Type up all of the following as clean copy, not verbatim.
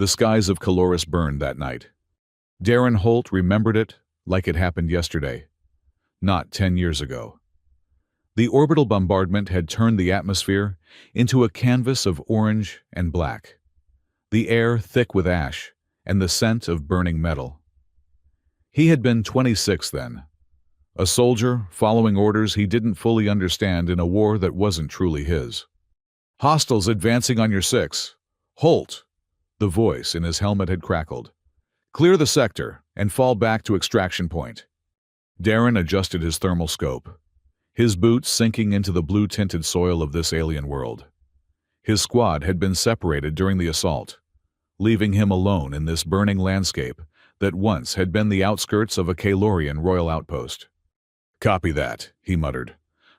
The skies of Caloris burned that night. Darren Holt remembered it like it happened yesterday, not 10 years ago. The orbital bombardment had turned the atmosphere into a canvas of orange and black, the air thick with ash and the scent of burning metal. He had been 26 then, a soldier following orders he didn't fully understand in a war that wasn't truly his. "Hostiles advancing on your 6. Holt!" The voice in his helmet had crackled. "Clear the sector and fall back to extraction point." Darren adjusted his thermal scope, his boots sinking into the blue-tinted soil of this alien world. His squad had been separated during the assault, leaving him alone in this burning landscape that once had been the outskirts of a Kalorian royal outpost. "Copy that," he muttered,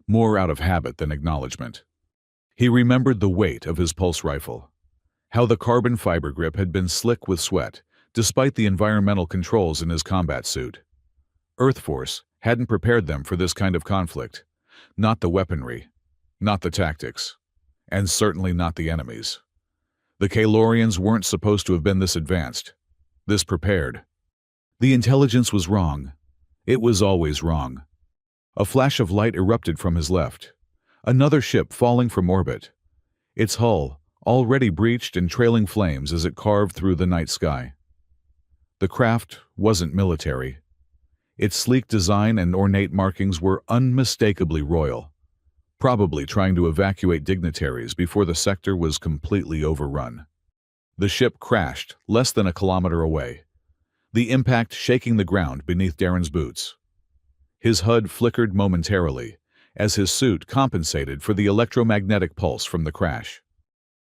more out of habit than acknowledgement. He remembered the weight of his pulse rifle, how the carbon fiber grip had been slick with sweat, despite the environmental controls in his combat suit. Earth Force hadn't prepared them for this kind of conflict. Not the weaponry, not the tactics, and certainly not the enemies. The Kalorians weren't supposed to have been this advanced, this prepared. The intelligence was wrong. It was always wrong. A flash of light erupted from his left. Another ship falling from orbit. Its hull already breached and trailing flames as it carved through the night sky. The craft wasn't military. Its sleek design and ornate markings were unmistakably royal, probably trying to evacuate dignitaries before the sector was completely overrun. The ship crashed less than a kilometer away, the impact shaking the ground beneath Darren's boots. His HUD flickered momentarily as his suit compensated for the electromagnetic pulse from the crash.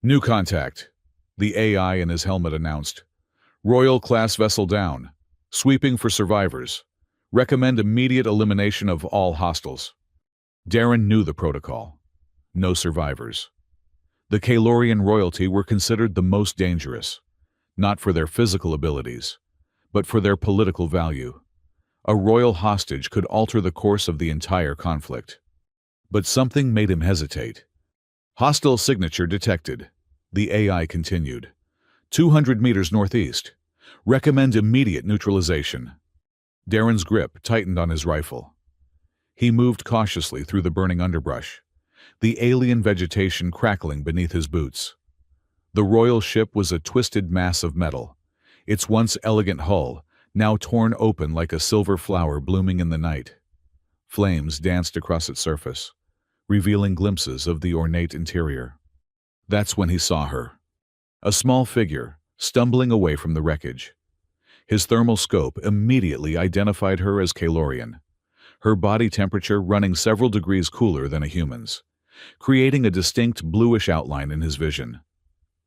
"New contact," the AI in his helmet announced. "Royal-class vessel down. Sweeping for survivors. Recommend immediate elimination of all hostiles." Darren knew the protocol. No survivors. The Kalorian royalty were considered the most dangerous, not for their physical abilities, but for their political value. A royal hostage could alter the course of the entire conflict. But something made him hesitate. "Hostile signature detected," the AI continued. 200 meters northeast. Recommend immediate neutralization." Darren's grip tightened on his rifle. He moved cautiously through the burning underbrush, the alien vegetation crackling beneath his boots. The royal ship was a twisted mass of metal, its once elegant hull now torn open like a silver flower blooming in the night. Flames danced across its surface, revealing glimpses of the ornate interior. That's when he saw her. A small figure, stumbling away from the wreckage. His thermal scope immediately identified her as Kalorian, her body temperature running several degrees cooler than a human's, creating a distinct bluish outline in his vision.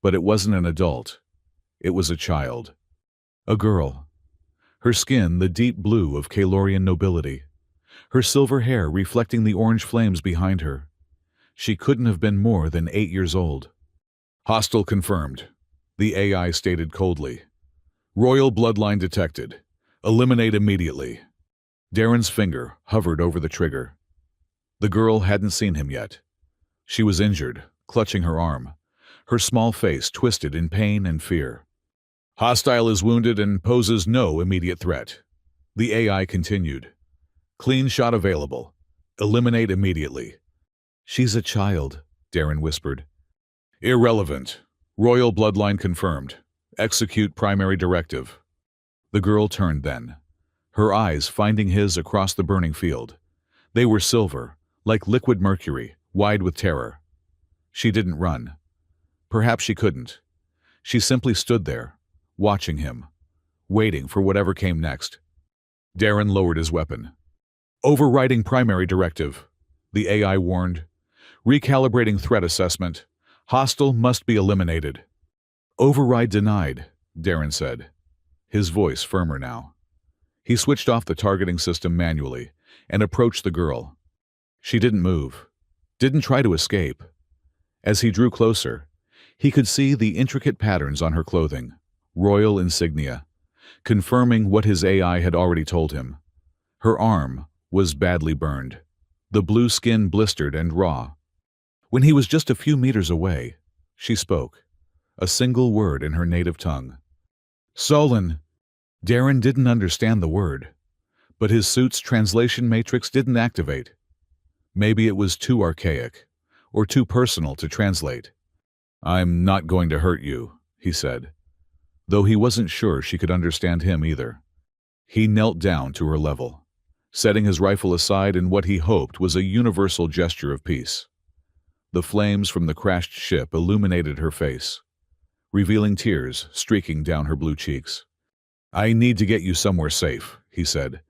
But it wasn't an adult. It was a child. A girl. Her skin the deep blue of Kalorian nobility, her silver hair reflecting the orange flames behind her. She couldn't have been more than 8 years old. "Hostile confirmed," the AI stated coldly. "Royal bloodline detected. Eliminate immediately." Darren's finger hovered over the trigger. The girl hadn't seen him yet. She was injured, clutching her arm, her small face twisted in pain and fear. "Hostile is wounded and poses no immediate threat," the AI continued. "Clean shot available. Eliminate immediately." "She's a child," Darren whispered. "Irrelevant. Royal bloodline confirmed. Execute primary directive." The girl turned then, her eyes finding his across the burning field. They were silver, like liquid mercury, wide with terror. She didn't run. Perhaps she couldn't. She simply stood there, watching him, waiting for whatever came next. Darren lowered his weapon. "Overriding primary directive," the AI warned. "Recalibrating threat assessment. Hostile must be eliminated." "Override denied," Darren said, his voice firmer now. He switched off the targeting system manually and approached the girl. She didn't move, didn't try to escape. As he drew closer, he could see the intricate patterns on her clothing, royal insignia, confirming what his AI had already told him. Her arm was badly burned, the blue skin blistered and raw. When he was just a few meters away, she spoke, a single word in her native tongue. Solon. Darren didn't understand the word, but his suit's translation matrix didn't activate. Maybe it was too archaic, or too personal to translate. I'm not going to hurt you, he said, though he wasn't sure she could understand him either. He knelt down to her level, setting his rifle aside in what he hoped was a universal gesture of peace. The flames from the crashed ship illuminated her face, revealing tears streaking down her blue cheeks. I need to get you somewhere safe, he said,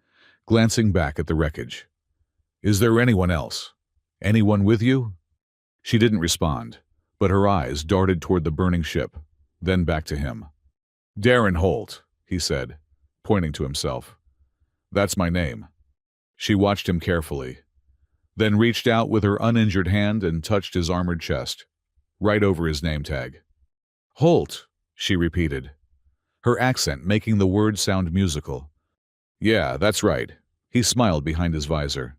glancing back at the wreckage. Is there anyone else? Anyone with you? She didn't respond, but her eyes darted toward the burning ship, then back to him. Darren Holt, he said, pointing to himself. That's my name. She watched him carefully, then reached out with her uninjured hand and touched his armored chest, right over his name tag. Holt, she repeated, her accent making the words sound musical. Yeah, that's right. He smiled behind his visor.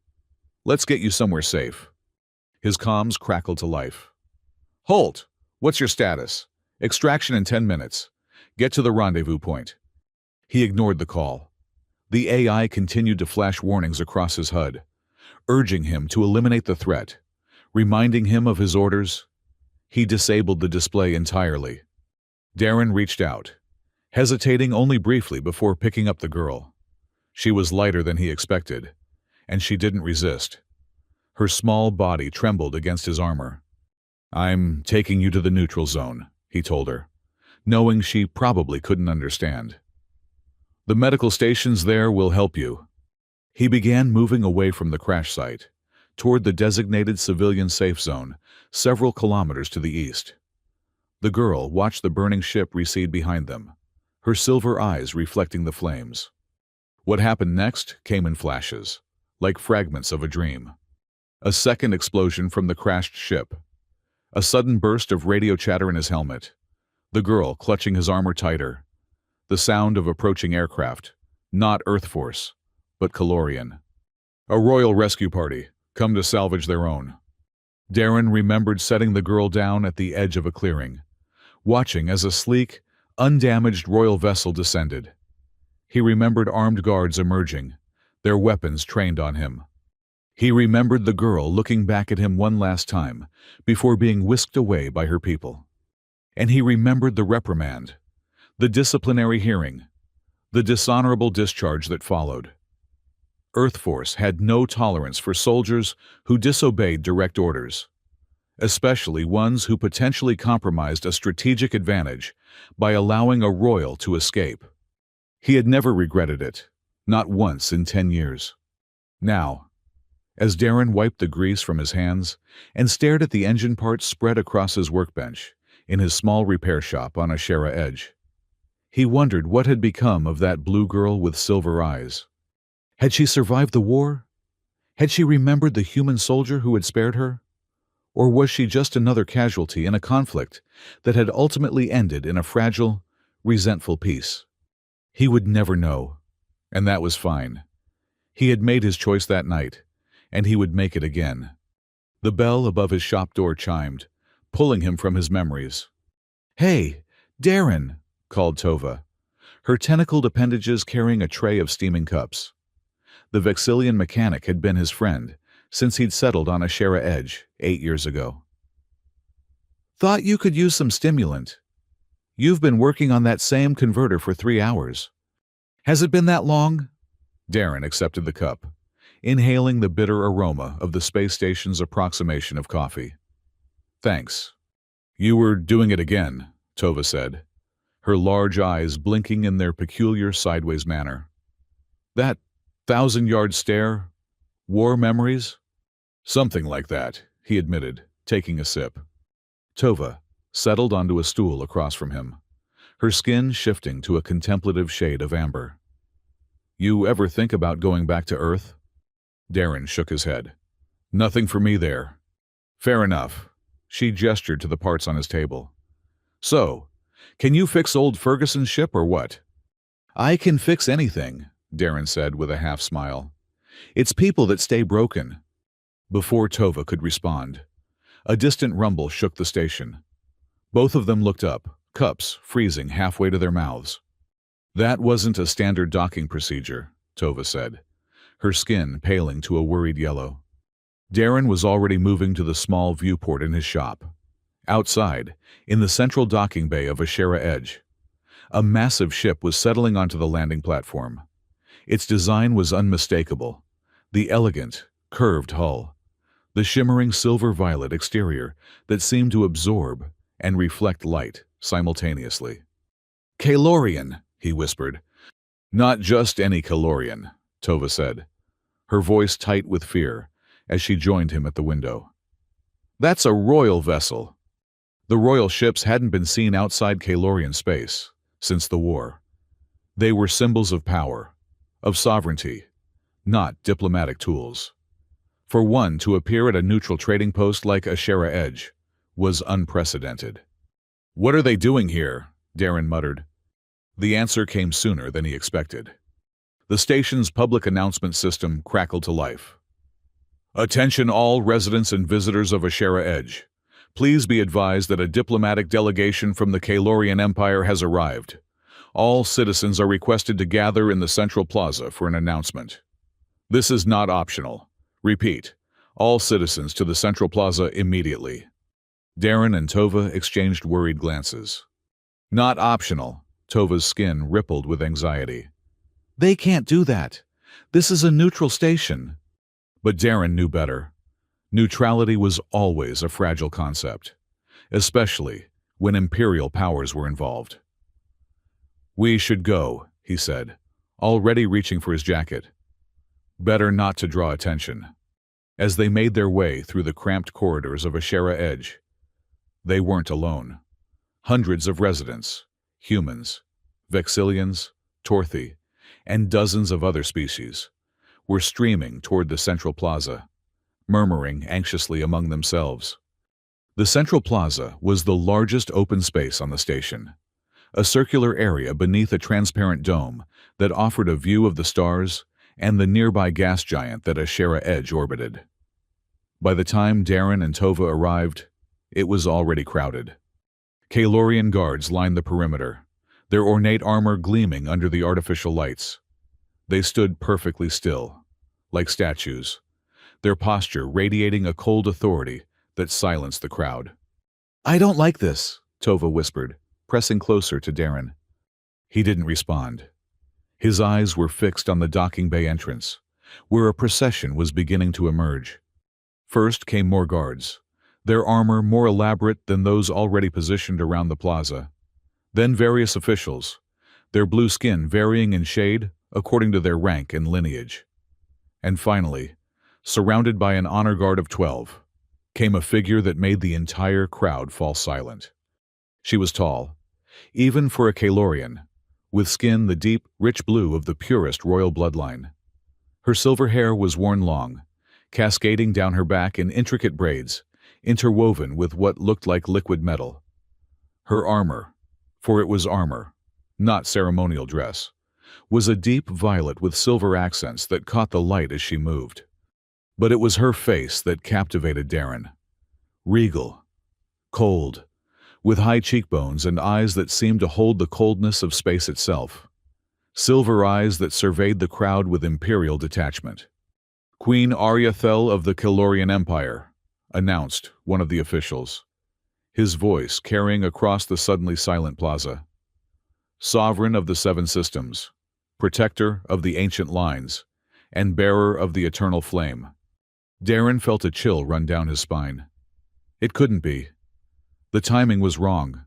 Let's get you somewhere safe. His comms crackled to life. Holt, what's your status? Extraction in 10 minutes. Get to the rendezvous point. He ignored the call. The AI continued to flash warnings across his HUD, urging him to eliminate the threat, reminding him of his orders. He disabled the display entirely. Darren reached out, hesitating only briefly before picking up the girl. She was lighter than he expected, and she didn't resist. Her small body trembled against his armor. I'm taking you to the neutral zone, he told her, knowing she probably couldn't understand. The medical stations there will help you. He began moving away from the crash site, toward the designated civilian safe zone, several kilometers to the east. The girl watched the burning ship recede behind them, her silver eyes reflecting the flames. What happened next came in flashes, like fragments of a dream. A second explosion from the crashed ship. A sudden burst of radio chatter in his helmet. The girl clutching his armor tighter. The sound of approaching aircraft, not Earth Force, but Calorian. A royal rescue party, come to salvage their own. Darren remembered setting the girl down at the edge of a clearing, watching as a sleek, undamaged royal vessel descended. He remembered armed guards emerging, their weapons trained on him. He remembered the girl looking back at him one last time before being whisked away by her people. And he remembered the reprimand, the disciplinary hearing, the dishonorable discharge that followed. Earth Force had no tolerance for soldiers who disobeyed direct orders, especially ones who potentially compromised a strategic advantage by allowing a royal to escape. He had never regretted it, not once in 10 years. Now, as Darren wiped the grease from his hands and stared at the engine parts spread across his workbench in his small repair shop on Ashera Edge, he wondered what had become of that blue girl with silver eyes. Had she survived the war? Had she remembered the human soldier who had spared her? Or was she just another casualty in a conflict that had ultimately ended in a fragile, resentful peace? He would never know, and that was fine. He had made his choice that night, and he would make it again. The bell above his shop door chimed, pulling him from his memories. "Hey, Darren," called Tova, her tentacled appendages carrying a tray of steaming cups. The Vexillian mechanic had been his friend since he'd settled on Ashera Edge 8 years ago. "Thought you could use some stimulant. You've been working on that same converter for 3 hours. Has it been that long?" Darren accepted the cup, inhaling the bitter aroma of the space station's approximation of coffee. "Thanks." "You were doing it again," Tova said, her large eyes blinking in their peculiar sideways manner. "That 1,000-yard stare? War memories?" "Something like that," he admitted, taking a sip. Tova settled onto a stool across from him, her skin shifting to a contemplative shade of amber. "You ever think about going back to Earth?" Darren shook his head. "Nothing for me there." "Fair enough." She gestured to the parts on his table. "So, can you fix old Ferguson's ship or what?" "I can fix anything," Darren said with a half-smile. "It's people that stay broken." Before Tova could respond, a distant rumble shook the station. Both of them looked up, cups freezing halfway to their mouths. That wasn't a standard docking procedure, Tova said, her skin paling to a worried yellow. Darren was already moving to the small viewport in his shop. Outside, in the central docking bay of Ashera Edge, a massive ship was settling onto the landing platform. Its design was unmistakable. The elegant, curved hull, the shimmering silver-violet exterior that seemed to absorb and reflect light simultaneously. "Kalorian," he whispered. "Not just any Kalorian," Tova said, her voice tight with fear as she joined him at the window. "That's a royal vessel." The royal ships hadn't been seen outside Kalorian space since the war. They were symbols of power, of sovereignty, not diplomatic tools. For one to appear at a neutral trading post like Ashera Edge was unprecedented. "What are they doing here?" Darren muttered. The answer came sooner than he expected. The station's public announcement system crackled to life. "Attention all residents and visitors of Ashera Edge. Please be advised that a diplomatic delegation from the Kalorian Empire has arrived. All citizens are requested to gather in the Central Plaza for an announcement. This is not optional. Repeat, all citizens to the Central Plaza immediately." Darren and Tova exchanged worried glances. "Not optional." Tova's skin rippled with anxiety. "They can't do that. This is a neutral station." But Darren knew better. Neutrality was always a fragile concept, especially when imperial powers were involved. "We should go," he said, already reaching for his jacket. Better not to draw attention. As they made their way through the cramped corridors of Ashera Edge, they weren't alone. Hundreds of residents, humans, Vexillians, Torthi, and dozens of other species, were streaming toward the Central Plaza, murmuring anxiously among themselves. The Central Plaza was the largest open space on the station, a circular area beneath a transparent dome that offered a view of the stars and the nearby gas giant that Ashera Edge orbited. By the time Darren and Tova arrived, it was already crowded. Kalorian guards lined the perimeter, their ornate armor gleaming under the artificial lights. They stood perfectly still, like statues, their posture radiating a cold authority that silenced the crowd. "I don't like this," Tova whispered, pressing closer to Darren. He didn't respond. His eyes were fixed on the docking bay entrance, where a procession was beginning to emerge. First came more guards, their armor more elaborate than those already positioned around the plaza. Then various officials, their blue skin varying in shade according to their rank and lineage. And finally, surrounded by an honor guard of 12, came a figure that made the entire crowd fall silent. She was tall, even for a Kalorian, with skin the deep, rich blue of the purest royal bloodline. Her silver hair was worn long, cascading down her back in intricate braids, interwoven with what looked like liquid metal. Her armor, for it was armor, not ceremonial dress, was a deep violet with silver accents that caught the light as she moved. But it was her face that captivated Darren. Regal, cold, with high cheekbones and eyes that seemed to hold the coldness of space itself. Silver eyes that surveyed the crowd with imperial detachment. "Queen Aryathel of the Kalorian Empire," announced one of the officials, his voice carrying across the suddenly silent plaza. "Sovereign of the Seven Systems, protector of the ancient lines, and bearer of the eternal flame." Darren felt a chill run down his spine. It couldn't be. The timing was wrong.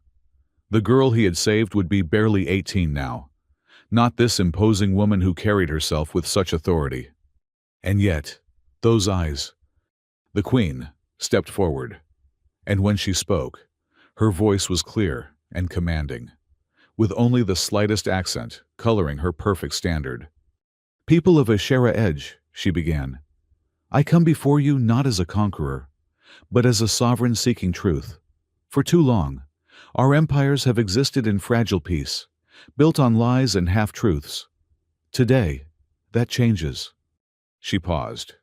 The girl he had saved would be barely 18 now, not this imposing woman who carried herself with such authority. And yet, those eyes. The queen stepped forward, and when she spoke, her voice was clear and commanding, with only the slightest accent coloring her perfect standard. "People of Ashera Edge," she began, "I come before you not as a conqueror, but as a sovereign seeking truth. For too long, our empires have existed in fragile peace, built on lies and half-truths. Today, that changes." She paused,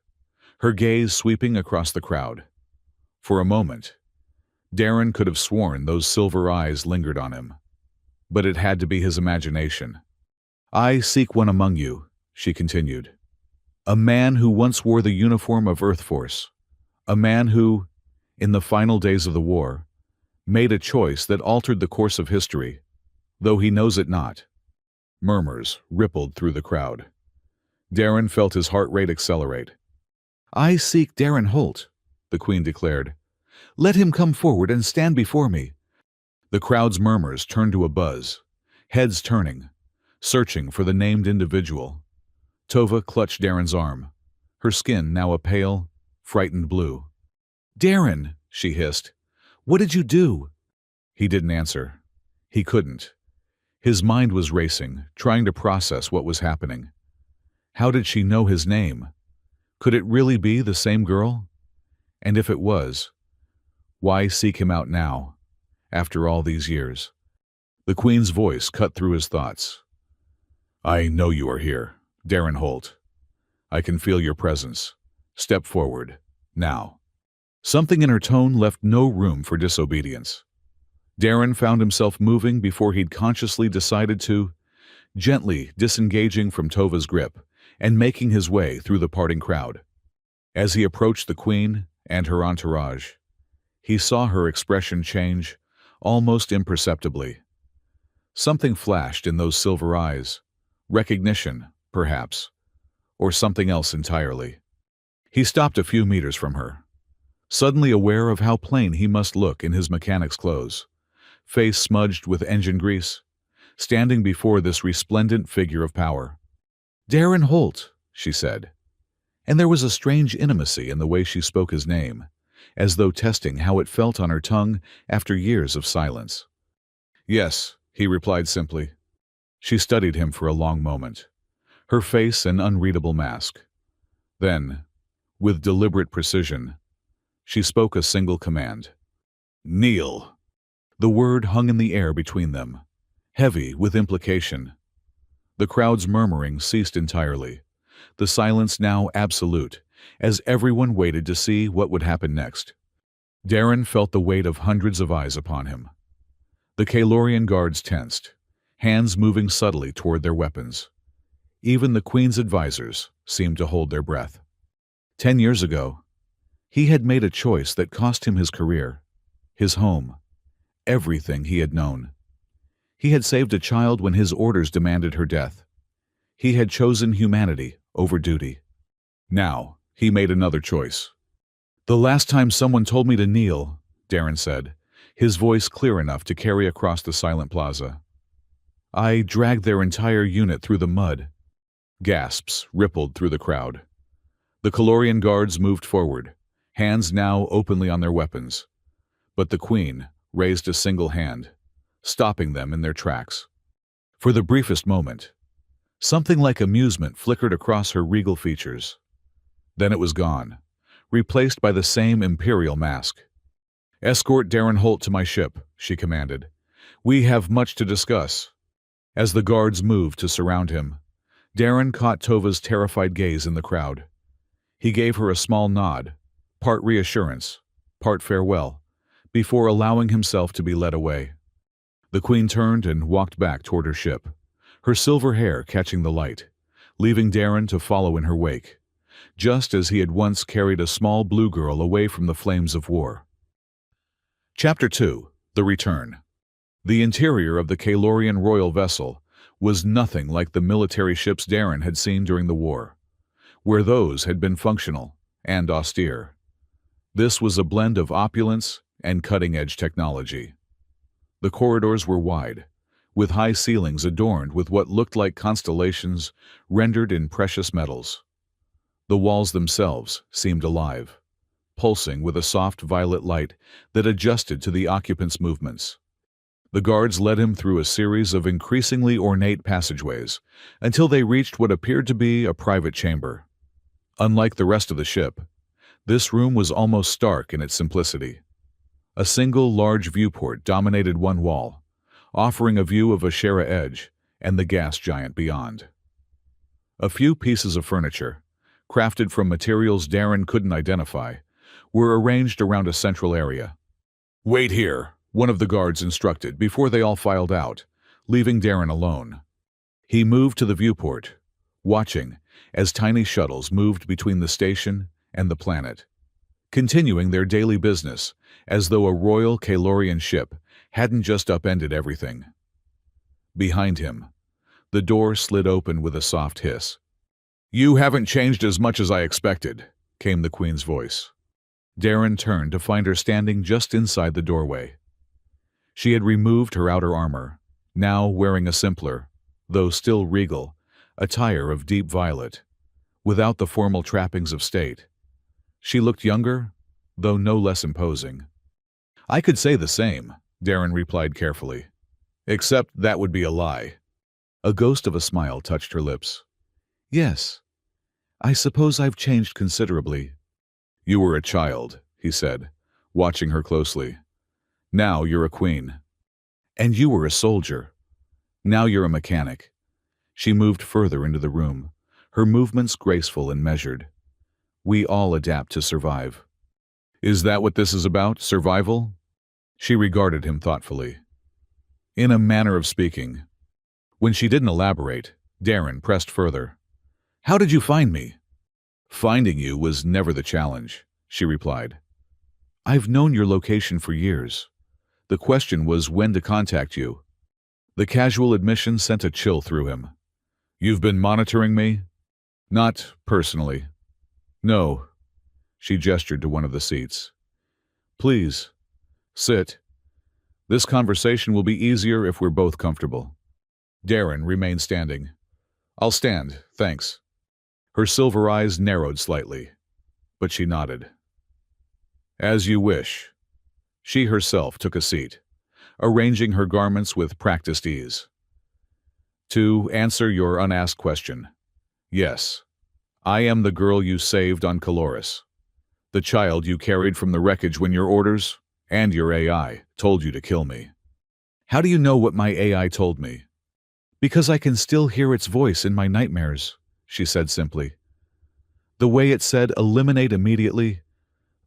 her gaze sweeping across the crowd. For a moment, Darren could have sworn those silver eyes lingered on him. But it had to be his imagination. "I seek one among you," she continued. "A man who once wore the uniform of Earth Force. A man who, in the final days of the war, made a choice that altered the course of history, though he knows it not." Murmurs rippled through the crowd. Darren felt his heart rate accelerate. "I seek Darren Holt," the Queen declared. "Let him come forward and stand before me." The crowd's murmurs turned to a buzz, heads turning, searching for the named individual. Tova clutched Darren's arm, her skin now a pale, frightened blue. "Darren," she hissed, "what did you do?" He didn't answer. He couldn't. His mind was racing, trying to process what was happening. How did she know his name? Could it really be the same girl? And if it was, why seek him out now, after all these years? The Queen's voice cut through his thoughts. "I know you are here, Darren Holt. I can feel your presence. Step forward, now." Something in her tone left no room for disobedience. Darren found himself moving before he'd consciously decided to, gently disengaging from Tova's grip and making his way through the parting crowd. As he approached the Queen and her entourage, he saw her expression change, almost imperceptibly. Something flashed in those silver eyes. Recognition, perhaps, or something else entirely. He stopped a few meters from her, suddenly aware of how plain he must look in his mechanic's clothes, face smudged with engine grease, standing before this resplendent figure of power. "Darren Holt," she said, and there was a strange intimacy in the way she spoke his name, as though testing how it felt on her tongue after years of silence. "Yes," he replied simply. She studied him for a long moment, her face an unreadable mask. Then, with deliberate precision, she spoke a single command. "Kneel." The word hung in the air between them, heavy with implication. The crowd's murmuring ceased entirely, the silence now absolute, as everyone waited to see what would happen next. Darren felt the weight of hundreds of eyes upon him. The Kalorian guards tensed, hands moving subtly toward their weapons. Even the Queen's advisors seemed to hold their breath. 10 years ago, he had made a choice that cost him his career, his home, everything he had known. He had saved a child when his orders demanded her death. He had chosen humanity over duty. Now, he made another choice. "The last time someone told me to kneel," Darren said, his voice clear enough to carry across the silent plaza, "I dragged their entire unit through the mud." Gasps rippled through the crowd. The Kalorian guards moved forward, hands now openly on their weapons. But the Queen raised a single hand, stopping them in their tracks. For the briefest moment, something like amusement flickered across her regal features. Then it was gone, replaced by the same imperial mask. "Escort Darren Holt to my ship," she commanded. "We have much to discuss." As the guards moved to surround him, Darren caught Tova's terrified gaze in the crowd. He gave her a small nod, part reassurance, part farewell, before allowing himself to be led away. The Queen turned and walked back toward her ship, her silver hair catching the light, leaving Darren to follow in her wake, just as he had once carried a small blue girl away from the flames of war. Chapter 2: The Return. The interior of the Kalorian royal vessel was nothing like the military ships Darren had seen during the war, where those had been functional and austere. This was a blend of opulence and cutting-edge technology. The corridors were wide, with high ceilings adorned with what looked like constellations rendered in precious metals. The walls themselves seemed alive, pulsing with a soft violet light that adjusted to the occupants' movements. The guards led him through a series of increasingly ornate passageways until they reached what appeared to be a private chamber. Unlike the rest of the ship, this room was almost stark in its simplicity. A single large viewport dominated one wall, offering a view of Ashera Edge and the gas giant beyond. A few pieces of furniture, crafted from materials Darren couldn't identify, were arranged around a central area. Wait here, one of the guards instructed before they all filed out, leaving Darren alone. He moved to the viewport, watching as tiny shuttles moved between the station and the planet, continuing their daily business as though a royal Kalorian ship hadn't just upended everything. Behind him, the door slid open with a soft hiss. "You haven't changed as much as I expected," came the Queen's voice. Darren turned to find her standing just inside the doorway. She had removed her outer armor, now wearing a simpler, though still regal, attire of deep violet, without the formal trappings of state. She looked younger, though no less imposing. "I could say the same," Darren replied carefully. "Except that would be a lie." A ghost of a smile touched her lips. "Yes, I suppose I've changed considerably." "You were a child," he said, watching her closely. "Now you're a queen." "And you were a soldier. Now you're a mechanic." She moved further into the room, her movements graceful and measured. "We all adapt to survive." "Is that what this is about, survival?" She regarded him thoughtfully. "In a manner of speaking." When she didn't elaborate, Darren pressed further. "How did you find me?" "Finding you was never the challenge," she replied. "I've known your location for years. The question was when to contact you." The casual admission sent a chill through him. "You've been monitoring me?" "Not personally." "No." She gestured to one of the seats. "Please, sit. This conversation will be easier if we're both comfortable." Darren remained standing. "I'll stand, thanks." Her silver eyes narrowed slightly, but she nodded. "As you wish." She herself took a seat, arranging her garments with practiced ease. "To answer your unasked question, yes, I am the girl you saved on Caloris, the child you carried from the wreckage when your orders, and your AI, told you to kill me." "How do you know what my AI told me?" "Because I can still hear its voice in my nightmares," she said simply. "The way it said eliminate immediately,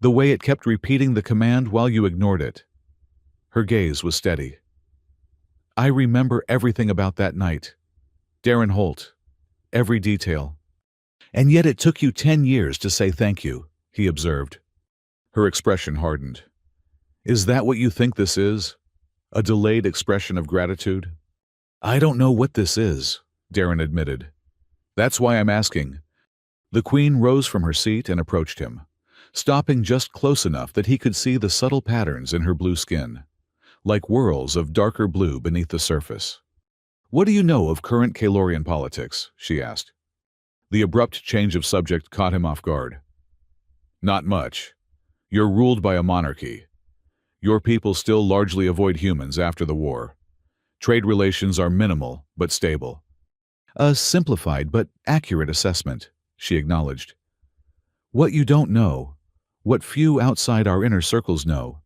the way it kept repeating the command while you ignored it." Her gaze was steady. "I remember everything about that night. Darren Holt, every detail." "And yet it took you 10 years to say thank you," he observed. Her expression hardened. "Is that what you think this is? A delayed expression of gratitude?" "I don't know what this is," Darren admitted. "That's why I'm asking." The Queen rose from her seat and approached him, stopping just close enough that he could see the subtle patterns in her blue skin, like whorls of darker blue beneath the surface. "What do you know of current Kalorian politics?" she asked. The abrupt change of subject caught him off guard. "Not much. You're ruled by a monarchy. Your people still largely avoid humans after the war. Trade relations are minimal but stable." "A simplified but accurate assessment," she acknowledged. "What you don't know, what few outside our inner circles know,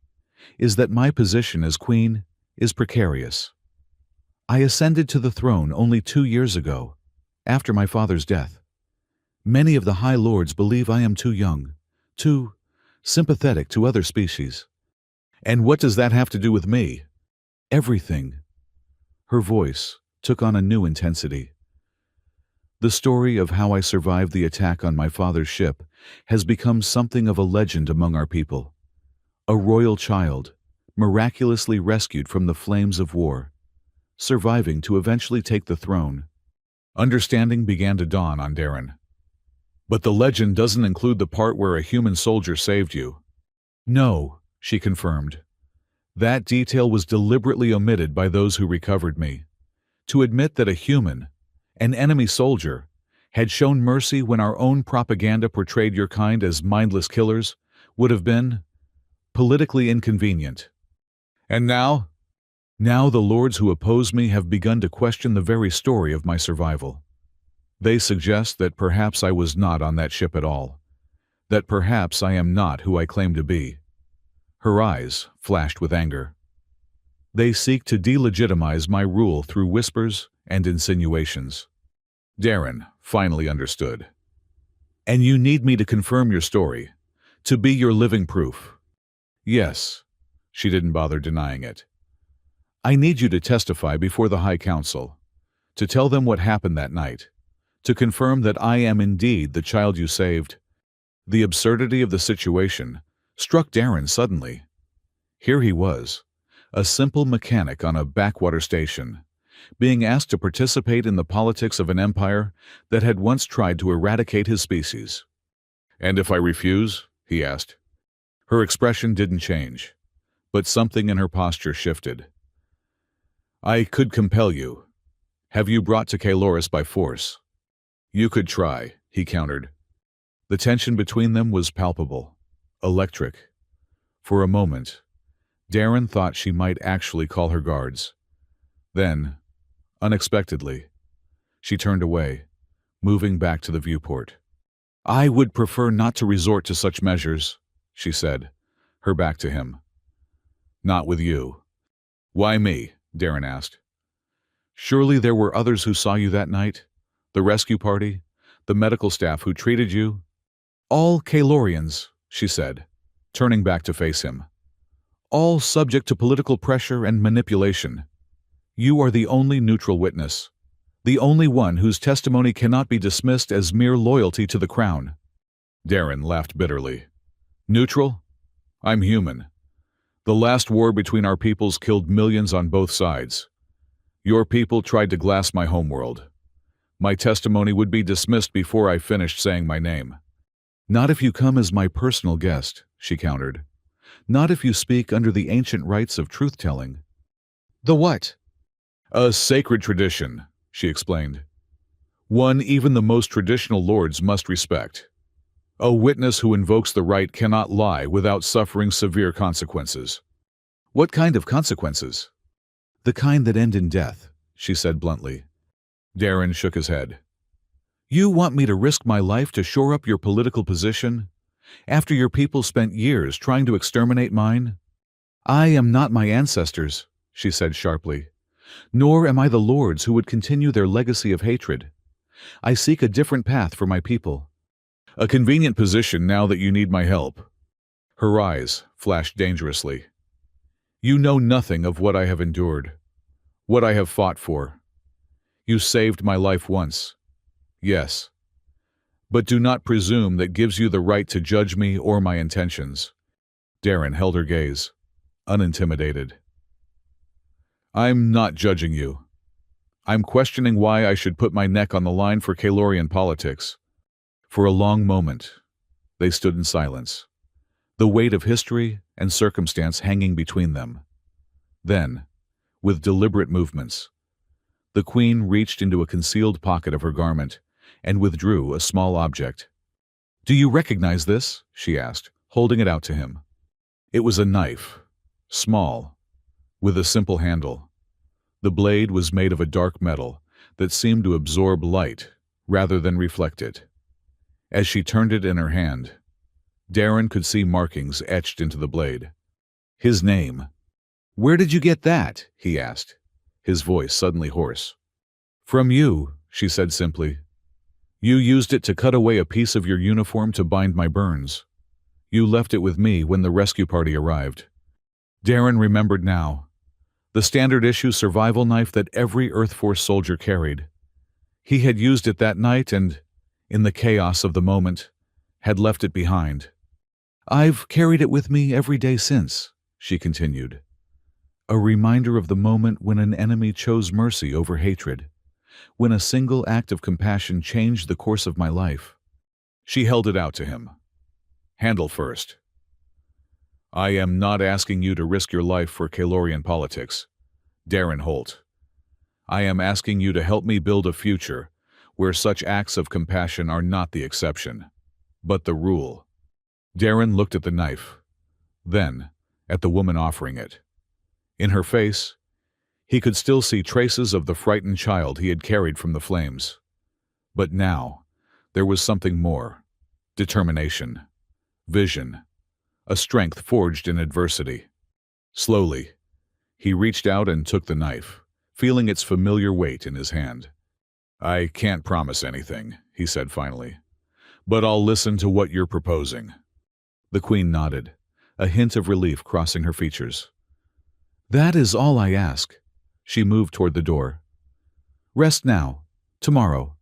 is that my position as queen is precarious. I ascended to the throne only 2 years ago, after my father's death. Many of the High Lords believe I am too young, too sympathetic to other species." "And what does that have to do with me?" "Everything." Her voice took on a new intensity. "The story of how I survived the attack on my father's ship has become something of a legend among our people. A royal child, miraculously rescued from the flames of war, surviving to eventually take the throne." Understanding began to dawn on Darren. "But the legend doesn't include the part where a human soldier saved you." "No," she confirmed. "That detail was deliberately omitted by those who recovered me. To admit that a human, an enemy soldier, had shown mercy when our own propaganda portrayed your kind as mindless killers would have been politically inconvenient. And now? Now the lords who oppose me have begun to question the very story of my survival. They suggest that perhaps I was not on that ship at all, that perhaps I am not who I claim to be." Her eyes flashed with anger. "They seek to delegitimize my rule through whispers and insinuations." Darren finally understood. "And you need me to confirm your story, to be your living proof?" "Yes." She didn't bother denying it. "I need you to testify before the High Council, to tell them what happened that night, to confirm that I am indeed the child you saved." The absurdity of the situation struck Darren suddenly. Here he was, a simple mechanic on a backwater station, being asked to participate in the politics of an empire that had once tried to eradicate his species. "And if I refuse?" he asked. Her expression didn't change, but something in her posture shifted. "I could compel you. Have you brought to Kaloris by force?" "You could try," he countered. The tension between them was palpable, electric. For a moment, Darren thought she might actually call her guards. Then, unexpectedly, she turned away, moving back to the viewport. "I would prefer not to resort to such measures," she said, her back to him. "Not with you." "Why me?" Darren asked. "Surely there were others who saw you that night? The rescue party? The medical staff who treated you?" "All Kalorians," she said, turning back to face him. "All subject to political pressure and manipulation. You are the only neutral witness, the only one whose testimony cannot be dismissed as mere loyalty to the crown." Darren laughed bitterly. "Neutral? I'm human. The last war between our peoples killed millions on both sides. Your people tried to glass my homeworld. My testimony would be dismissed before I finished saying my name." "Not if you come as my personal guest," she countered. "Not if you speak under the ancient rites of truth-telling." "The what?" "A sacred tradition," she explained. "One even the most traditional lords must respect. A witness who invokes the right cannot lie without suffering severe consequences." "What kind of consequences?" "The kind that end in death," she said bluntly. Darren shook his head. "You want me to risk my life to shore up your political position, after your people spent years trying to exterminate mine?" "I am not my ancestors," she said sharply. "Nor am I the lords who would continue their legacy of hatred. I seek a different path for my people." "A convenient position now that you need my help." Her eyes flashed dangerously. "You know nothing of what I have endured, what I have fought for. You saved my life once. Yes. But do not presume that gives you the right to judge me or my intentions." Darren held her gaze, unintimidated. "I'm not judging you. I'm questioning why I should put my neck on the line for Kalorian politics." For a long moment, they stood in silence, the weight of history and circumstance hanging between them. Then, with deliberate movements, the queen reached into a concealed pocket of her garment and withdrew a small object. "Do you recognize this?" she asked, holding it out to him. It was a knife, small, with a simple handle. The blade was made of a dark metal that seemed to absorb light rather than reflect it. As she turned it in her hand, Darren could see markings etched into the blade. His name. "Where did you get that?" he asked, his voice suddenly hoarse. "From you," she said simply. "You used it to cut away a piece of your uniform to bind my burns. You left it with me when the rescue party arrived." Darren remembered now. The standard-issue survival knife that every Earth Force soldier carried. He had used it that night and, in the chaos of the moment, had left it behind. "I've carried it with me every day since," she continued. "A reminder of the moment when an enemy chose mercy over hatred, when a single act of compassion changed the course of my life." She held it out to him. "Handle first." "I am not asking you to risk your life for Kalorian politics, Darren Holt. I am asking you to help me build a future where such acts of compassion are not the exception, but the rule." Darren looked at the knife, then at the woman offering it. In her face, he could still see traces of the frightened child he had carried from the flames. But now, there was something more. Determination. Vision. A strength forged in adversity. Slowly, he reached out and took the knife, feeling its familiar weight in his hand. "I can't promise anything," he said finally, "but I'll listen to what you're proposing." The queen nodded, a hint of relief crossing her features. "That is all I ask." She moved toward the door. "Rest now. Tomorrow,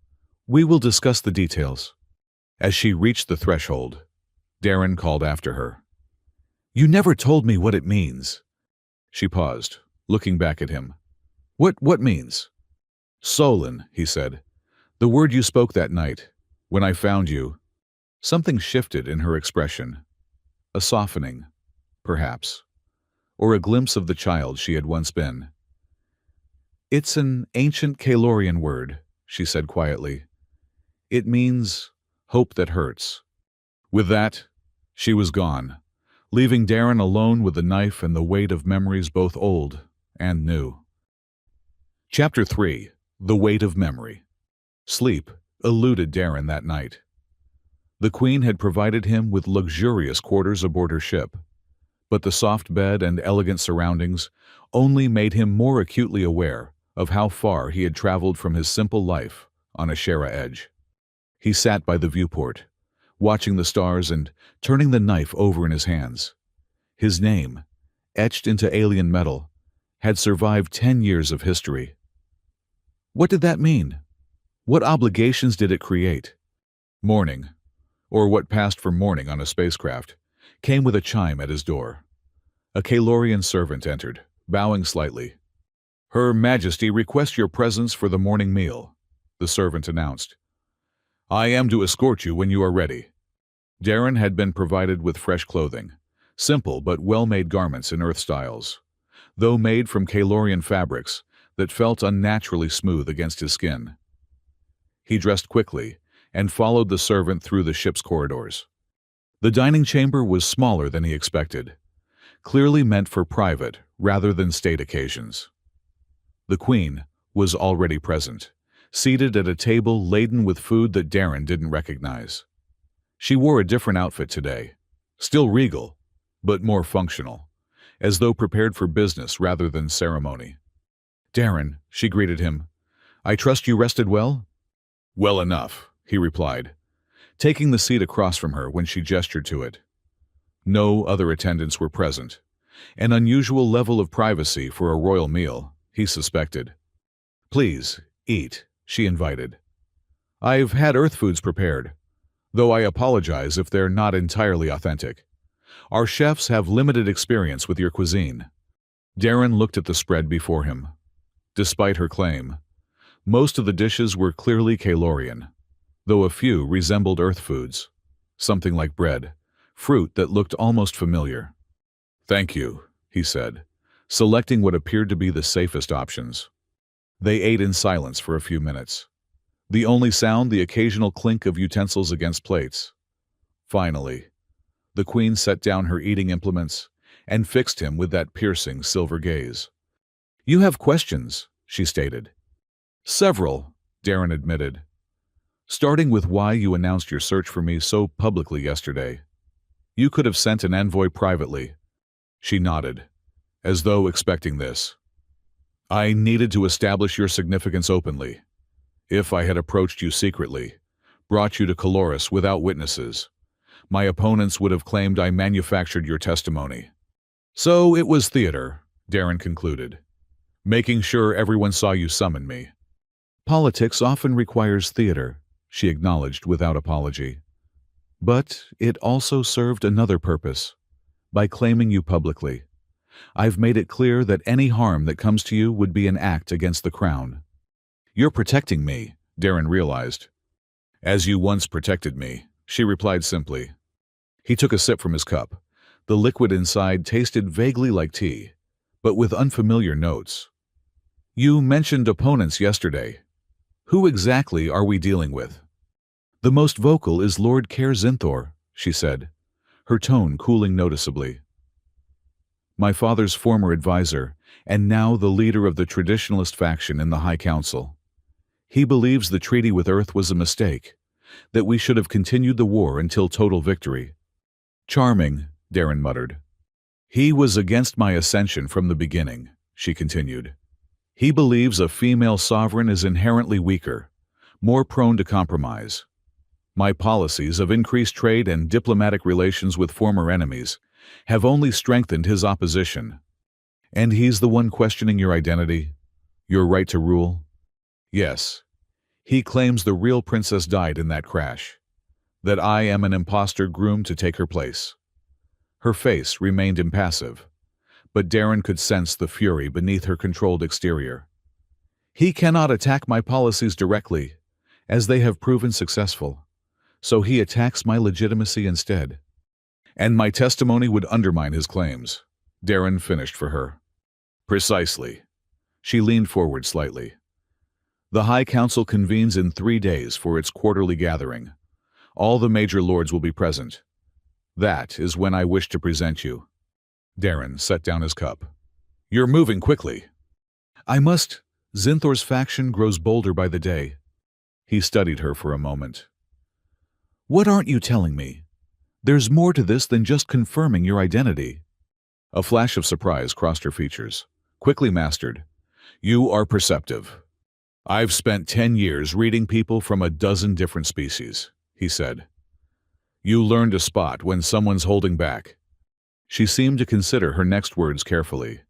we will discuss the details." As she reached the threshold, Darren called after her. "You never told me what it means." She paused, looking back at him. What means?" "Solon," he said. "The word you spoke that night, when I found you." Something shifted in her expression. A softening, perhaps, or a glimpse of the child she had once been. "It's an ancient Kalorian word," she said quietly. "It means hope that hurts." With that, she was gone, leaving Darren alone with the knife and the weight of memories both old and new. Chapter 3. The Weight of Memory. Sleep eluded Darren that night. The Queen had provided him with luxurious quarters aboard her ship, but the soft bed and elegant surroundings only made him more acutely aware of how far he had traveled from his simple life on a Shara edge. He sat by the viewport, watching the stars and turning the knife over in his hands. His name, etched into alien metal, had survived 10 years of history. What did that mean? What obligations did it create? Morning, or what passed for morning on a spacecraft, came with a chime at his door. A Kalorian servant entered, bowing slightly. "Her Majesty requests your presence for the morning meal," the servant announced. "I am to escort you when you are ready." Darren had been provided with fresh clothing, simple but well-made garments in Earth styles, though made from Kalorian fabrics that felt unnaturally smooth against his skin. He dressed quickly and followed the servant through the ship's corridors. The dining chamber was smaller than he expected, clearly meant for private rather than state occasions. The Queen was already present, seated at a table laden with food that Darren didn't recognize. She wore a different outfit today, still regal, but more functional, as though prepared for business rather than ceremony. "Darren," she greeted him, "I trust you rested well?" "Well enough," he replied, taking the seat across from her when she gestured to it. No other attendants were present, an unusual level of privacy for a royal meal, he suspected. "Please, eat," she invited. "I've had Earth foods prepared, though I apologize if they're not entirely authentic. Our chefs have limited experience with your cuisine." Darren looked at the spread before him. Despite her claim, most of the dishes were clearly Kalorian, though a few resembled Earth foods, something like bread, fruit that looked almost familiar. "Thank you," he said, selecting what appeared to be the safest options. They ate in silence for a few minutes, the only sound the occasional clink of utensils against plates. Finally, the Queen set down her eating implements and fixed him with that piercing silver gaze. "You have questions," she stated. "Several," Darren admitted. "Starting with why you announced your search for me so publicly yesterday. You could have sent an envoy privately." She nodded, as though expecting this. "I needed to establish your significance openly. If I had approached you secretly, brought you to Caloris without witnesses, my opponents would have claimed I manufactured your testimony. So it was theater," Darren concluded, "making sure everyone saw you summon me." "Politics often requires theater," she acknowledged without apology. "But it also served another purpose. By claiming you publicly, I've made it clear that any harm that comes to you would be an act against the crown." "You're protecting me," Darren realized. "As you once protected me," she replied simply. He took a sip from his cup. The liquid inside tasted vaguely like tea, but with unfamiliar notes. "You mentioned opponents yesterday. Who exactly are we dealing with?" "The most vocal is Lord Caer Zinthor," she said, her tone cooling noticeably. "My father's former advisor, and now the leader of the traditionalist faction in the High Council. He believes the treaty with Earth was a mistake, that we should have continued the war until total victory." "Charming," Darren muttered. "He was against my ascension from the beginning," she continued. "He believes a female sovereign is inherently weaker, more prone to compromise. My policies of increased trade and diplomatic relations with former enemies have only strengthened his opposition. And he's the one questioning your identity, your right to rule? Yes. He claims the real princess died in that crash, that I am an imposter groomed to take her place. Her face remained impassive, but Darren could sense the fury beneath her controlled exterior. He cannot attack my policies directly, as they have proven successful, so he attacks my legitimacy instead. And my testimony would undermine his claims. Darren finished for her. Precisely. She leaned forward slightly. The High Council convenes in 3 days for its quarterly gathering. All the major lords will be present. That is when I wish to present you. Darren set down his cup. You're moving quickly. I must. Zinthor's faction grows bolder by the day. He studied her for a moment. What aren't you telling me? There's more to this than just confirming your identity. A flash of surprise crossed her features, quickly mastered. You are perceptive. I've spent 10 years reading people from a dozen different species, he said. You learn to spot when someone's holding back. She seemed to consider her next words carefully.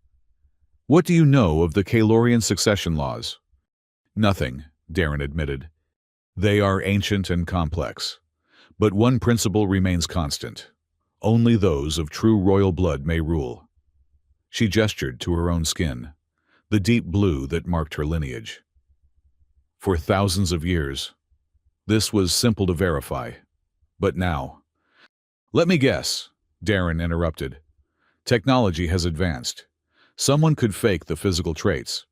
What do you know of the Kaelorian succession laws? Nothing, Darren admitted. They are ancient and complex. But one principle remains constant. Only those of true royal blood may rule. She gestured to her own skin, the deep blue that marked her lineage. For thousands of years, this was simple to verify. But now... Let me guess, Darren interrupted. Technology has advanced. Someone could fake the physical traits.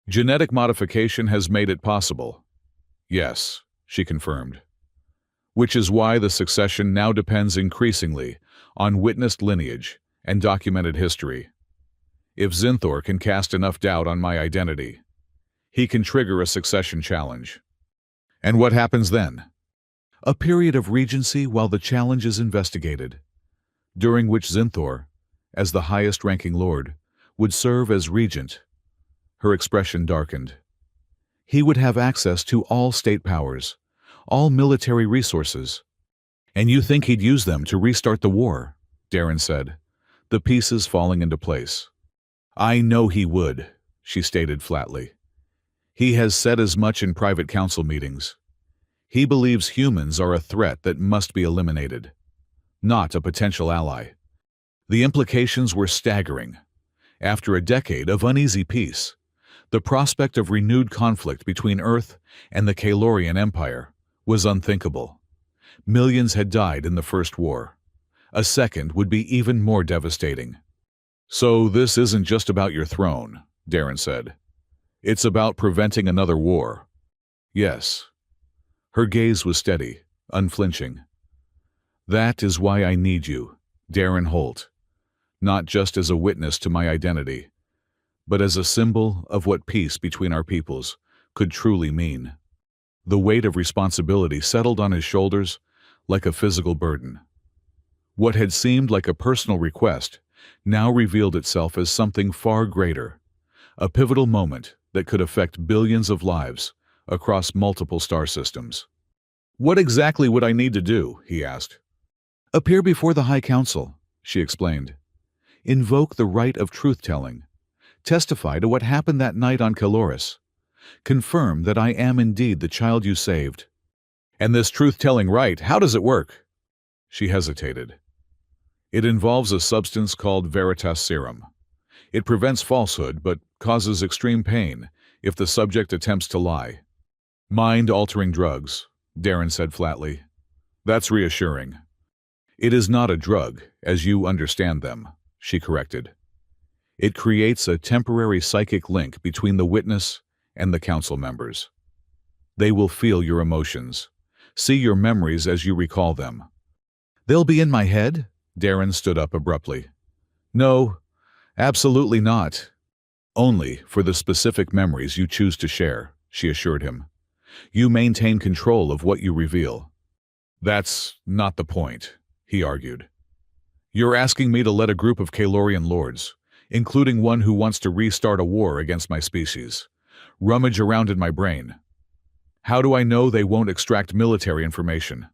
Genetic modification has made it possible. Yes, she confirmed. Which is why the succession now depends increasingly on witnessed lineage and documented history. If Zinthor can cast enough doubt on my identity, he can trigger a succession challenge. And what happens then? A period of regency while the challenge is investigated, during which Zinthor, as the highest-ranking lord, would serve as regent. Her expression darkened. He would have access to all state powers, all military resources. And you think he'd use them to restart the war, Darren said, the pieces falling into place. I know he would, she stated flatly. He has said as much in private council meetings. He believes humans are a threat that must be eliminated, not a potential ally. The implications were staggering. After a decade of uneasy peace, the prospect of renewed conflict between Earth and the Kaelorian Empire was unthinkable. Millions had died in the First War. A second would be even more devastating. So this isn't just about your throne, Darren said. It's about preventing another war. Yes. Her gaze was steady, unflinching. That is why I need you, Darren Holt. Not just as a witness to my identity, but as a symbol of what peace between our peoples could truly mean. The weight of responsibility settled on his shoulders like a physical burden. What had seemed like a personal request now revealed itself as something far greater, a pivotal moment that could affect billions of lives across multiple star systems. What exactly would I need to do? He asked. Appear before the High Council, she explained. Invoke the right of truth-telling. Testify to what happened that night on Caloris. Confirm that I am indeed the child you saved. And this truth-telling right, how does it work? She hesitated. It involves a substance called Veritas Serum. It prevents falsehood but causes extreme pain if the subject attempts to lie. Mind-altering drugs, Darren said flatly. That's reassuring. It is not a drug, as you understand them, she corrected. It creates a temporary psychic link between the witness and the council members. They will feel your emotions, see your memories as you recall them. They'll be in my head? Darren stood up abruptly. No, absolutely not. Only for the specific memories you choose to share, she assured him. You maintain control of what you reveal. That's not the point, he argued. You're asking me to let a group of Kaelorian lords, including one who wants to restart a war against my species, rummage around in my brain. How do I know they won't extract military information?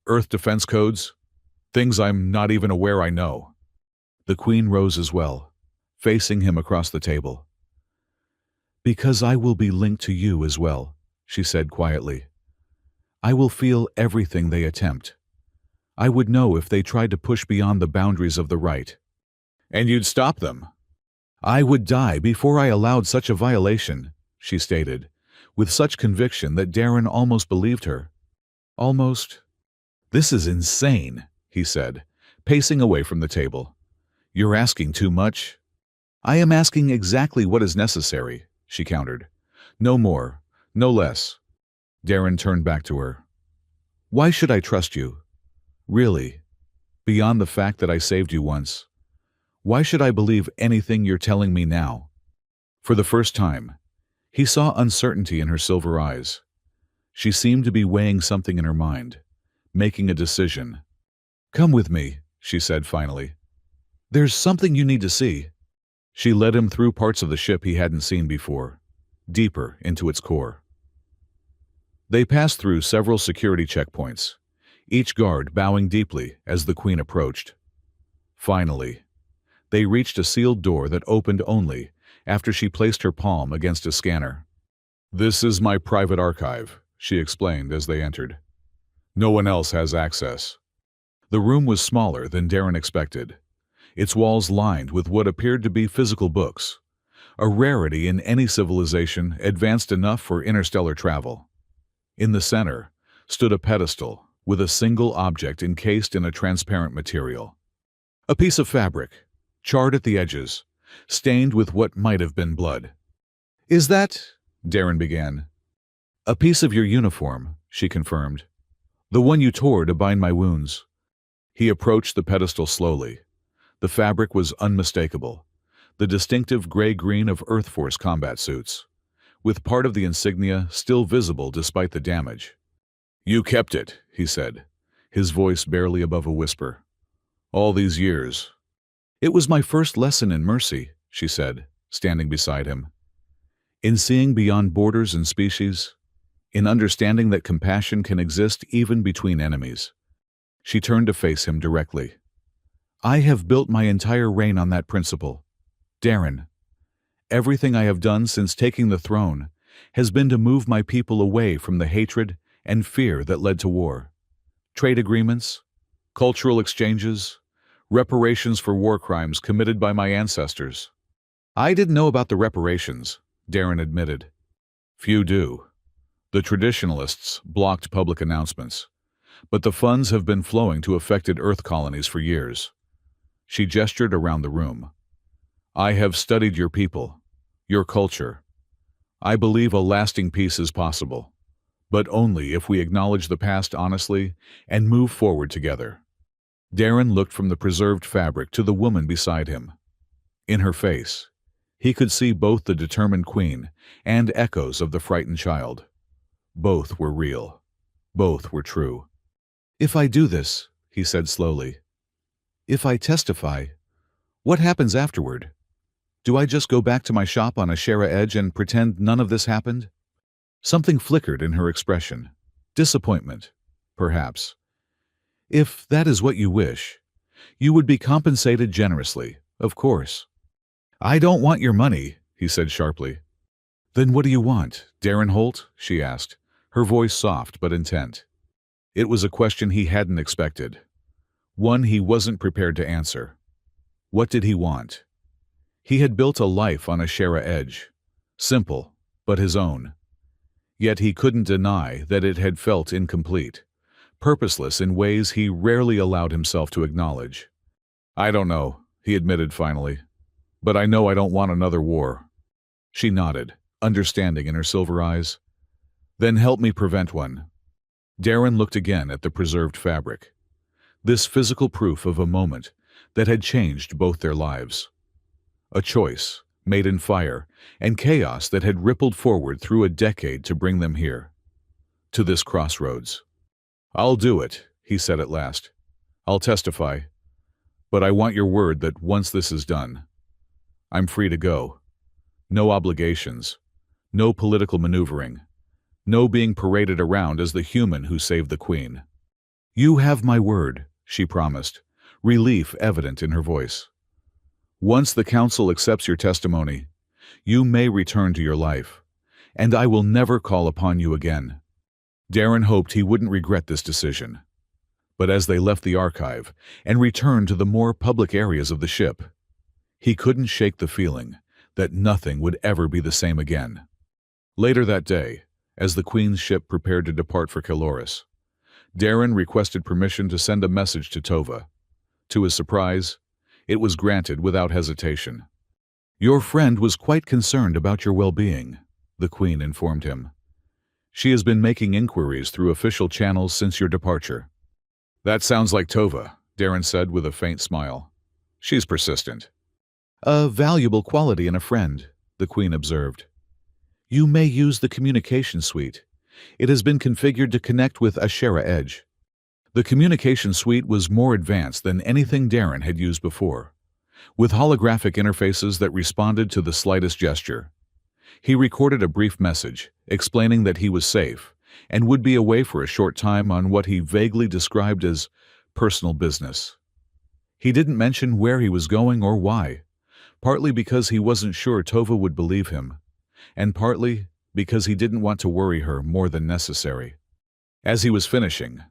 Earth defense codes? Things I'm not even aware I know. The queen rose as well, facing him across the table. "Because I will be linked to you as well," she said quietly. "I will feel everything they attempt. I would know if they tried to push beyond the boundaries of the right. And you'd stop them." "I would die before I allowed such a violation," she stated, with such conviction that Darren almost believed her. Almost. "This is insane," he said, pacing away from the table. "You're asking too much." "I am asking exactly what is necessary," she countered. "No more, no less." Darren turned back to her. "Why should I trust you? Really? Beyond the fact that I saved you once. Why should I believe anything you're telling me now?" For the first time, he saw uncertainty in her silver eyes. She seemed to be weighing something in her mind, making a decision. "Come with me," she said finally. "There's something you need to see." She led him through parts of the ship he hadn't seen before, deeper into its core. They passed through several security checkpoints, each guard bowing deeply as the queen approached. Finally, they reached a sealed door that opened only after she placed her palm against a scanner. "This is my private archive," she explained as they entered. "No one else has access." The room was smaller than Darren expected, its walls lined with what appeared to be physical books, a rarity in any civilization advanced enough for interstellar travel. In the center stood a pedestal with a single object encased in a transparent material. A piece of fabric, charred at the edges, stained with what might have been blood. "Is that—" Darren began. "A piece of your uniform," she confirmed. "The one you tore to bind my wounds." He approached the pedestal slowly. The fabric was unmistakable, the distinctive gray-green of Earth Force combat suits, with part of the insignia still visible despite the damage. "You kept it," he said, his voice barely above a whisper. "All these years." "It was my first lesson in mercy," she said, standing beside him. "In seeing beyond borders and species, in understanding that compassion can exist even between enemies." She turned to face him directly. "I have built my entire reign on that principle. Darren, everything I have done since taking the throne has been to move my people away from the hatred and fear that led to war. Trade agreements, cultural exchanges, reparations for war crimes committed by my ancestors." "I didn't know about the reparations," Darren admitted. "Few do. The traditionalists blocked public announcements, but the funds have been flowing to affected Earth colonies for years." She gestured around the room. "I have studied your people, your culture. I believe a lasting peace is possible, but only if we acknowledge the past honestly and move forward together." Darren looked from the preserved fabric to the woman beside him. In her face, he could see both the determined queen and echoes of the frightened child. Both were real. Both were true. "If I do this," he said slowly, "if I testify, what happens afterward? Do I just go back to my shop on Ashera Edge and pretend none of this happened?" Something flickered in her expression. Disappointment, perhaps. "If that is what you wish, you would be compensated generously, of course." "I don't want your money," he said sharply. "Then what do you want, Darren Holt?" she asked, her voice soft but intent. It was a question he hadn't expected, one he wasn't prepared to answer. What did he want? He had built a life on Ashera Edge, simple, but his own. Yet he couldn't deny that it had felt incomplete, purposeless in ways he rarely allowed himself to acknowledge. "I don't know," he admitted finally, "but I know I don't want another war." She nodded, understanding in her silver eyes. "Then help me prevent one." Darren looked again at the preserved fabric, this physical proof of a moment that had changed both their lives. A choice, made in fire, and chaos that had rippled forward through a decade to bring them here, to this crossroads. "I'll do it," he said at last. "I'll testify. But I want your word that once this is done, I'm free to go. No obligations, no political maneuvering, no being paraded around as the human who saved the queen." "You have my word," she promised, relief evident in her voice. Once the council accepts your testimony, you may return to your life, and I will never call upon you again." Darren hoped he wouldn't regret this decision. But as they left the archive and returned to the more public areas of the ship, he couldn't shake the feeling that nothing would ever be the same again. Later that day, as the Queen's ship prepared to depart for Caloris, Darren requested permission to send a message to Tova. To his surprise, it was granted without hesitation. "Your friend was quite concerned about your well-being," the Queen informed him. "She has been making inquiries through official channels since your departure." "That sounds like Tova," Darren said with a faint smile. "She's persistent." "A valuable quality in a friend," the Queen observed. "You may use the communication suite. It has been configured to connect with Ashera Edge." The communication suite was more advanced than anything Darren had used before, with holographic interfaces that responded to the slightest gesture. He recorded a brief message explaining that he was safe and would be away for a short time on what he vaguely described as personal business. He didn't mention where he was going or why, partly because he wasn't sure Tova would believe him, and partly because he didn't want to worry her more than necessary. As he was finishing,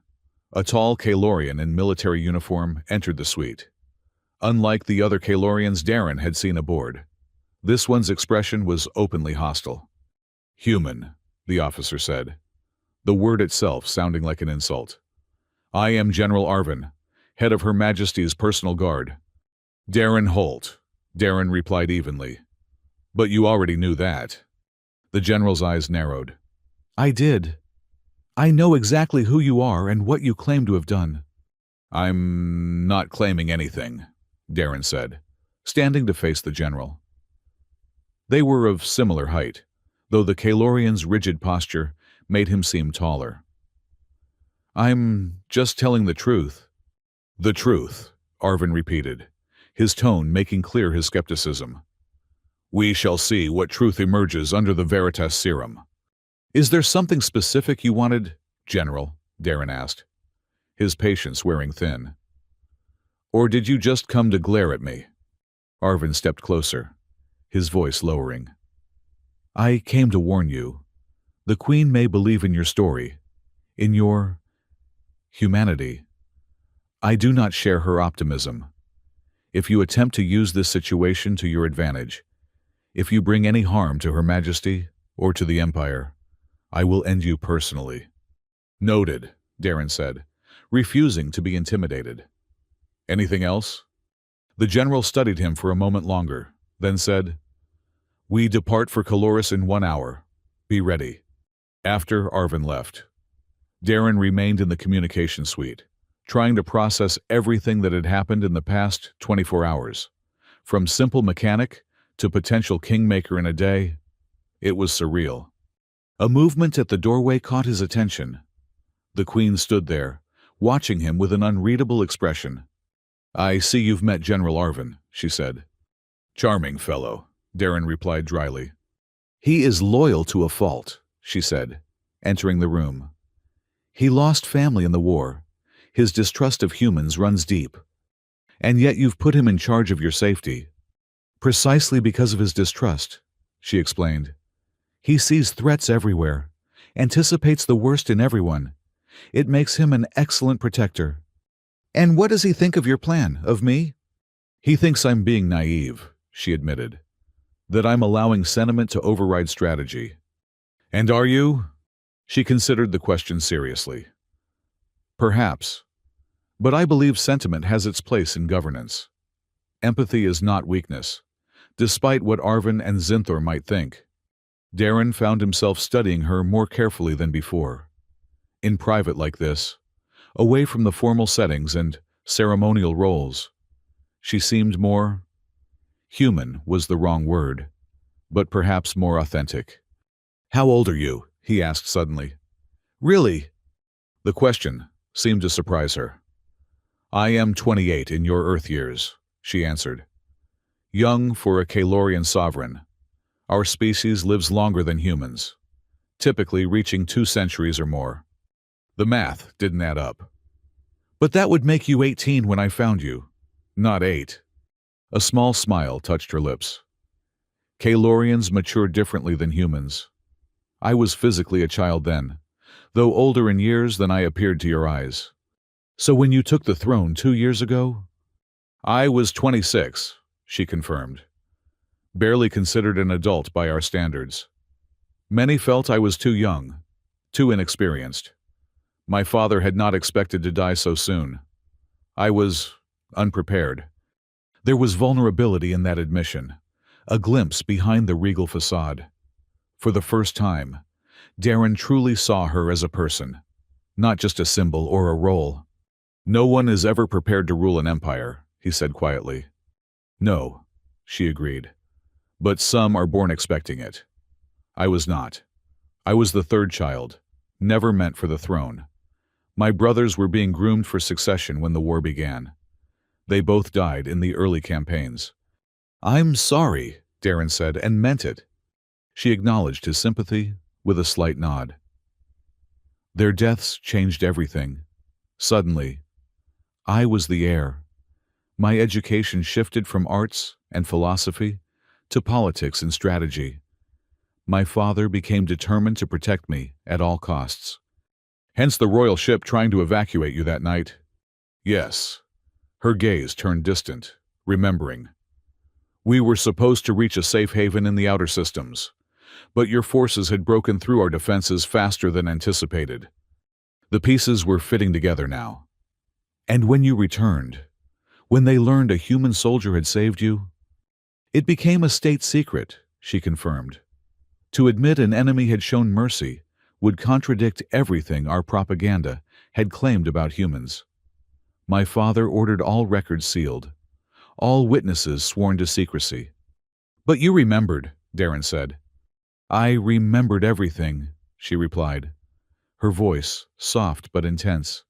a tall Kalorian in military uniform entered the suite. Unlike the other Kalorians Darren had seen aboard, this one's expression was openly hostile. "Human," the officer said, the word itself sounding like an insult. "I am General Arvin, head of Her Majesty's personal guard." "Darren Holt," Darren replied evenly. "But you already knew that." The general's eyes narrowed. "I did. I know exactly who you are and what you claim to have done." "I'm not claiming anything," Darren said, standing to face the general. They were of similar height, though the Kalorian's rigid posture made him seem taller. "I'm just telling the truth." "The truth," Arvin repeated, his tone making clear his skepticism. "We shall see what truth emerges under the Veritas serum." "Is there something specific you wanted, General?" Darren asked, his patience wearing thin. "Or did you just come to glare at me?" Arvin stepped closer, his voice lowering. "I came to warn you. The Queen may believe in your story, in your humanity. I do not share her optimism. If you attempt to use this situation to your advantage, if you bring any harm to Her Majesty or to the Empire, I will end you personally." "Noted," Darren said, refusing to be intimidated. "Anything else?" The general studied him for a moment longer, then said, "We depart for Caloris in 1 hour. Be ready." After Arvin left, Darren remained in the communication suite, trying to process everything that had happened in the past 24 hours. From simple mechanic to potential kingmaker in a day, it was surreal. A movement at the doorway caught his attention. The Queen stood there, watching him with an unreadable expression. "I see you've met General Arvin," she said. "Charming fellow," Darren replied dryly. "He is loyal to a fault," she said, entering the room. "He lost family in the war. His distrust of humans runs deep. And yet you've put him in charge of your safety. Precisely because of his distrust," she explained. "He sees threats everywhere, anticipates the worst in everyone. It makes him an excellent protector." "And what does he think of your plan, of me?" "He thinks I'm being naive," she admitted. "That I'm allowing sentiment to override strategy." "And are you?" She considered the question seriously. "Perhaps. But I believe sentiment has its place in governance. Empathy is not weakness, despite what Arvin and Zinthor might think." Darren found himself studying her more carefully than before. In private like this, away from the formal settings and ceremonial roles, she seemed more human was the wrong word, but perhaps more authentic. "How old are you?" he asked suddenly. "Really?" The question seemed to surprise her. "I am 28 in your Earth years," she answered. "Young for a Kalorian sovereign. Our species lives longer than humans, typically reaching 2 centuries or more." The math didn't add up. "But that would make you 18 when I found you, not 8. A small smile touched her lips. Kalorians mature differently than humans. I was physically a child then, though older in years than I appeared to your eyes. So when you took the throne 2 years ago? I was 26, she confirmed. Barely considered an adult by our standards. Many felt I was too young, too inexperienced. My father had not expected to die so soon. I was unprepared. There was vulnerability in that admission, a glimpse behind the regal facade. For the first time, Darren truly saw her as a person, not just a symbol or a role. No one is ever prepared to rule an empire, he said quietly. No, she agreed. But some are born expecting it. I was not. I was the third child, never meant for the throne. My brothers were being groomed for succession when the war began. They both died in the early campaigns. I'm sorry, Darren said, and meant it. She acknowledged his sympathy with a slight nod. Their deaths changed everything. Suddenly, I was the heir. My education shifted from arts and philosophy to politics and strategy. My father became determined to protect me at all costs. Hence the royal ship trying to evacuate you that night. Yes. Her gaze turned distant, remembering. We were supposed to reach a safe haven in the outer systems, but your forces had broken through our defenses faster than anticipated. The pieces were fitting together now. And when you returned, when they learned a human soldier had saved you, it became a state secret, she confirmed. To admit an enemy had shown mercy would contradict everything our propaganda had claimed about humans. My father ordered all records sealed, all witnesses sworn to secrecy. But you remembered, Darren said. I remembered everything, she replied, her voice soft but intense.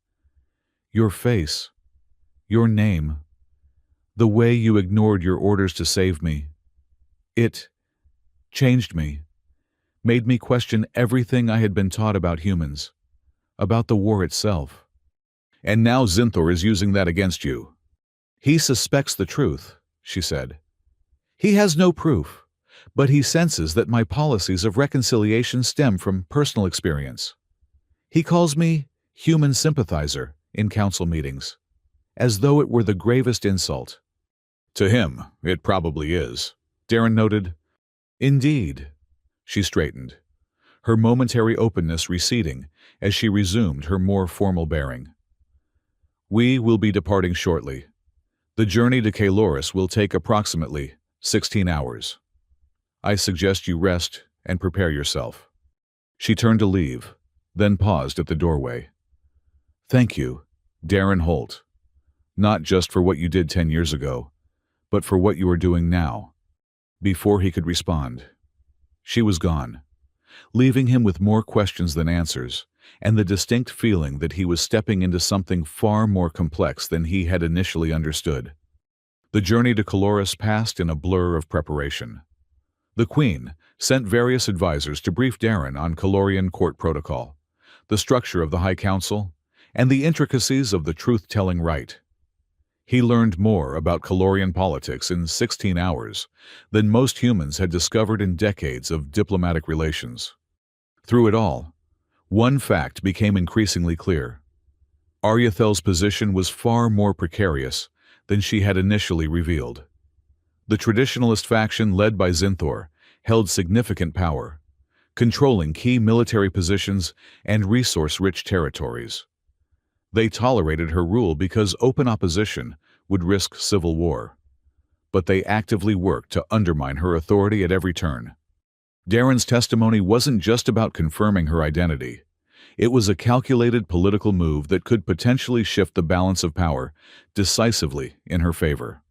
Your face, your name, the way you ignored your orders to save me. It changed me, made me question everything I had been taught about humans, about the war itself. And now Zinthor is using that against you. He suspects the truth, she said. He has no proof, but he senses that my policies of reconciliation stem from personal experience. He calls me human sympathizer in council meetings, as though it were the gravest insult. To him, it probably is, Darren noted. Indeed. She straightened, her momentary openness receding as she resumed her more formal bearing. We will be departing shortly. The journey to Kaloris will take approximately 16 hours. I suggest you rest and prepare yourself. She turned to leave, then paused at the doorway. Thank you, Darren Holt. Not just for what you did 10 years ago, but for what you are doing now. Before he could respond, she was gone, leaving him with more questions than answers, and the distinct feeling that he was stepping into something far more complex than he had initially understood. The journey to Kaloris passed in a blur of preparation. The Queen sent various advisors to brief Darren on Kalorian court protocol, the structure of the High Council, and the intricacies of the truth-telling rite. He learned more about Kalorian politics in 16 hours than most humans had discovered in decades of diplomatic relations. Through it all, one fact became increasingly clear. Aryathel's position was far more precarious than she had initially revealed. The traditionalist faction led by Zinthor held significant power, controlling key military positions and resource-rich territories. They tolerated her rule because open opposition would risk civil war. But they actively worked to undermine her authority at every turn. Darren's testimony wasn't just about confirming her identity. It was a calculated political move that could potentially shift the balance of power decisively in her favor.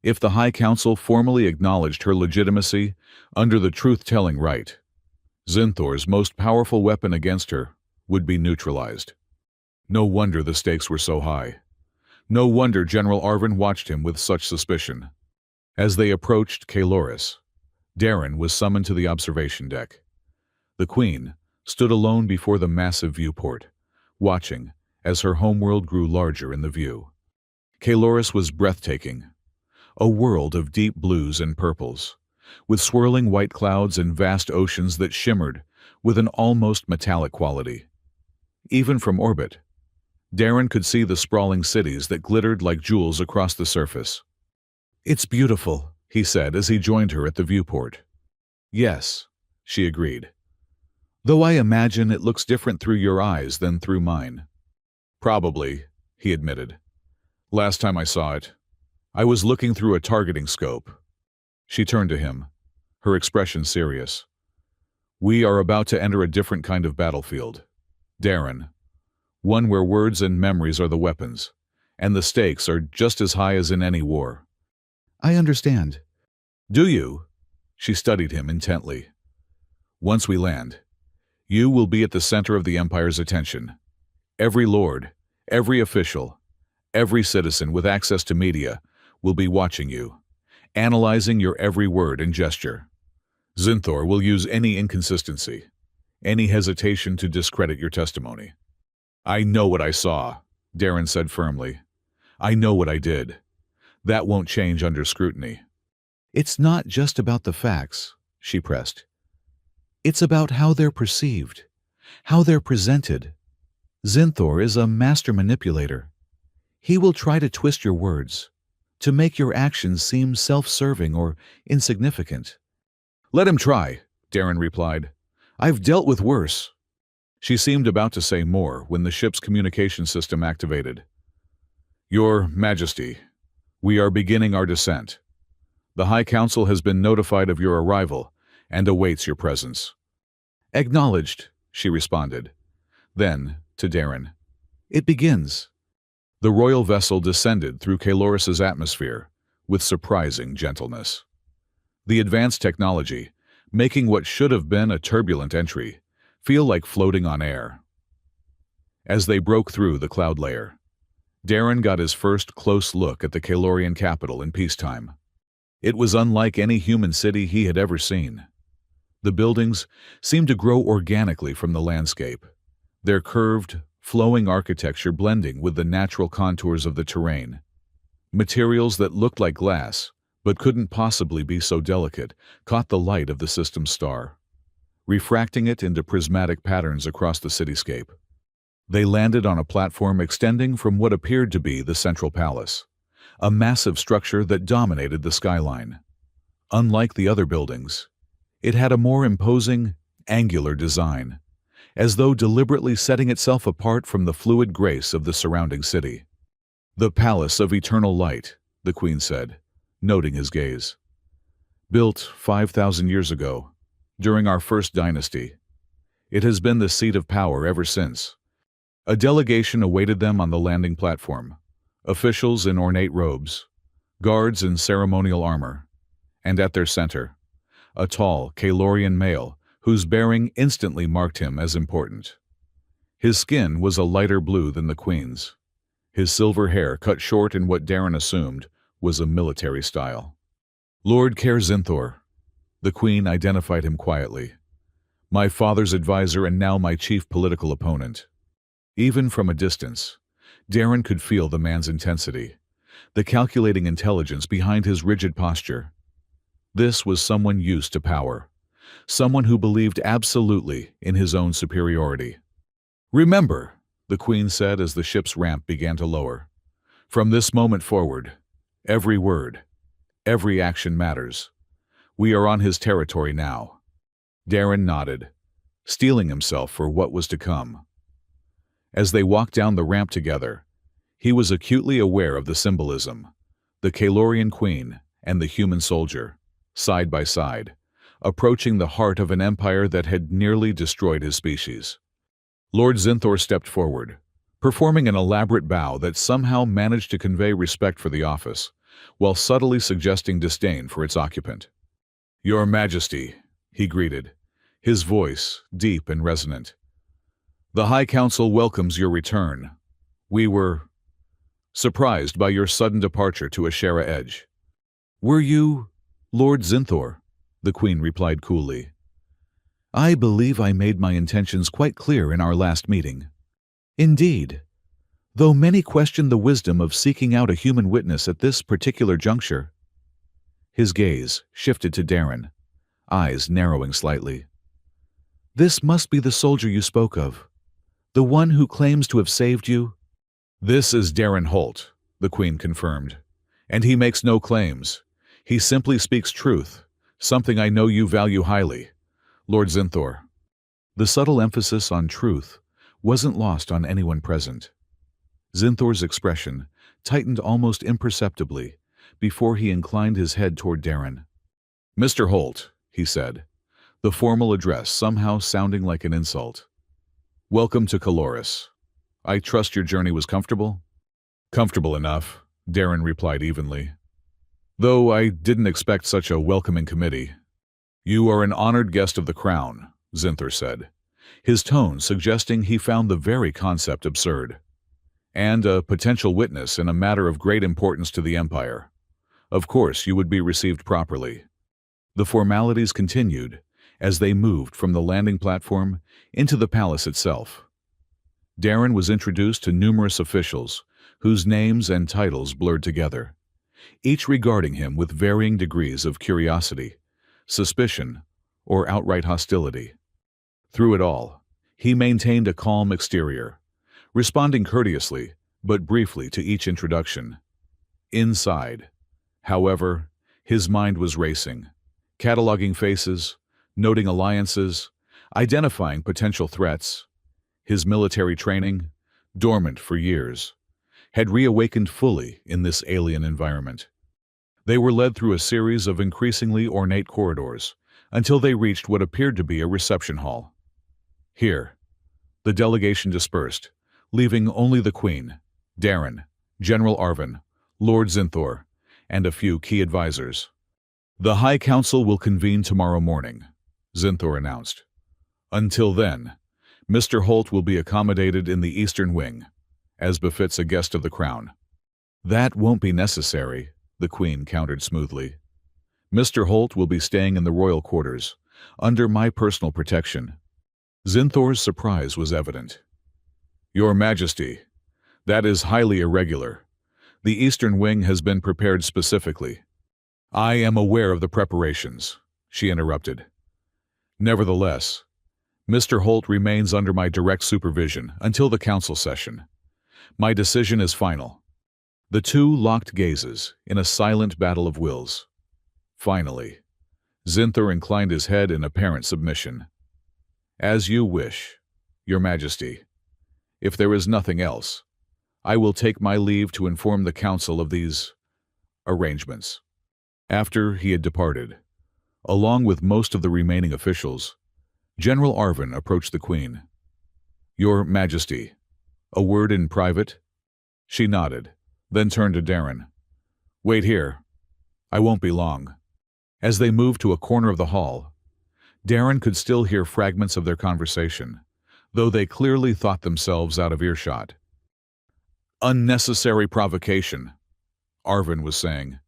If the High Council formally acknowledged her legitimacy under the truth-telling rite, Zinthor's most powerful weapon against her would be neutralized. No wonder the stakes were so high. No wonder General Arvin watched him with such suspicion. As they approached Kaloris, Darren was summoned to the observation deck. The Queen stood alone before the massive viewport, watching as her homeworld grew larger in the view. Kaloris was breathtaking, a world of deep blues and purples, with swirling white clouds and vast oceans that shimmered with an almost metallic quality. Even from orbit, Darren could see the sprawling cities that glittered like jewels across the surface. "It's beautiful," he said as he joined her at the viewport. "Yes," she agreed. "Though I imagine it looks different through your eyes than through mine." "Probably," he admitted. "Last time I saw it, I was looking through a targeting scope." She turned to him, her expression serious. "We are about to enter a different kind of battlefield, Darren. One where words and memories are the weapons, and the stakes are just as high as in any war." "I understand." "Do you?" She studied him intently. "Once we land, you will be at the center of the Empire's attention. Every lord, every official, every citizen with access to media will be watching you, analyzing your every word and gesture. Zinthor will use any inconsistency, any hesitation to discredit your testimony." "I know what I saw," Darren said firmly. "I know what I did. That won't change under scrutiny." "It's not just about the facts," she pressed. "It's about how they're perceived, how they're presented. Zinthor is a master manipulator. He will try to twist your words, to make your actions seem self-serving or insignificant." "Let him try," Darren replied. "I've dealt with worse." She seemed about to say more when the ship's communication system activated. "Your Majesty, we are beginning our descent. The High Council has been notified of your arrival and awaits your presence." "Acknowledged," she responded. Then, to Darren, "It begins." The royal vessel descended through Caloris's atmosphere with surprising gentleness. The advanced technology, making what should have been a turbulent entry feel like floating on air. As they broke through the cloud layer, Darren got his first close look at the Calorian capital in peacetime. It was unlike any human city he had ever seen. The buildings seemed to grow organically from the landscape, their curved, flowing architecture blending with the natural contours of the terrain. Materials that looked like glass, but couldn't possibly be so delicate, caught the light of the system's star, refracting it into prismatic patterns across the cityscape. They landed on a platform extending from what appeared to be the central palace, a massive structure that dominated the skyline. Unlike the other buildings, it had a more imposing, angular design, as though deliberately setting itself apart from the fluid grace of the surrounding city. "The Palace of Eternal Light," the Queen said, noting his gaze. "Built 5,000 years ago, during our first dynasty. It has been the seat of power ever since." A delegation awaited them on the landing platform, officials in ornate robes, guards in ceremonial armor, and at their center, a tall Calorian male whose bearing instantly marked him as important. His skin was a lighter blue than the Queen's, his silver hair cut short in what Darren assumed was a military style. "Lord Caer Zinthor," the Queen identified him quietly. "My father's advisor and now my chief political opponent." Even from a distance, Darren could feel the man's intensity, the calculating intelligence behind his rigid posture. This was someone used to power, someone who believed absolutely in his own superiority. "Remember," the Queen said as the ship's ramp began to lower, "from this moment forward, every word, every action matters. We are on his territory now." Darren nodded, steeling himself for what was to come. As they walked down the ramp together, he was acutely aware of the symbolism, the Calorian Queen and the human soldier, side by side, approaching the heart of an empire that had nearly destroyed his species. Lord Zinthor stepped forward, performing an elaborate bow that somehow managed to convey respect for the office, while subtly suggesting disdain for its occupant. "Your Majesty," he greeted, his voice deep and resonant. "The High Council welcomes your return. We were surprised by your sudden departure to Ashera Edge." "Were you Lord Zinthor?" the Queen replied coolly. "I believe I made my intentions quite clear in our last meeting." "Indeed. Though many question the wisdom of seeking out a human witness at this particular juncture," His gaze shifted to Darren, eyes narrowing slightly. "This must be the soldier you spoke of. The one who claims to have saved you?" "This is Darren Holt," the Queen confirmed. "And he makes no claims. He simply speaks truth, something I know you value highly, Lord Zinthor." The subtle emphasis on truth wasn't lost on anyone present. Zinthor's expression tightened almost imperceptibly before he inclined his head toward Darren. "Mr. Holt," he said, the formal address somehow sounding like an insult. "Welcome to Caloris. I trust your journey was comfortable?" "Comfortable enough," Darren replied evenly. "Though I didn't expect such a welcoming committee." "You are an honored guest of the crown," Zinthor said, his tone suggesting he found the very concept absurd. "And a potential witness in a matter of great importance to the Empire. Of course you would be received properly." The formalities continued as they moved from the landing platform into the palace itself. Darren was introduced to numerous officials whose names and titles blurred together, each regarding him with varying degrees of curiosity, suspicion, or outright hostility. Through it all, he maintained a calm exterior, responding courteously but briefly to each introduction. Inside, however, his mind was racing, cataloging faces, noting alliances, identifying potential threats. His military training, dormant for years, had reawakened fully in this alien environment. They were led through a series of increasingly ornate corridors until they reached what appeared to be a reception hall. Here, the delegation dispersed, leaving only the Queen, Darren, General Arvin, Lord Zinthor, and a few key advisors. "The High Council will convene tomorrow morning," Zinthor announced. "Until then, Mr. Holt will be accommodated in the Eastern Wing, as befits a guest of the crown." "That won't be necessary," the Queen countered smoothly. "Mr. Holt will be staying in the royal quarters, under my personal protection." Zinthor's surprise was evident. "Your Majesty, that is highly irregular. The Eastern Wing has been prepared specifically." "I am aware of the preparations," she interrupted. "Nevertheless, Mr. Holt remains under my direct supervision until the council session. My decision is final." The two locked gazes in a silent battle of wills. Finally, Zinthor inclined his head in apparent submission. "As you wish, Your Majesty. If there is nothing else, I will take my leave to inform the council of these arrangements." After he had departed, along with most of the remaining officials, General Arvin approached the Queen. "Your Majesty, a word in private?" She nodded, then turned to Darren. "Wait here. I won't be long." As they moved to a corner of the hall, Darren could still hear fragments of their conversation, though they clearly thought themselves out of earshot. "Unnecessary provocation," Arvin was saying.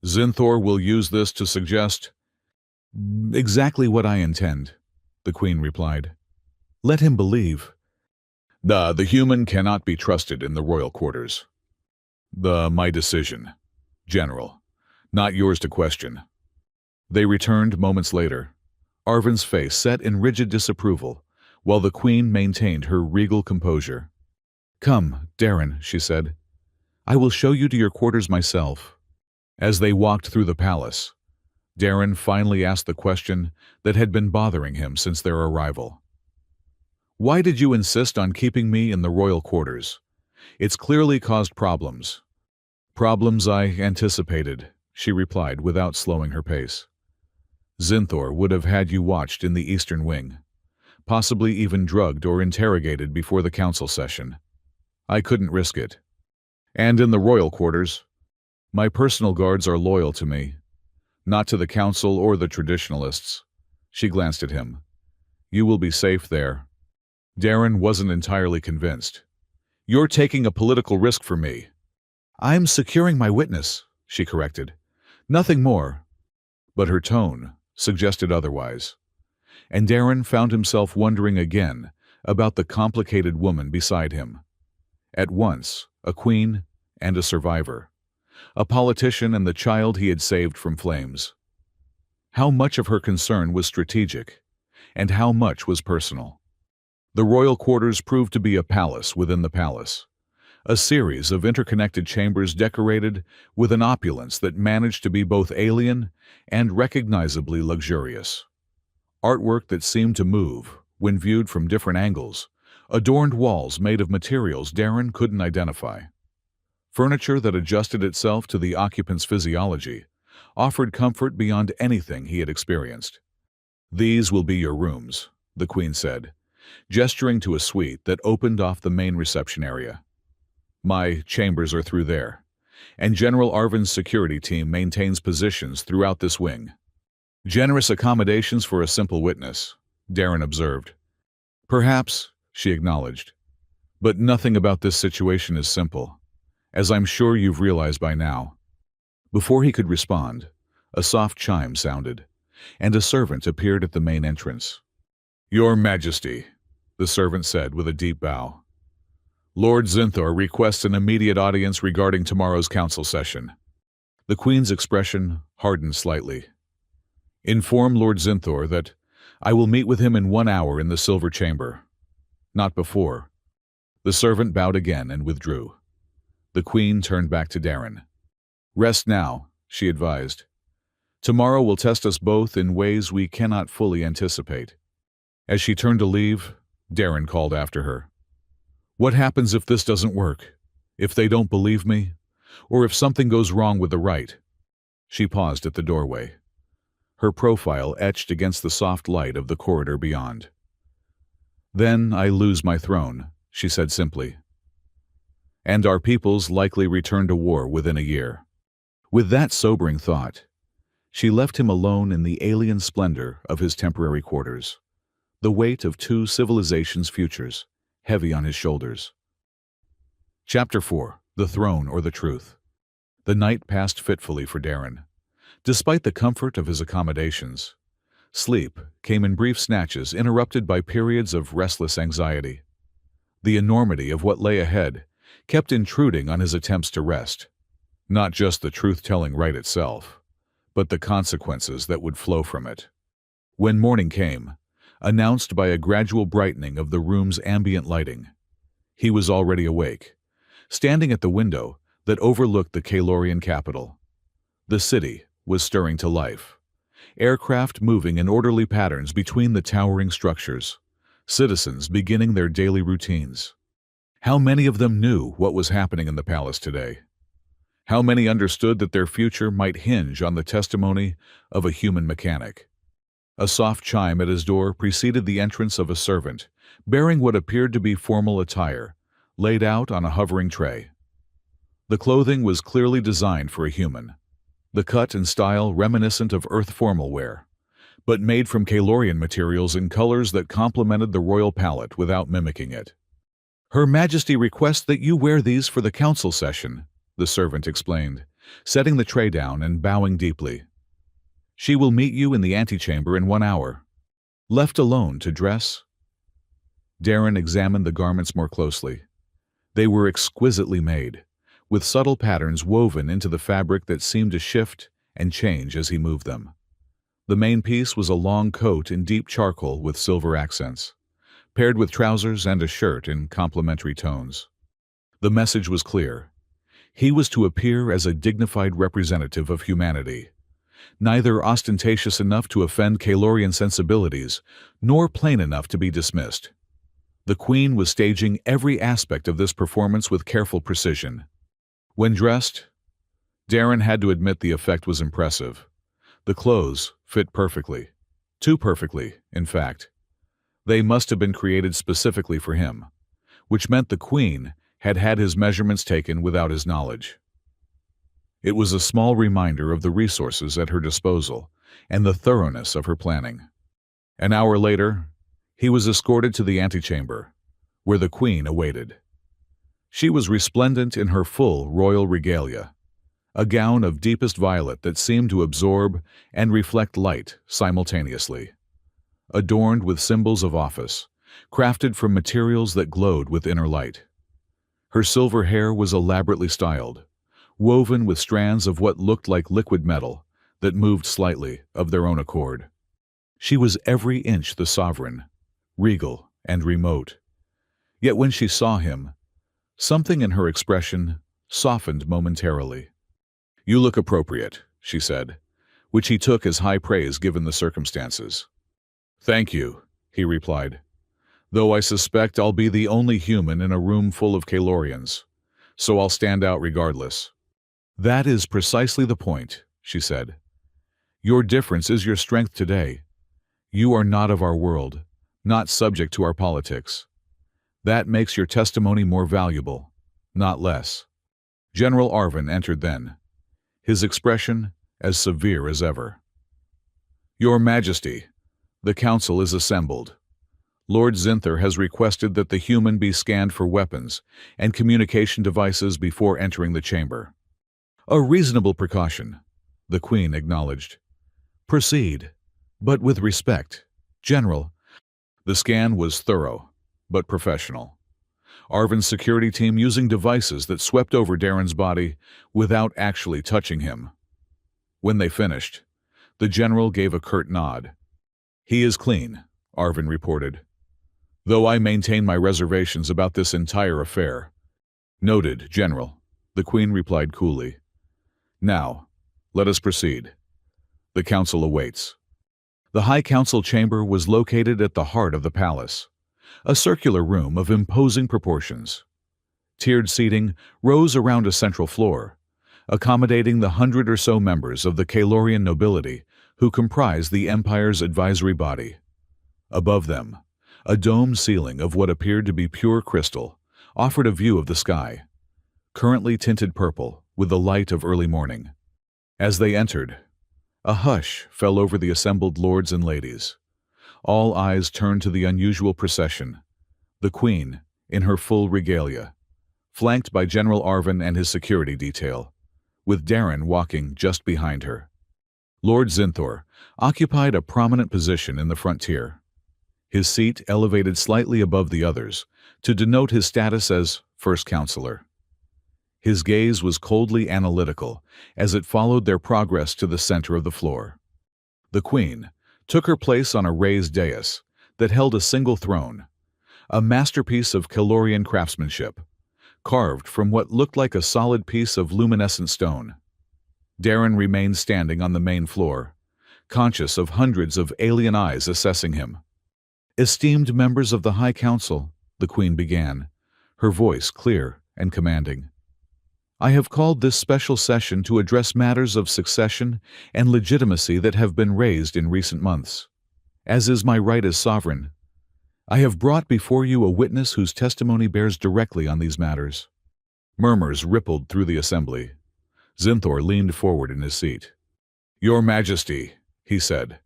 "Zinthor will use this to suggest—" "Exactly what I intend," the Queen replied. "Let him believe." The human cannot be trusted in the royal quarters." My decision, General, not yours to question." They returned moments later, Arvin's face set in rigid disapproval, while the Queen maintained her regal composure. "Come, Darren," she said. "I will show you to your quarters myself." As they walked through the palace, Darren finally asked the question that had been bothering him since their arrival. "Why did you insist on keeping me in the royal quarters? It's clearly caused problems." "Problems I anticipated," she replied without slowing her pace. "Zinthor would have had you watched in the Eastern Wing, possibly even drugged or interrogated before the council session. I couldn't risk it. And in the royal quarters, my personal guards are loyal to me, not to the council or the traditionalists." She glanced at him. "You will be safe there." Darren wasn't entirely convinced. "You're taking a political risk for me." "I'm securing my witness," she corrected. "Nothing more." But her tone suggested otherwise, and Darren found himself wondering again about the complicated woman beside him. At once, a queen and a survivor. a politician and the child he had saved from flames. How much of her concern was strategic, and how much was personal? The royal quarters proved to be a palace within the palace, a series of interconnected chambers decorated with an opulence that managed to be both alien and recognizably luxurious. Artwork that seemed to move, when viewed from different angles, adorned walls made of materials Darren couldn't identify. Furniture that adjusted itself to the occupant's physiology offered comfort beyond anything he had experienced. "These will be your rooms," the Queen said, gesturing to a suite that opened off the main reception area. "My chambers are through there, and General Arvin's security team maintains positions throughout this wing." "Generous accommodations for a simple witness," Darren observed. "Perhaps," she acknowledged, "but nothing about this situation is simple, as I'm sure you've realized by now." Before he could respond, a soft chime sounded, and a servant appeared at the main entrance. "Your Majesty," the servant said with a deep bow. "Lord Zinthor requests an immediate audience regarding tomorrow's council session." The Queen's expression hardened slightly. "Inform Lord Zinthor that I will meet with him in 1 hour in the Silver Chamber. Not before." The servant bowed again and withdrew. The Queen turned back to Darren. "Rest now," she advised. "Tomorrow will test us both in ways we cannot fully anticipate." As she turned to leave, Darren called after her. "What happens if this doesn't work? If they don't believe me? Or if something goes wrong with the right?" She paused at the doorway, her profile etched against the soft light of the corridor beyond. "Then I lose my throne," she said simply. "And our peoples likely return to war within a year." With that sobering thought, she left him alone in the alien splendor of his temporary quarters, the weight of 2 civilizations' futures heavy on his shoulders. Chapter 4: The Throne or the Truth. The night passed fitfully for Darren. Despite the comfort of his accommodations, sleep came in brief snatches interrupted by periods of restless anxiety. The enormity of what lay ahead kept intruding on his attempts to rest. Not just the truth-telling rite itself, but the consequences that would flow from it. When morning came, announced by a gradual brightening of the room's ambient lighting, he was already awake, standing at the window that overlooked the Kalorian capital. The city was stirring to life, aircraft moving in orderly patterns between the towering structures, citizens beginning their daily routines. How many of them knew what was happening in the palace today? How many understood that their future might hinge on the testimony of a human mechanic? A soft chime at his door preceded the entrance of a servant, bearing what appeared to be formal attire, laid out on a hovering tray. The clothing was clearly designed for a human, the cut and style reminiscent of Earth formal wear, but made from Kalorian materials in colors that complemented the royal palette without mimicking it. "Her Majesty requests that you wear these for the council session," the servant explained, setting the tray down and bowing deeply. "She will meet you in the antechamber in 1 hour. Left alone to dress?" Darren examined the garments more closely. They were exquisitely made, with subtle patterns woven into the fabric that seemed to shift and change as he moved them. The main piece was a long coat in deep charcoal with silver accents, paired with trousers and a shirt in complementary tones. The message was clear. He was to appear as a dignified representative of humanity, neither ostentatious enough to offend Kalorian sensibilities, nor plain enough to be dismissed. The Queen was staging every aspect of this performance with careful precision. When dressed, Darren had to admit the effect was impressive. The clothes fit perfectly. Too perfectly, in fact. They must have been created specifically for him, which meant the Queen had had his measurements taken without his knowledge. It was a small reminder of the resources at her disposal and the thoroughness of her planning. An hour later, he was escorted to the antechamber, where the Queen awaited. She was resplendent in her full royal regalia, a gown of deepest violet that seemed to absorb and reflect light simultaneously, adorned with symbols of office, crafted from materials that glowed with inner light. Her silver hair was elaborately styled, woven with strands of what looked like liquid metal that moved slightly of their own accord. She was every inch the sovereign, regal and remote. Yet when she saw him, something in her expression softened momentarily. "You look appropriate," she said, which he took as high praise given the circumstances. "Thank you," he replied, "though I suspect I'll be the only human in a room full of Kalorians, so I'll stand out regardless." "That is precisely the point," she said. "Your difference is your strength today. You are not of our world, not subject to our politics. That makes your testimony more valuable, not less." General Arvin entered then, his expression as severe as ever. "Your Majesty, the council is assembled. Lord Zinthor has requested that the human be scanned for weapons and communication devices before entering the chamber." "A reasonable precaution," the Queen acknowledged. "Proceed, but with respect, General." The scan was thorough, but professional. Arvin's security team using devices that swept over Darren's body without actually touching him. When they finished, the general gave a curt nod. "He is clean," Arvin reported, "though I maintain my reservations about this entire affair." "Noted, General," the Queen replied coolly. "Now, let us proceed. The council awaits." The High Council chamber was located at the heart of the palace, a circular room of imposing proportions. Tiered seating rose around a central floor, accommodating the 100 or so members of the Kalorian nobility who comprise the Empire's advisory body. Above them, a domed ceiling of what appeared to be pure crystal offered a view of the sky, currently tinted purple with the light of early morning. As they entered, a hush fell over the assembled lords and ladies. All eyes turned to the unusual procession, the Queen in her full regalia, flanked by General Arvin and his security detail, with Darren walking just behind her. Lord Zinthor occupied a prominent position in the front tier, his seat elevated slightly above the others to denote his status as First Counselor. His gaze was coldly analytical as it followed their progress to the center of the floor. The Queen took her place on a raised dais that held a single throne, a masterpiece of Kalorian craftsmanship, carved from what looked like a solid piece of luminescent stone. Darren remained standing on the main floor, conscious of hundreds of alien eyes assessing him. "Esteemed members of the High Council," the Queen began, her voice clear and commanding. "I have called this special session to address matters of succession and legitimacy that have been raised in recent months. As is my right as sovereign, I have brought before you a witness whose testimony bears directly on these matters." Murmurs rippled through the assembly. Zinthor leaned forward in his seat. "Your Majesty," he said,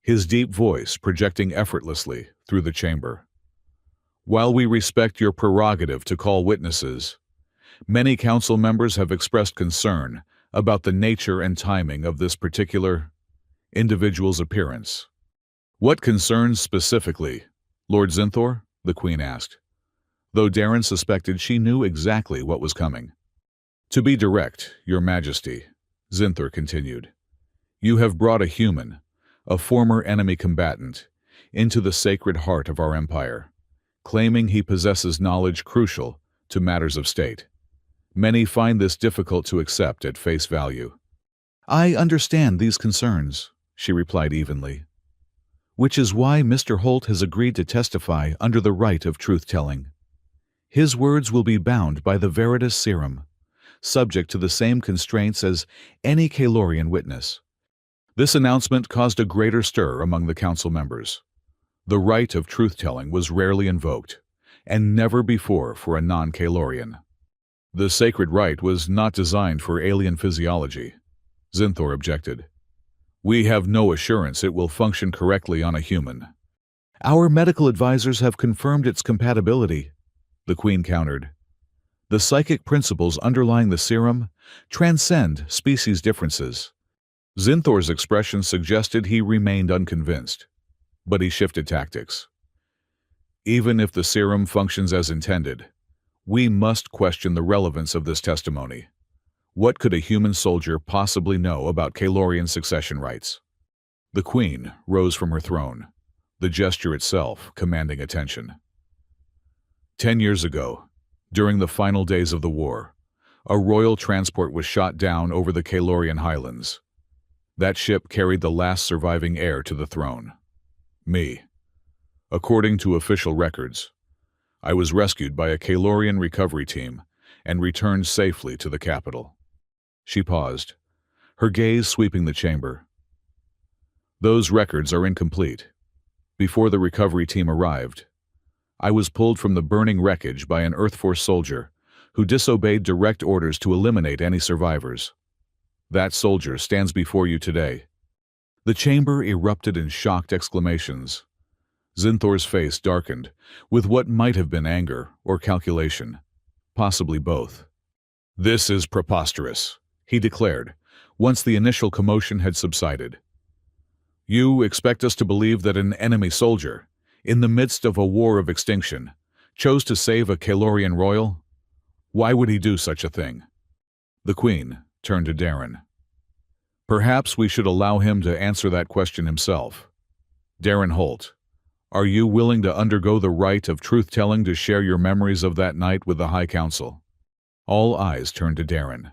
his deep voice projecting effortlessly through the chamber. "While we respect your prerogative to call witnesses, many council members have expressed concern about the nature and timing of this particular individual's appearance." "What concerns specifically, Lord Zinthor?" the Queen asked, though Darren suspected she knew exactly what was coming. "To be direct, Your Majesty," Zinthor continued, "you have brought a human, a former enemy combatant, into the sacred heart of our empire, claiming he possesses knowledge crucial to matters of state. Many find this difficult to accept at face value." "I understand these concerns," she replied evenly, "which is why Mr. Holt has agreed to testify under the right of truth-telling. His words will be bound by the Veritas Serum, subject to the same constraints as any Kalorian witness." This announcement caused a greater stir among the council members. The right of truth-telling was rarely invoked, and never before for a non-Kalorian. "The sacred right was not designed for alien physiology," Zinthor objected. "We have no assurance it will function correctly on a human." "Our medical advisors have confirmed its compatibility," the Queen countered. "The psychic principles underlying the serum transcend species differences." Zinthor's expression suggested he remained unconvinced, but he shifted tactics. "Even if the serum functions as intended, we must question the relevance of this testimony. What could a human soldier possibly know about Kalorian succession rights? The queen rose from her throne, the gesture itself commanding attention. 10 years ago, during the final days of the war, a royal transport was shot down over the Kalorian highlands. That ship carried the last surviving heir to the throne. Me. According to official records, I was rescued by a Kalorian recovery team and returned safely to the capital. She paused, her gaze sweeping the chamber. Those records are incomplete. Before the recovery team arrived, I was pulled from the burning wreckage by an Earth Force soldier who disobeyed direct orders to eliminate any survivors. That soldier stands before you today. The chamber erupted in shocked exclamations. Zinthor's face darkened, with what might have been anger or calculation, possibly both. "This is preposterous," he declared, once the initial commotion had subsided. "You expect us to believe that an enemy soldier, in the midst of a war of extinction, chose to save a Kalorian royal? Why would he do such a thing?" The queen turned to Darren. "Perhaps we should allow him to answer that question himself. Darren Holt, are you willing to undergo the rite of truth-telling to share your memories of that night with the High Council?" All eyes turned to Darren.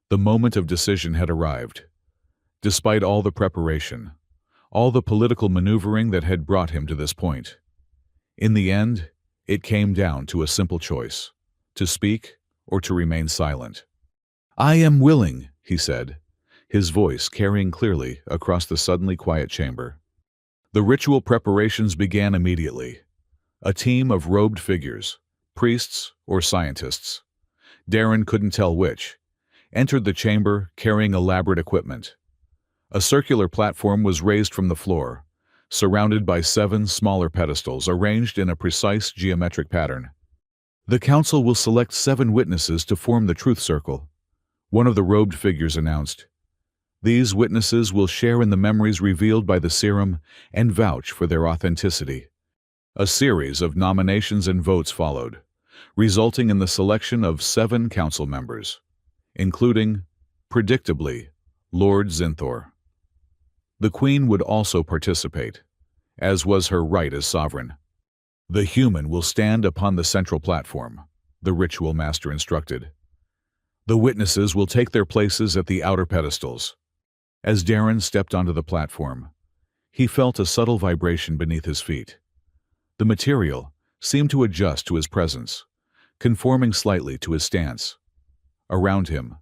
The moment of decision had arrived. Despite all the preparation, all the political maneuvering that had brought him to this point. In the end, it came down to a simple choice: to speak or to remain silent. "I am willing," he said, his voice carrying clearly across the suddenly quiet chamber. The ritual preparations began immediately. A team of robed figures, priests or scientists, Darren couldn't tell which, entered the chamber carrying elaborate equipment. A circular platform was raised from the floor, surrounded by 7 smaller pedestals arranged in a precise geometric pattern. "The council will select 7 witnesses to form the truth circle," one of the robed figures announced. "These witnesses will share in the memories revealed by the serum and vouch for their authenticity." A series of nominations and votes followed, resulting in the selection of 7 council members, including, predictably, Lord Zinthor. The queen would also participate, as was her right as sovereign. "The human will stand upon the central platform," the ritual master instructed. "The witnesses will take their places at the outer pedestals." As Darren stepped onto the platform, he felt a subtle vibration beneath his feet. The material seemed to adjust to his presence, conforming slightly to his stance. Around him,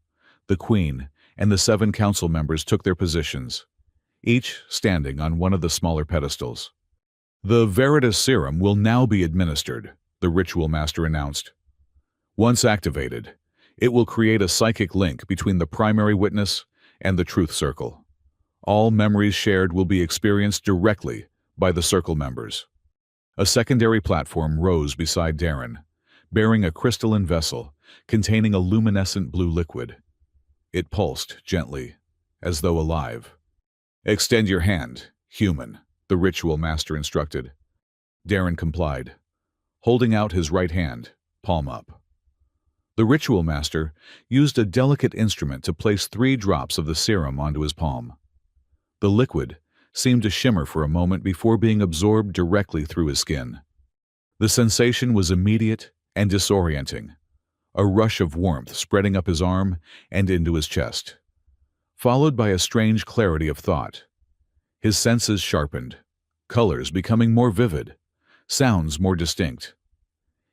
the queen and the 7 council members took their positions, each standing on one of the smaller pedestals. "The Veritas serum will now be administered," the ritual master announced. "Once activated, it will create a psychic link between the primary witness and the truth circle. All memories shared will be experienced directly by the circle members." A secondary platform rose beside Darren, bearing a crystalline vessel containing a luminescent blue liquid. It pulsed gently, as though alive. "Extend your hand, human," the ritual master instructed. Darren complied, holding out his right hand, palm up. The ritual master used a delicate instrument to place 3 drops of the serum onto his palm. The liquid seemed to shimmer for a moment before being absorbed directly through his skin. The sensation was immediate and disorienting, a rush of warmth spreading up his arm and into his chest, followed by a strange clarity of thought. His senses sharpened, colors becoming more vivid, sounds more distinct.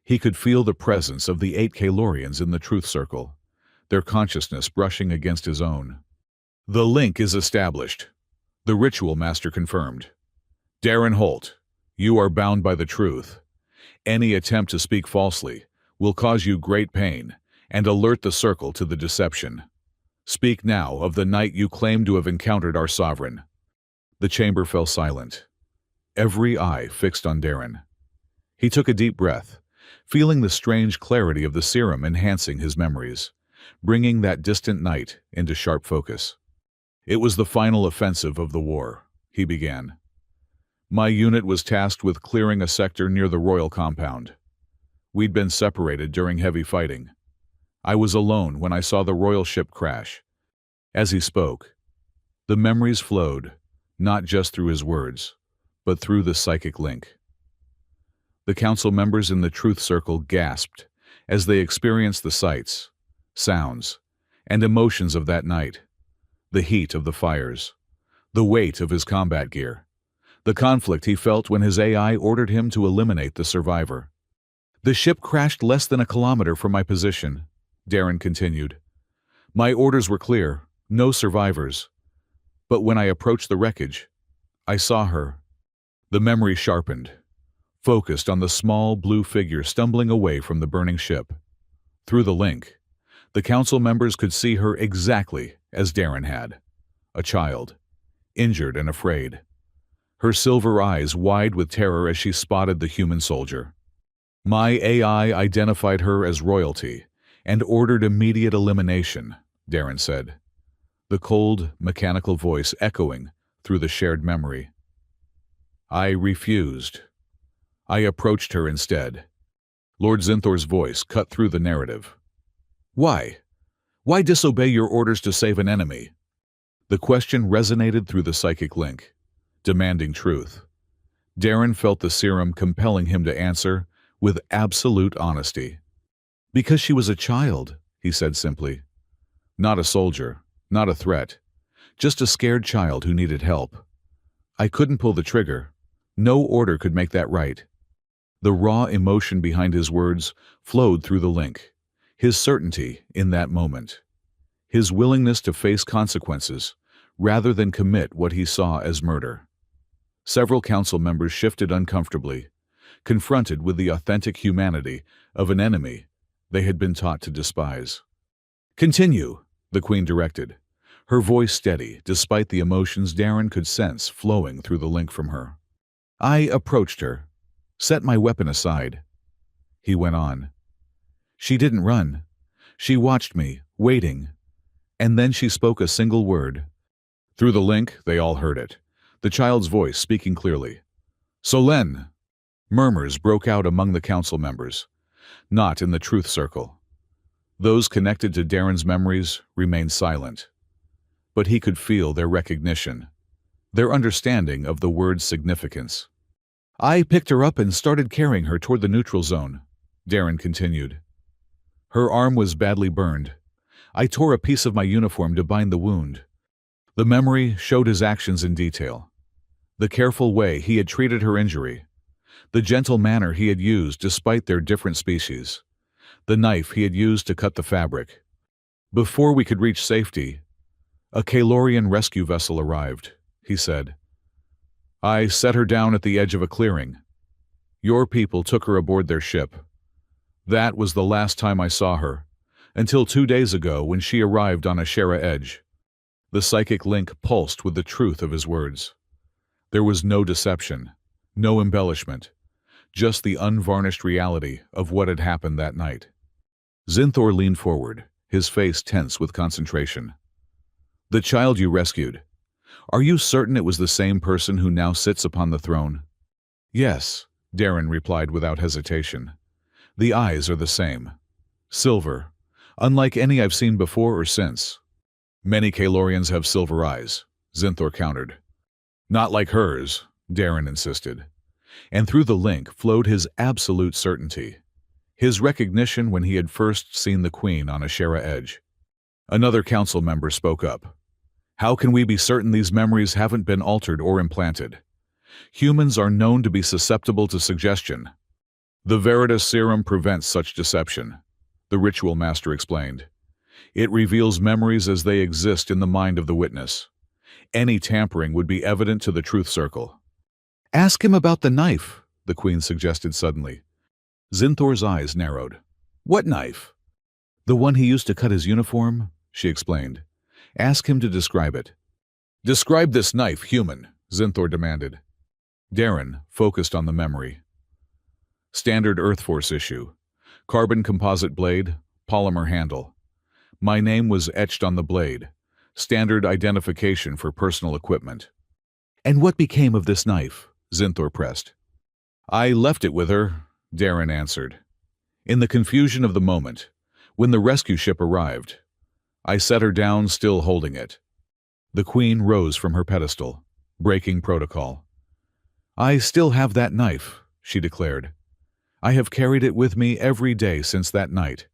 He could feel the presence of the 8 Kalorians in the truth circle, their consciousness brushing against his own. "The link is established," the ritual master confirmed. "Darren Holt, you are bound by the truth. Any attempt to speak falsely will cause you great pain and alert the circle to the deception. Speak now of the night you claim to have encountered our sovereign." The chamber fell silent, every eye fixed on Darren. He took a deep breath, feeling the strange clarity of the serum enhancing his memories, bringing that distant night into sharp focus. "It was the final offensive of the war," he began. "My unit was tasked with clearing a sector near the royal compound. We'd been separated during heavy fighting. I was alone when I saw the royal ship crash. As he spoke, the memories flowed, not just through his words, but through the psychic link. The council members in the Truth Circle gasped as they experienced the sights, sounds, and emotions of that night. The heat of the fires, the weight of his combat gear, the conflict he felt when his AI ordered him to eliminate the survivor. The ship crashed less than a kilometer from my position, Darren continued. My orders were clear, no survivors. But when I approached the wreckage, I saw her. The memory sharpened, focused on the small blue figure stumbling away from the burning ship. Through the link, the council members could see her exactly as Darren had. A child, injured and afraid. Her silver eyes wide with terror as she spotted the human soldier. My AI identified her as royalty and ordered immediate elimination, Darren said, the cold, mechanical voice echoing through the shared memory. I refused. I approached her instead. Lord Zinthor's voice cut through the narrative. Why? Why disobey your orders to save an enemy? The question resonated through the psychic link, demanding truth. Darren felt the serum compelling him to answer with absolute honesty. Because she was a child, he said simply. Not a soldier, not a threat, just a scared child who needed help. I couldn't pull the trigger. No order could make that right. The raw emotion behind his words flowed through the link, his certainty in that moment, his willingness to face consequences rather than commit what he saw as murder. Several council members shifted uncomfortably, confronted with the authentic humanity of an enemy they had been taught to despise. Continue, the Queen directed, her voice steady despite the emotions Darren could sense flowing through the link from her. I approached her, set my weapon aside. He went on. She didn't run. She watched me, waiting, and then she spoke a single word. Through the link, they all heard it, the child's voice speaking clearly. Solen! Murmurs broke out among the council members, not in the Truth Circle. Those connected to Darren's memories remained silent, but he could feel their recognition, their understanding of the word's significance. I picked her up and started carrying her toward the neutral zone, Darren continued. Her arm was badly burned. I tore a piece of my uniform to bind the wound. The memory showed his actions in detail. The careful way he had treated her injury, the gentle manner he had used despite their different species, the knife he had used to cut the fabric. Before we could reach safety, a Kalorian rescue vessel arrived, he said. I set her down at the edge of a clearing. Your people took her aboard their ship. That was the last time I saw her, until 2 days ago when she arrived on Ashera Edge. The psychic link pulsed with the truth of his words. There was no deception, no embellishment, just the unvarnished reality of what had happened that night. Zinthor leaned forward, his face tense with concentration. The child you rescued, are you certain it was the same person who now sits upon the throne? Yes, Darren replied without hesitation. The eyes are the same. Silver, unlike any I've seen before or since. Many Kalorians have silver eyes, Zinthor countered. Not like hers, Darren insisted. And through the link flowed his absolute certainty, his recognition when he had first seen the Queen on Ashera Edge. Another council member spoke up. How can we be certain these memories haven't been altered or implanted? Humans are known to be susceptible to suggestion. The Veritas serum prevents such deception, the ritual master explained. It reveals memories as they exist in the mind of the witness. Any tampering would be evident to the Truth Circle. Ask him about the knife, the Queen suggested suddenly. Zinthor's eyes narrowed. What knife? The one he used to cut his uniform, she explained. Ask him to describe it. Describe this knife, human, Zinthor demanded. Darren focused on the memory. Standard Earth Force issue. Carbon composite blade, polymer handle. My name was etched on the blade. Standard identification for personal equipment. And what became of this knife? Zinthor pressed. I left it with her, Darren answered. In the confusion of the moment, When the rescue ship arrived, I set her down, still holding it. The Queen rose from her pedestal, breaking protocol. "I still have that knife," she declared. "I have carried it with me every day since that night."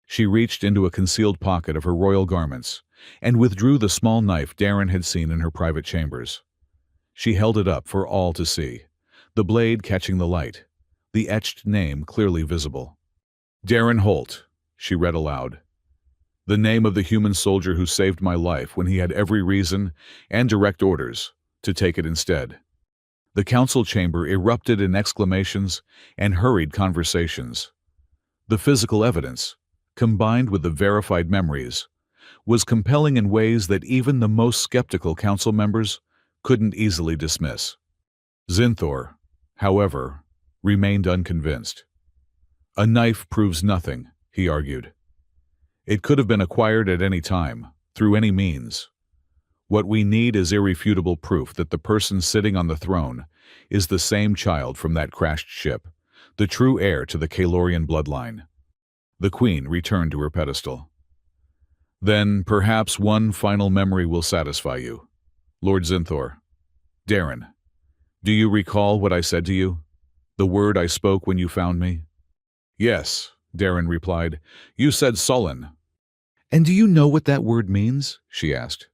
She reached into a concealed pocket of her royal garments and withdrew the small knife Darren had seen in her private chambers. She held it up for all to see, the blade catching the light, the etched name clearly visible. "Darren Holt," she read aloud. "The name of the human soldier who saved my life when he had every reason and direct orders to take it instead." The council chamber erupted in exclamations and hurried conversations. The physical evidence, combined with the verified memories, was compelling in ways that even the most skeptical council members couldn't easily dismiss. Zinthor, however, remained unconvinced. "A knife proves nothing," he argued. "It could have been acquired at any time, through any means. What we need is irrefutable proof that the person sitting on the throne is the same child from that crashed ship, the true heir to the Kalorian bloodline." The Queen returned to her pedestal. "Then perhaps one final memory will satisfy you. Lord Zinthor. Darren, do you recall what I said to you? The word I spoke when you found me?" "Yes," Darren replied. "You said sullen." "And do you know what that word means?" she asked.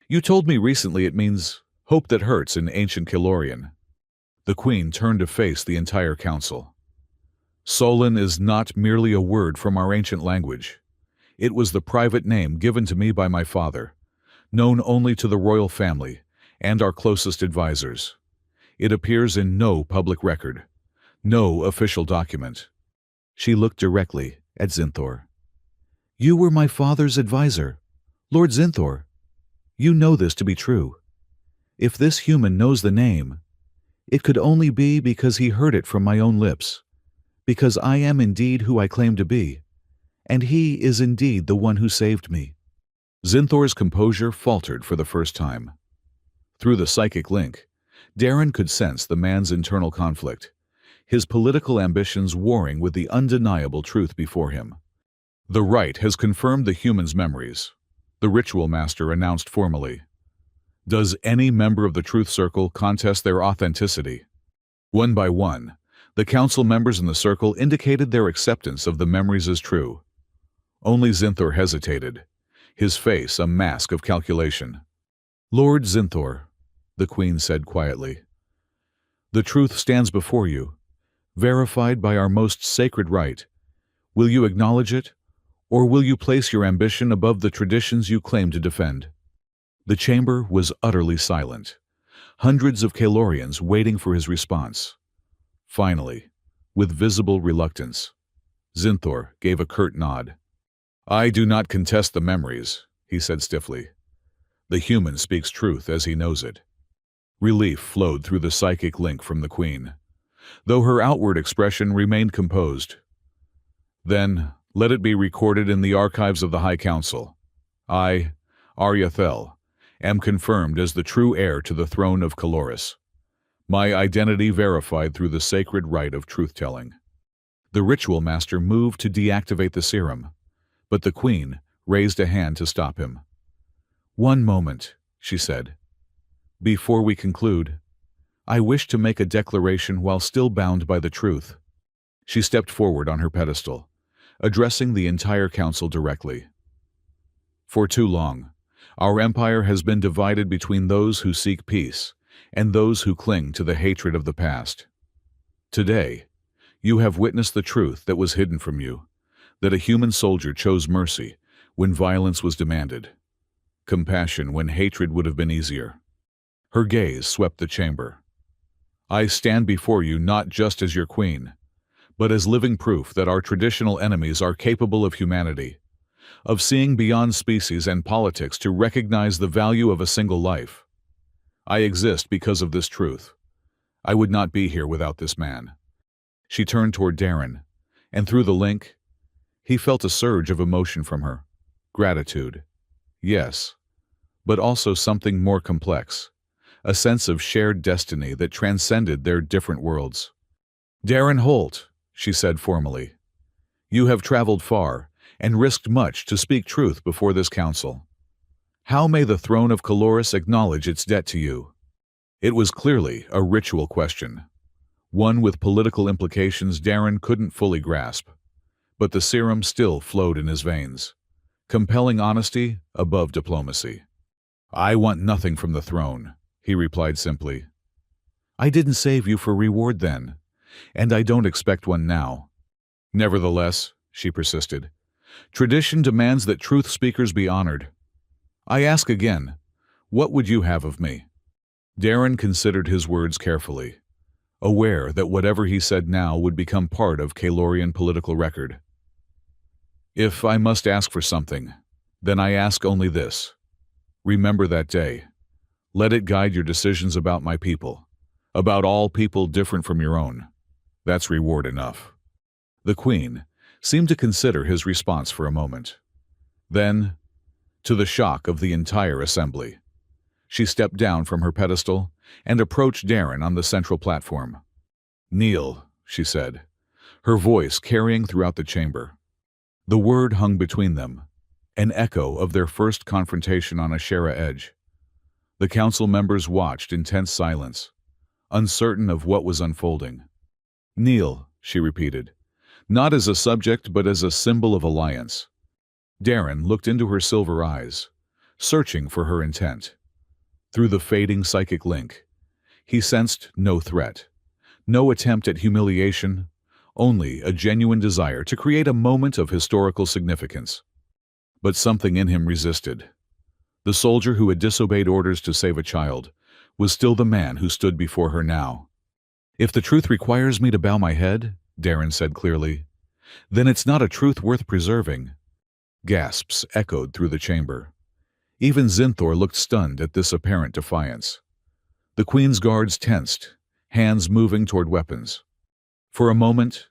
"You told me recently it means hope that hurts in ancient Kalorian." The Queen turned to face the entire council. "Solon is not merely a word from our ancient language. It was the private name given to me by my father, known only to the royal family and our closest advisors. It appears in no public record, no official document." She looked directly at Zinthor. "You were my father's advisor, Lord Zinthor. You know this to be true. If this human knows the name, it could only be because he heard it from my own lips, because I am indeed who I claim to be, and he is indeed the one who saved me." Zinthor's composure faltered for the first time. Through the psychic link, Darren could sense the man's internal conflict, his political ambitions warring with the undeniable truth before him. "The Rite has confirmed the human's memories," the ritual master announced formally. "Does any member of the Truth Circle contest their authenticity?" One by one, the council members in the circle indicated their acceptance of the memories as true. Only Zinthor hesitated, his face a mask of calculation. "Lord Zinthor," the Queen said quietly, "the truth stands before you, verified by our most sacred rite. Will you acknowledge it, or will you place your ambition above the traditions you claim to defend?" The chamber was utterly silent, hundreds of Kalorians waiting for his response. Finally, with visible reluctance, Zinthor gave a curt nod. "I do not contest the memories," he said stiffly. "The human speaks truth as he knows it." Relief flowed through the psychic link from the Queen, though her outward expression remained composed. "Then, let it be recorded in the archives of the High Council. I, Aryathel, am confirmed as the true heir to the throne of Kaloris. My identity verified through the sacred rite of truth-telling." The ritual master moved to deactivate the serum, but the Queen raised a hand to stop him. "One moment," she said. "Before we conclude, I wish to make a declaration while still bound by the truth." She stepped forward on her pedestal, addressing the entire council directly. "For too long, our empire has been divided between those who seek peace and those who cling to the hatred of the past. Today, you have witnessed the truth that was hidden from you, that a human soldier chose mercy when violence was demanded, compassion when hatred would have been easier." Her gaze swept the chamber. "I stand before you not just as your queen, but as living proof that our traditional enemies are capable of humanity, of seeing beyond species and politics to recognize the value of a single life. I exist because of this truth. I would not be here without this man." She turned toward Darren, and through the link, he felt a surge of emotion from her. Gratitude, yes, but also something more complex, a sense of shared destiny that transcended their different worlds. "Darren Holt," she said formally, "you have traveled far and risked much to speak truth before this council. How may the throne of Caloris acknowledge its debt to you? It was clearly a ritual question, one with political implications Darren couldn't fully grasp. But the serum still flowed in his veins, compelling honesty above diplomacy. "I want nothing from the throne," he replied simply. "I didn't save you for reward then, and I don't expect one now." "Nevertheless," she persisted, "tradition demands that truth speakers be honored. I ask again, what would you have of me?" Darren considered his words carefully, aware that whatever he said now would become part of Kalorian political record. "If I must ask for something, then I ask only this. Remember that day. Let it guide your decisions about my people, about all people different from your own. That's reward enough." The Queen seemed to consider his response for a moment. Then, to the shock of the entire assembly, she stepped down from her pedestal and approached Darren on the central platform. "Kneel," she said, her voice carrying throughout the chamber. The word hung between them, an echo of their first confrontation on Ashera Edge. The council members watched in tense silence, uncertain of what was unfolding. "Kneel," she repeated, not as a subject but as a symbol of alliance. Darren looked into her silver eyes, searching for her intent. Through the fading psychic link, he sensed no threat, no attempt at humiliation, only a genuine desire to create a moment of historical significance. But something in him resisted. The soldier who had disobeyed orders to save a child was still the man who stood before her now. "If the truth requires me to bow my head," Darren said clearly, "then it's not a truth worth preserving." Gasps echoed through the chamber. Even Zinthor looked stunned at this apparent defiance. The Queen's guards tensed, hands moving toward weapons. For a moment,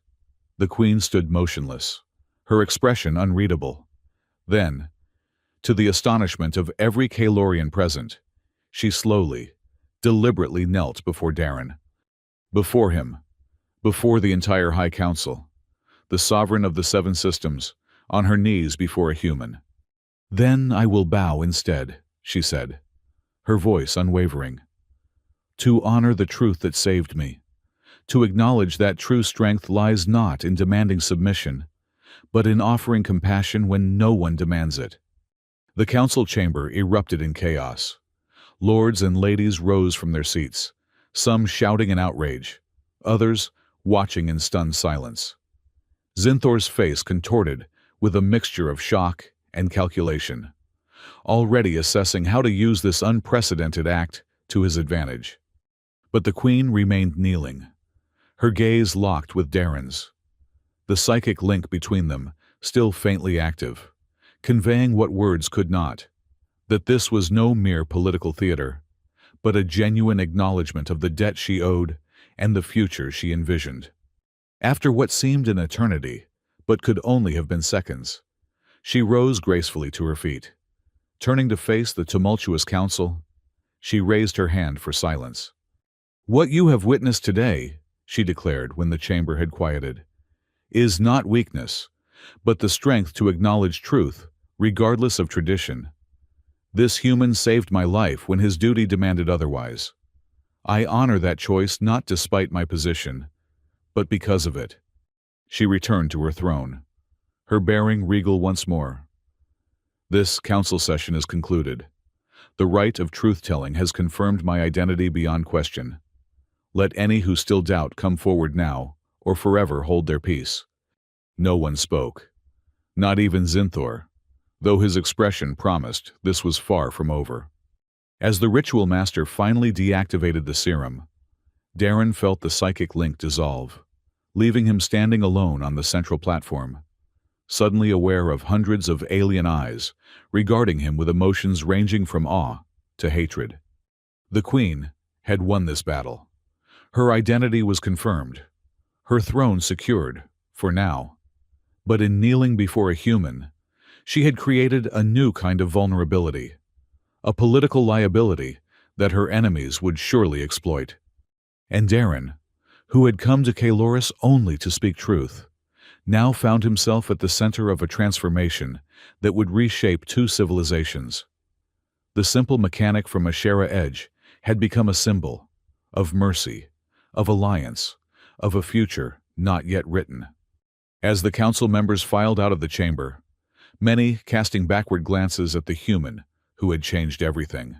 the Queen stood motionless, her expression unreadable. Then, to the astonishment of every Kalorian present, she slowly, deliberately knelt before Darren. Before him, before the entire High Council, the sovereign of the Seven Systems, on her knees before a human. "Then I will bow instead," she said, her voice unwavering. "To honor the truth that saved me, to acknowledge that true strength lies not in demanding submission, but in offering compassion when no one demands it." The council chamber erupted in chaos. Lords and ladies rose from their seats, some shouting in outrage, others watching in stunned silence. Zinthor's face contorted with a mixture of shock and calculation, already assessing how to use this unprecedented act to his advantage. But the Queen remained kneeling, her gaze locked with Darren's, the psychic link between them still faintly active, conveying what words could not, that this was no mere political theater, but a genuine acknowledgement of the debt she owed and the future she envisioned. After what seemed an eternity, but could only have been seconds, she rose gracefully to her feet. Turning to face the tumultuous council, she raised her hand for silence. "What you have witnessed today," she declared when the chamber had quieted, "is not weakness, but the strength to acknowledge truth, regardless of tradition. This human saved my life when his duty demanded otherwise. I honor that choice not despite my position, but because of it." She returned to her throne, her bearing regal once more. "This council session is concluded. The right of truth-telling has confirmed my identity beyond question. Let any who still doubt come forward now, or forever hold their peace." No one spoke, not even Zinthor, though his expression promised this was far from over. As the ritual master finally deactivated the serum, Darren felt the psychic link dissolve, leaving him standing alone on the central platform, suddenly aware of hundreds of alien eyes regarding him with emotions ranging from awe to hatred. The Queen had won this battle. Her identity was confirmed, her throne secured, for now. But in kneeling before a human, she had created a new kind of vulnerability, a political liability that her enemies would surely exploit. And Darren, who had come to Kaloris only to speak truth, now found himself at the center of a transformation that would reshape two civilizations. The simple mechanic from Ashera Edge had become a symbol of mercy, of alliance, of a future not yet written. As the council members filed out of the chamber, many casting backward glances at the human who had changed everything.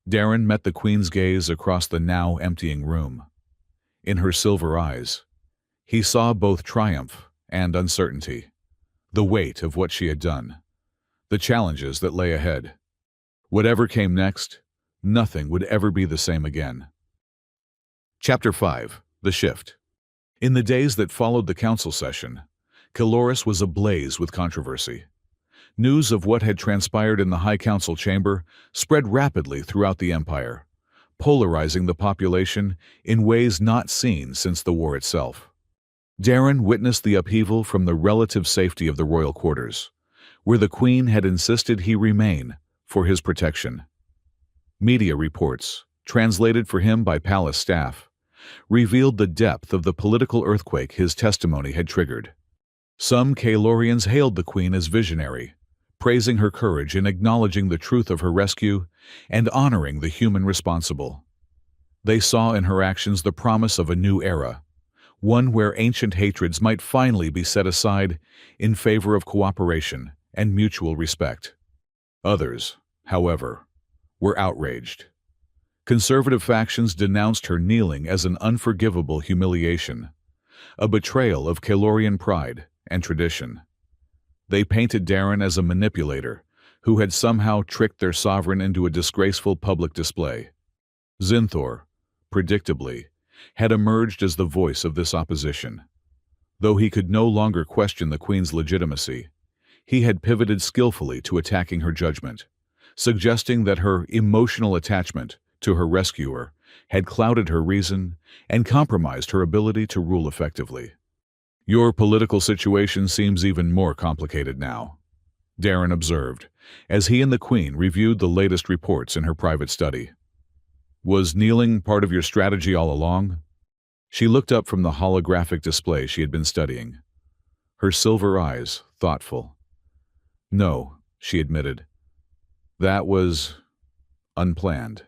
Darren met the Queen's gaze across the now emptying room. In her silver eyes, he saw both triumph and uncertainty, the weight of what she had done, the challenges that lay ahead. Whatever came next, nothing would ever be the same again. Chapter 5. The Shift. In the days that followed the council session, Caloris was ablaze with controversy. News of what had transpired in the High Council chamber spread rapidly throughout the Empire, polarizing the population in ways not seen since the war itself. Darren witnessed the upheaval from the relative safety of the royal quarters, where the Queen had insisted he remain for his protection. Media reports, translated for him by palace staff, revealed the depth of the political earthquake his testimony had triggered. Some Kaelorians hailed the Queen as visionary, praising her courage in acknowledging the truth of her rescue and honoring the human responsible. They saw in her actions the promise of a new era, one where ancient hatreds might finally be set aside in favor of cooperation and mutual respect. Others, however, were outraged. Conservative factions denounced her kneeling as an unforgivable humiliation, a betrayal of Kaelorian pride and tradition. They painted Darren as a manipulator who had somehow tricked their sovereign into a disgraceful public display. Zinthor, predictably, had emerged as the voice of this opposition. Though he could no longer question the Queen's legitimacy, he had pivoted skillfully to attacking her judgment, suggesting that her emotional attachment to her rescuer had clouded her reason and compromised her ability to rule effectively. "Your political situation seems even more complicated now," Darren observed, as he and the Queen reviewed the latest reports in her private study. "Was kneeling part of your strategy all along?" She looked up from the holographic display she had been studying, her silver eyes thoughtful. "No," she admitted. "That was unplanned.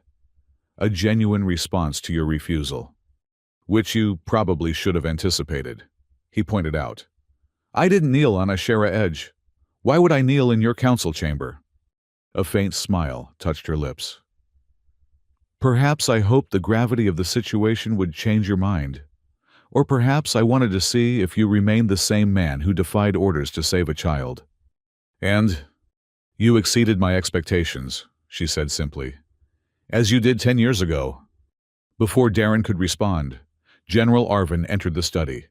A genuine response to your refusal, which you probably should have anticipated," he pointed out. "I didn't kneel on Ashera Edge. Why would I kneel in your council chamber?" A faint smile touched her lips. "Perhaps I hoped the gravity of the situation would change your mind. Or perhaps I wanted to see if you remained the same man who defied orders to save a child." "And you exceeded my expectations," she said simply. "As you did 10 years ago." Before Darren could respond, General Arvin entered the study,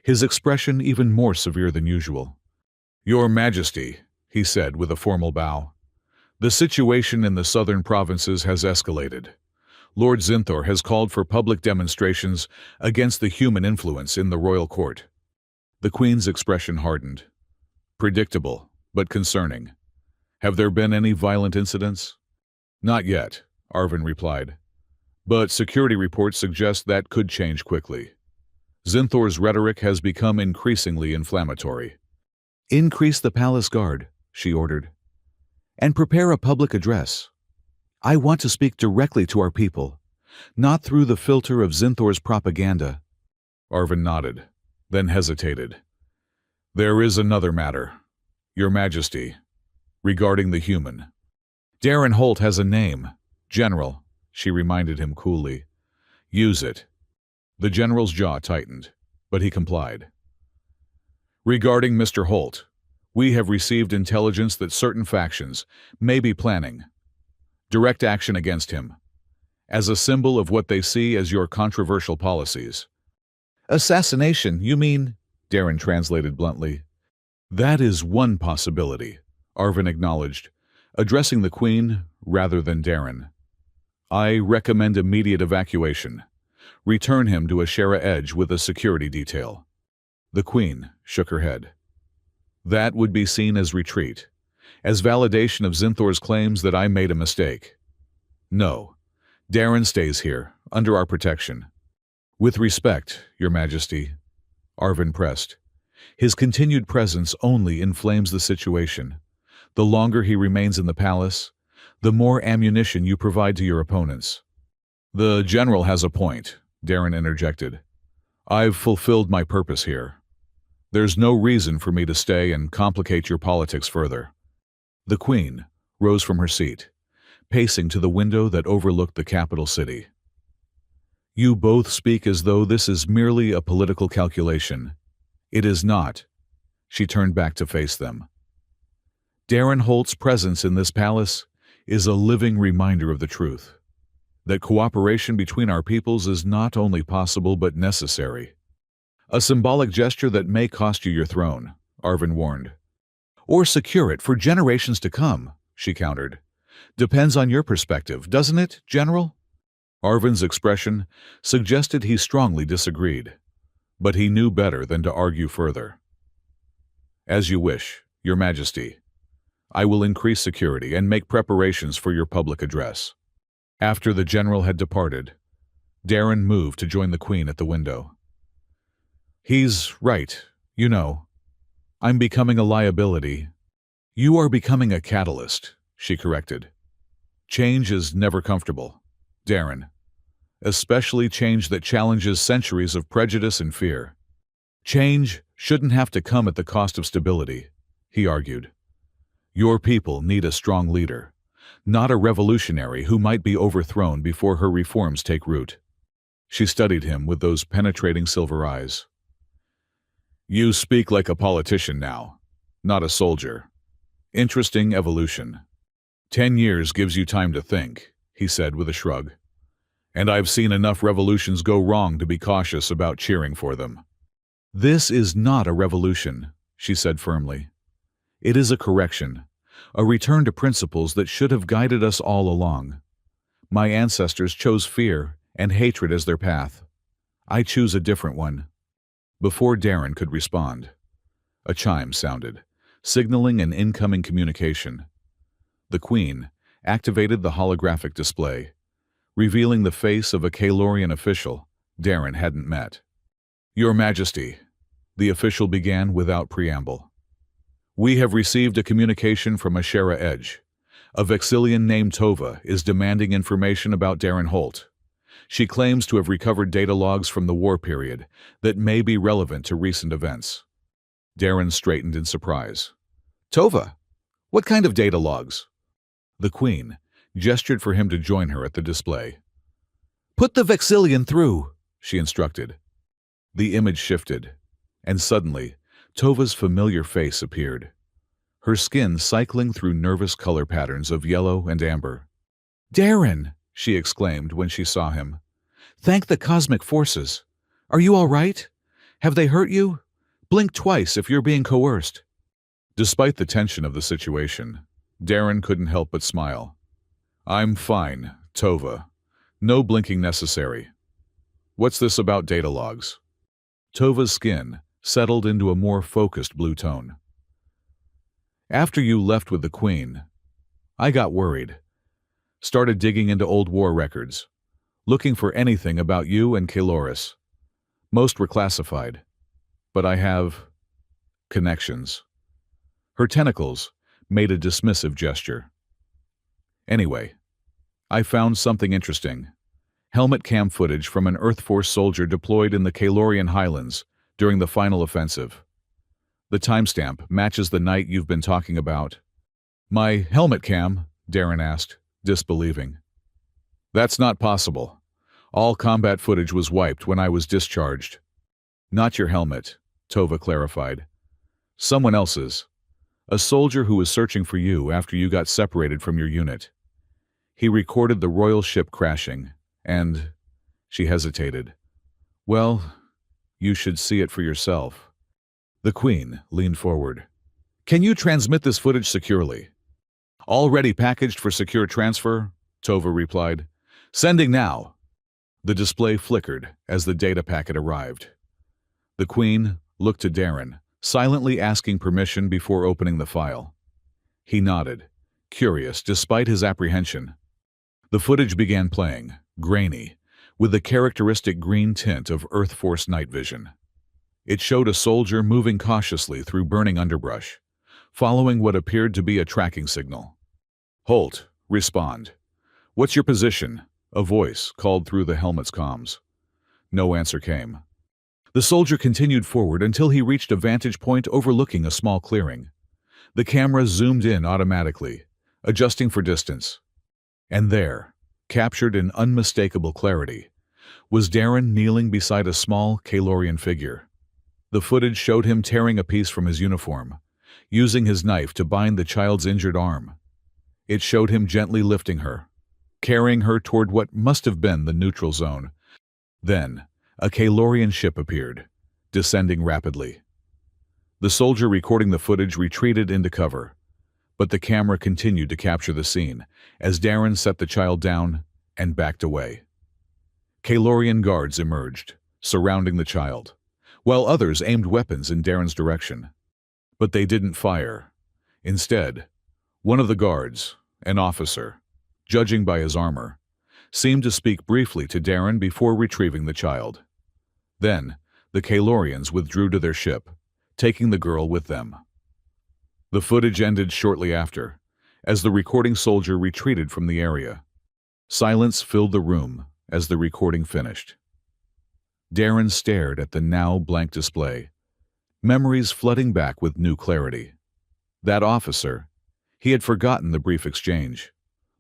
his expression even more severe than usual. "Your Majesty," he said with a formal bow, "the situation in the southern provinces has escalated. Lord Zinthor has called for public demonstrations against the human influence in the royal court." The Queen's expression hardened. "Predictable, but concerning. Have there been any violent incidents?" "Not yet," Arvin replied. "But security reports suggest that could change quickly. Zinthor's rhetoric has become increasingly inflammatory." "Increase the palace guard," she ordered, "and prepare a public address. I want to speak directly to our people, not through the filter of Zinthor's propaganda." Arvin nodded, then hesitated. "There is another matter, Your Majesty, regarding the human." "Darren Holt has a name, General," she reminded him coolly. "Use it." The general's jaw tightened, but he complied. "Regarding Mr. Holt, we have received intelligence that certain factions may be planning direct action against him, as a symbol of what they see as your controversial policies." "Assassination, you mean?" Darren translated bluntly. "That is one possibility," Arvin acknowledged, addressing the Queen rather than Darren. "I recommend immediate evacuation. Return him to Ashera Edge with a security detail." The Queen shook her head. "That would be seen as retreat, as validation of Zinthor's claims that I made a mistake. No, Darren stays here, under our protection." "With respect, Your Majesty," Arvin pressed, His continued presence only inflames the situation. The longer he remains in the palace, the more ammunition you provide to your opponents. The general has a point, Darren interjected. I've fulfilled my purpose here. There's no reason for me to stay and complicate your politics further. The Queen rose from her seat, pacing to the window that overlooked the capital city. You both speak as though this is merely a political calculation. It is not. She turned back to face them. Darren Holt's presence in this palace is a living reminder of the truth, that cooperation between our peoples is not only possible but necessary. A symbolic gesture that may cost you your throne, Arvin warned. Or secure it for generations to come, she countered. Depends on your perspective, doesn't it, General? Arvin's expression suggested he strongly disagreed, but he knew better than to argue further. As you wish, Your Majesty. I will increase security and make preparations for your public address. After the general had departed, Darren moved to join the Queen at the window. He's right, you know. I'm becoming a liability. You are becoming a catalyst, she corrected. Change is never comfortable, Darren. Especially change that challenges centuries of prejudice and fear. Change shouldn't have to come at the cost of stability, he argued. Your people need a strong leader, not a revolutionary who might be overthrown before her reforms take root. She studied him with those penetrating silver eyes. You speak like a politician now, not a soldier. Interesting evolution. 10 years gives you time to think, he said with a shrug. And I've seen enough revolutions go wrong to be cautious about cheering for them. This is not a revolution, she said firmly. It is a correction, a return to principles that should have guided us all along. My ancestors chose fear and hatred as their path. I choose a different one. Before Darren could respond, a chime sounded, signaling an incoming communication. The Queen activated the holographic display, revealing the face of a Kalorian official Darren hadn't met. Your Majesty, the official began without preamble. We have received a communication from Ashera Edge. A Vexillian named Tova is demanding information about Darren Holt. She claims to have recovered data logs from the war period that may be relevant to recent events. Darren straightened in surprise. Tova? What kind of data logs? The Queen gestured for him to join her at the display. Put the Vexillian through, she instructed. The image shifted, and suddenly, Tova's familiar face appeared, her skin cycling through nervous color patterns of yellow and amber. Darren, she exclaimed when she saw him. Thank the cosmic forces. Are you all right? Have they hurt you? Blink twice if you're being coerced. Despite the tension of the situation, Darren couldn't help but smile. I'm fine, Tova. No blinking necessary. What's this about data logs? Tova's skin settled into a more focused blue tone. After you left with the Queen, I got worried. Started digging into old war records, looking for anything about you and Kaloris. Most were classified, but I have connections. Her tentacles made a dismissive gesture. Anyway, I found something interesting. Helmet cam footage from an Earth Force soldier deployed in the Kalorian Highlands during the final offensive. The timestamp matches the night you've been talking about. My helmet cam? Darren asked, disbelieving. That's not possible. All combat footage was wiped when I was discharged. Not your helmet, Tova clarified. Someone else's. A soldier who was searching for you after you got separated from your unit. He recorded the royal ship crashing, and... She hesitated. Well, you should see it for yourself. The Queen leaned forward. Can you transmit this footage securely? Already packaged for secure transfer, Tova replied. Sending now. The display flickered as the data packet arrived. The Queen looked to Darren, silently asking permission before opening the file. He nodded, curious despite his apprehension. The footage began playing, grainy, with the characteristic green tint of Earth Force night vision. It showed a soldier moving cautiously through burning underbrush, following what appeared to be a tracking signal. "Holt, respond. What's your position?" A voice called through the helmet's comms. No answer came. The soldier continued forward until he reached a vantage point overlooking a small clearing. The camera zoomed in automatically, adjusting for distance. And there, captured in unmistakable clarity, was Darren kneeling beside a small Kalorian figure. The footage showed him tearing a piece from his uniform, using his knife to bind the child's injured arm. It showed him gently lifting her, carrying her toward what must have been the neutral zone. Then, a Kalorian ship appeared, descending rapidly. The soldier recording the footage retreated into cover, but the camera continued to capture the scene as Darren set the child down and backed away. Kalorian guards emerged, surrounding the child, while others aimed weapons in Darren's direction. But they didn't fire. Instead, one of the guards, an officer, judging by his armor, seemed to speak briefly to Darren before retrieving the child. Then, the Kalorians withdrew to their ship, taking the girl with them. The footage ended shortly after, as the recording soldier retreated from the area. Silence filled the room as the recording finished. Darren stared at the now blank display, memories flooding back with new clarity. That officer, he had forgotten the brief exchange,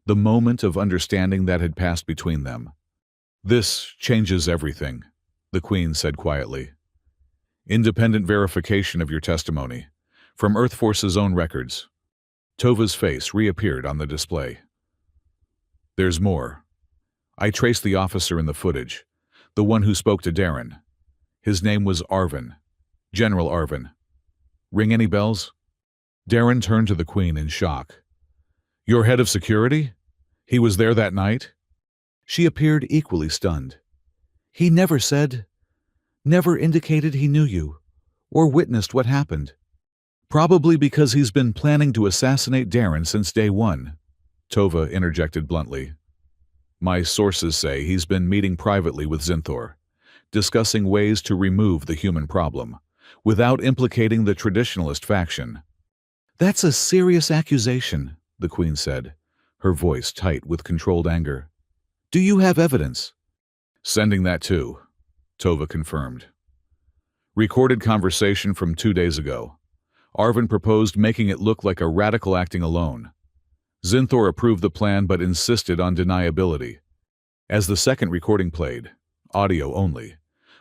the moment of understanding that had passed between them. "This changes everything," the Queen said quietly. "Independent verification of your testimony, from Earth Force's own records." Tova's face reappeared on the display. "There's more. I traced the officer in the footage, the one who spoke to Darren. His name was Arvin, General Arvin. Ring any bells?" Darren turned to the Queen in shock. "Your head of security? He was there that night?" She appeared equally stunned. "He never indicated he knew you, or witnessed what happened." "Probably because he's been planning to assassinate Darren since day one," Tova interjected bluntly. "My sources say he's been meeting privately with Zinthor, discussing ways to remove the human problem, without implicating the traditionalist faction." "That's a serious accusation," the Queen said, her voice tight with controlled anger. "Do you have evidence?" "Sending that too," Tova confirmed. "Recorded conversation from 2 days ago. Arvin proposed making it look like a radical acting alone. Zinthor approved the plan but insisted on deniability. As the second recording played, audio only,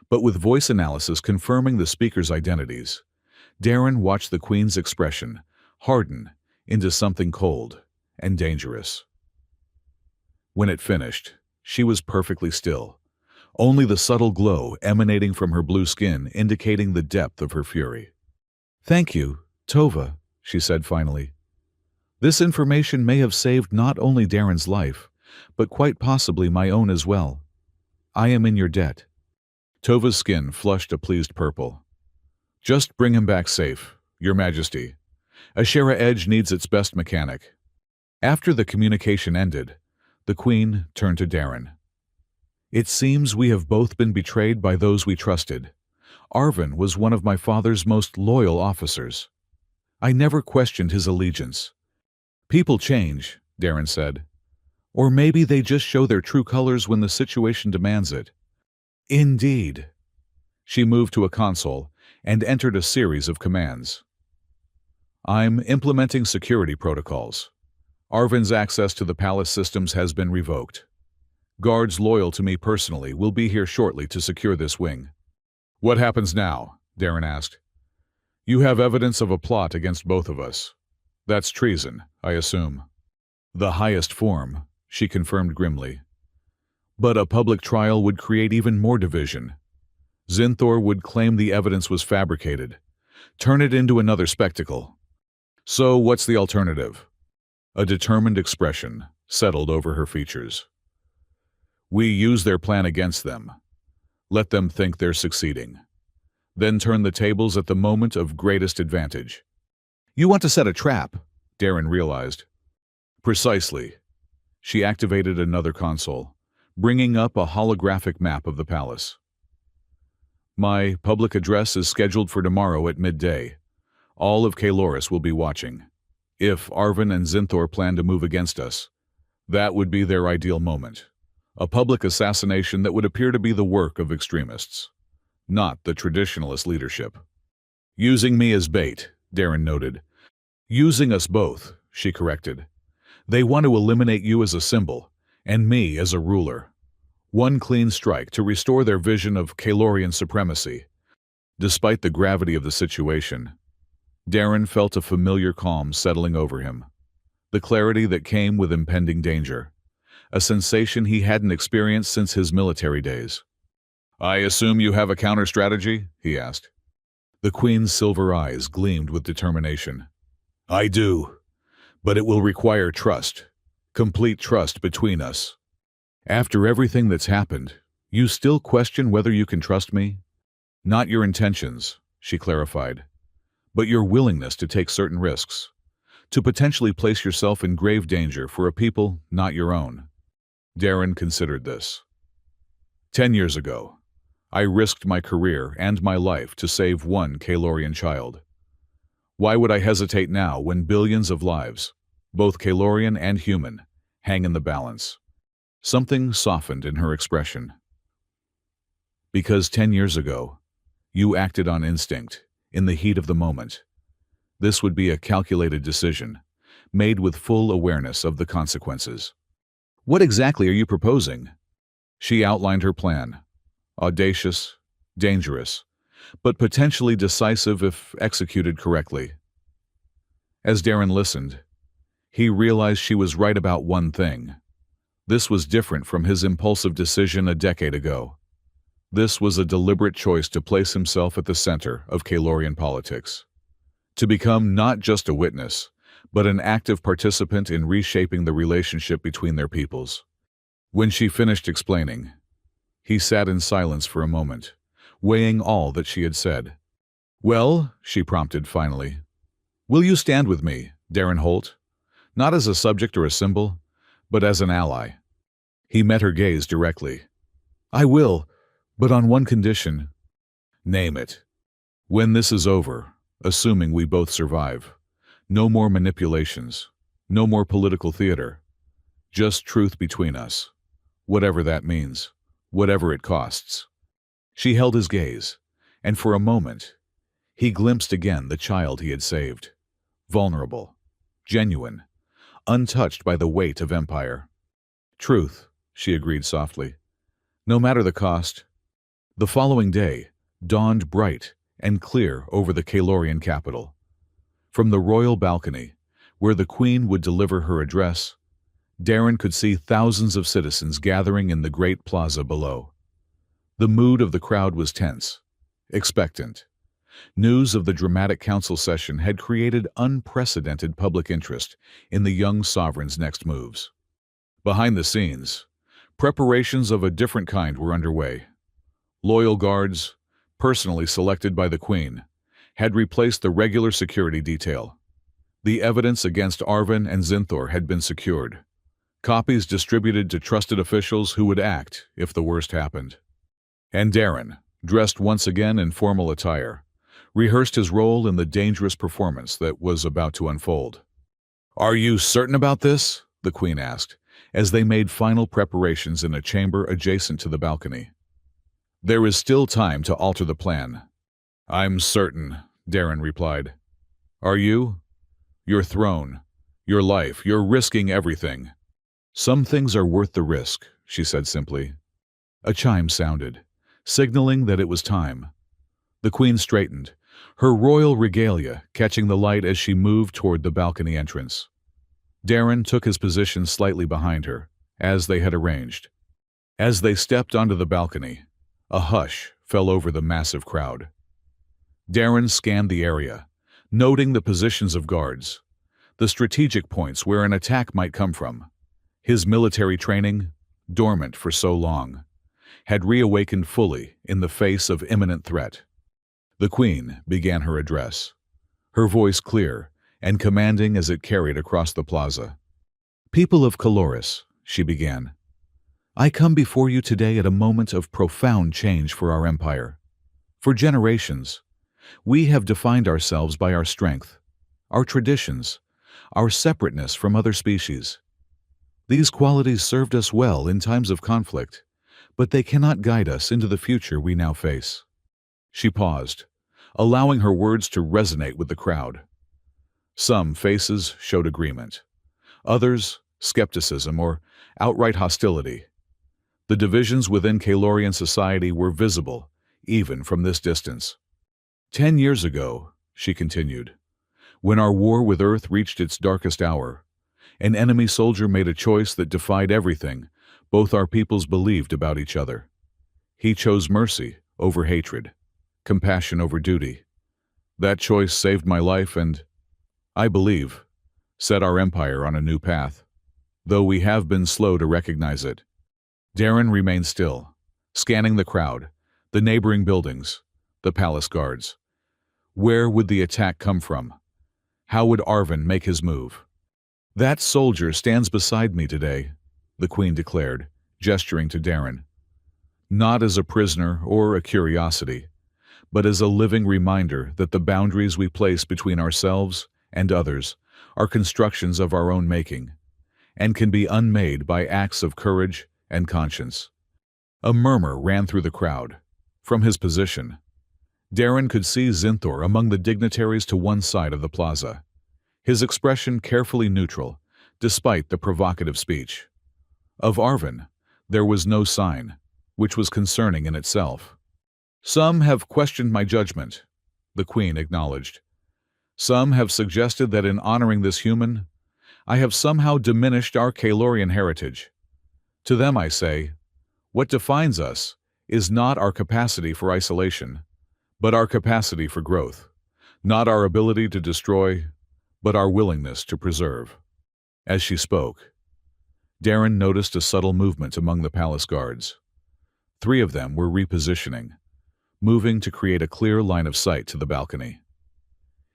but with voice analysis confirming the speakers' identities, Darren watched the Queen's expression harden into something cold and dangerous. When it finished, she was perfectly still, only the subtle glow emanating from her blue skin indicating the depth of her fury. "Thank you, Tova," she said finally. "This information may have saved not only Darren's life, but quite possibly my own as well. I am in your debt." Tova's skin flushed a pleased purple. "Just bring him back safe, Your Majesty. Ashera Edge needs its best mechanic." After the communication ended, the Queen turned to Darren. "It seems we have both been betrayed by those we trusted. Arvin was one of my father's most loyal officers. I never questioned his allegiance." "People change," Darren said. "Or maybe they just show their true colors when the situation demands it." "Indeed." She moved to a console and entered a series of commands. "I'm implementing security protocols. Arvin's access to the palace systems has been revoked. Guards loyal to me personally will be here shortly to secure this wing." "What happens now?" Darren asked. "You have evidence of a plot against both of us. That's treason, I assume." "The highest form," she confirmed grimly. "But a public trial would create even more division. Zinthor would claim the evidence was fabricated, turn it into another spectacle. So what's the alternative?" A determined expression settled over her features. "We use their plan against them. Let them think they're succeeding. Then turn the tables at the moment of greatest advantage." "You want to set a trap," Darren realized. "Precisely." She activated another console, bringing up a holographic map of the palace. My public address is scheduled for tomorrow at midday. All of Kaloris will be watching. If Arvin and Zinthor plan to move against us, that would be their ideal moment. A public assassination that would appear to be the work of extremists, not the traditionalist leadership. Using me as bait, Darren noted. Using us both, she corrected. They want to eliminate you as a symbol, and me as a ruler. One clean strike to restore their vision of Kalorian supremacy. Despite the gravity of the situation, Darren felt a familiar calm settling over him. The clarity that came with impending danger. A sensation he hadn't experienced since his military days. "I assume you have a counter-strategy?" he asked. The Queen's silver eyes gleamed with determination. "I do, but it will require trust. Complete trust between us." "After everything that's happened, you still question whether you can trust me?" "Not your intentions," she clarified, "but your willingness to take certain risks, to potentially place yourself in grave danger for a people not your own." Darren considered this. 10 years ago, I risked my career and my life to save one Kalorian child. Why would I hesitate now when billions of lives, both Kalorian and human, hang in the balance? Something softened in her expression. "Because 10 years ago, you acted on instinct, in the heat of the moment. This would be a calculated decision, made with full awareness of the consequences." "What exactly are you proposing?" She outlined her plan. Audacious, dangerous, but potentially decisive if executed correctly. As Darren listened, he realized she was right about one thing. This was different from his impulsive decision a decade ago. This was a deliberate choice to place himself at the center of Kalorian politics. To become not just a witness, but an active participant in reshaping the relationship between their peoples. When she finished explaining, he sat in silence for a moment, weighing all that she had said. "Well," she prompted finally, "will you stand with me, Darren Holt? Not as a subject or a symbol, but as an ally." He met her gaze directly. "I will, but on one condition." "Name it." "When this is over, assuming we both survive, no more manipulations, no more political theater, just truth between us, whatever that means, whatever it costs." She held his gaze, and for a moment, he glimpsed again the child he had saved. Vulnerable, genuine, untouched by the weight of empire. "Truth," she agreed softly. "No matter the cost." The following day dawned bright and clear over the Kalorian capital. From the royal balcony, where the Queen would deliver her address, Darren could see thousands of citizens gathering in the great plaza below. The mood of the crowd was tense, expectant. News of the dramatic council session had created unprecedented public interest in the young sovereign's next moves. Behind the scenes, preparations of a different kind were underway. Loyal guards, personally selected by the Queen, had replaced the regular security detail. The evidence against Arvin and Zinthor had been secured. Copies distributed to trusted officials who would act if the worst happened. And Darren, dressed once again in formal attire, rehearsed his role in the dangerous performance that was about to unfold. "Are you certain about this?" the Queen asked, as they made final preparations in a chamber adjacent to the balcony. "There is still time to alter the plan." "I'm certain," Darren replied. "Are you? Your throne, your life, you're risking everything." "Some things are worth the risk," she said simply. A chime sounded, signaling that it was time. The Queen straightened, her royal regalia catching the light as she moved toward the balcony entrance. Darren took his position slightly behind her, as they had arranged. As they stepped onto the balcony, a hush fell over the massive crowd. Darren scanned the area, noting the positions of guards, the strategic points where an attack might come from. His military training, dormant for so long, had reawakened fully in the face of imminent threat. The Queen began her address, her voice clear and commanding as it carried across the plaza. "People of Kaloris," she began, "I come before you today at a moment of profound change for our empire. For generations, we have defined ourselves by our strength, our traditions, our separateness from other species. These qualities served us well in times of conflict, but they cannot guide us into the future we now face. She paused, allowing her words to resonate with the crowd. Some faces showed agreement, others skepticism or outright hostility. The divisions within Kalorian society were visible, even from this distance. 10 years ago, she continued, when our war with Earth reached its darkest hour, an enemy soldier made a choice that defied everything both our peoples believed about each other. He chose mercy over hatred, compassion over duty. That choice saved my life and, I believe, set our empire on a new path, though we have been slow to recognize it. Darren remained still, scanning the crowd, the neighboring buildings, the palace guards. Where would the attack come from? How would Arvin make his move? That soldier stands beside me today, the Queen declared, gesturing to Darren. Not as a prisoner or a curiosity, but as a living reminder that the boundaries we place between ourselves and others are constructions of our own making, and can be unmade by acts of courage and conscience. A murmur ran through the crowd. From his position, Darren could see Zinthor among the dignitaries to one side of the plaza, his expression carefully neutral, despite the provocative speech. Of Arvin, there was no sign, which was concerning in itself. Some have questioned my judgment, the Queen acknowledged. Some have suggested that in honoring this human, I have somehow diminished our Kalorian heritage. To them I say, what defines us is not our capacity for isolation, but our capacity for growth, not our ability to destroy, but our willingness to preserve. As she spoke, Darren noticed a subtle movement among the palace guards. 3 of them were repositioning, moving to create a clear line of sight to the balcony.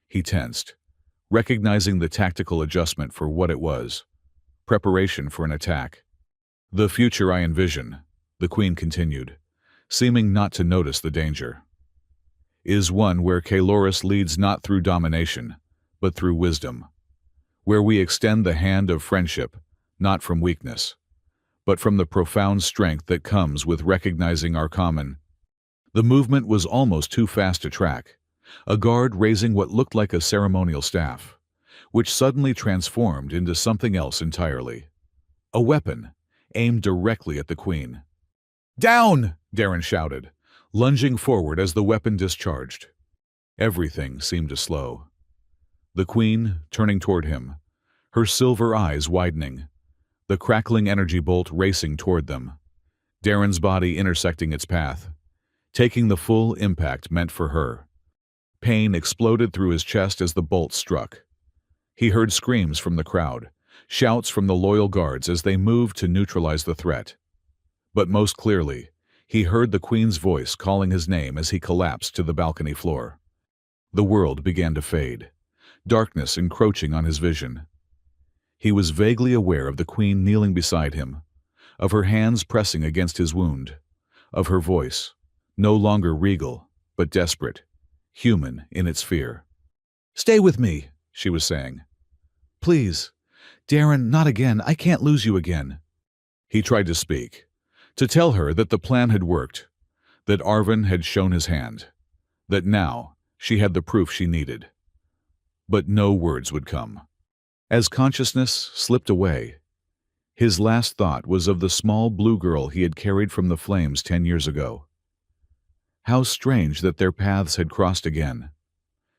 He tensed, recognizing the tactical adjustment for what it was, preparation for an attack. The future I envision, the Queen continued, seeming not to notice the danger, is one where Kaloris leads not through domination, but through wisdom, where we extend the hand of friendship, not from weakness, but from the profound strength that comes with recognizing our common. The movement was almost too fast to track, a guard raising what looked like a ceremonial staff, which suddenly transformed into something else entirely. A weapon, aimed directly at the Queen. "Down!" Darren shouted, lunging forward as the weapon discharged. Everything seemed to slow. The Queen, turning toward him, her silver eyes widening, the crackling energy bolt racing toward them, Darren's body intersecting its path, taking the full impact meant for her. Pain exploded through his chest as the bolt struck. He heard screams from the crowd, shouts from the loyal guards as they moved to neutralize the threat. But most clearly, he heard the Queen's voice calling his name as he collapsed to the balcony floor. The world began to fade, darkness encroaching on his vision. He was vaguely aware of the Queen kneeling beside him, of her hands pressing against his wound, of her voice, no longer regal, but desperate, human in its fear. "Stay with me," she was saying. "Please. Darren, not again. I can't lose you again." He tried to speak, to tell her that the plan had worked, that Arvin had shown his hand, that now she had the proof she needed. But no words would come. As consciousness slipped away, his last thought was of the small blue girl he had carried from the flames 10 years ago. How strange that their paths had crossed again.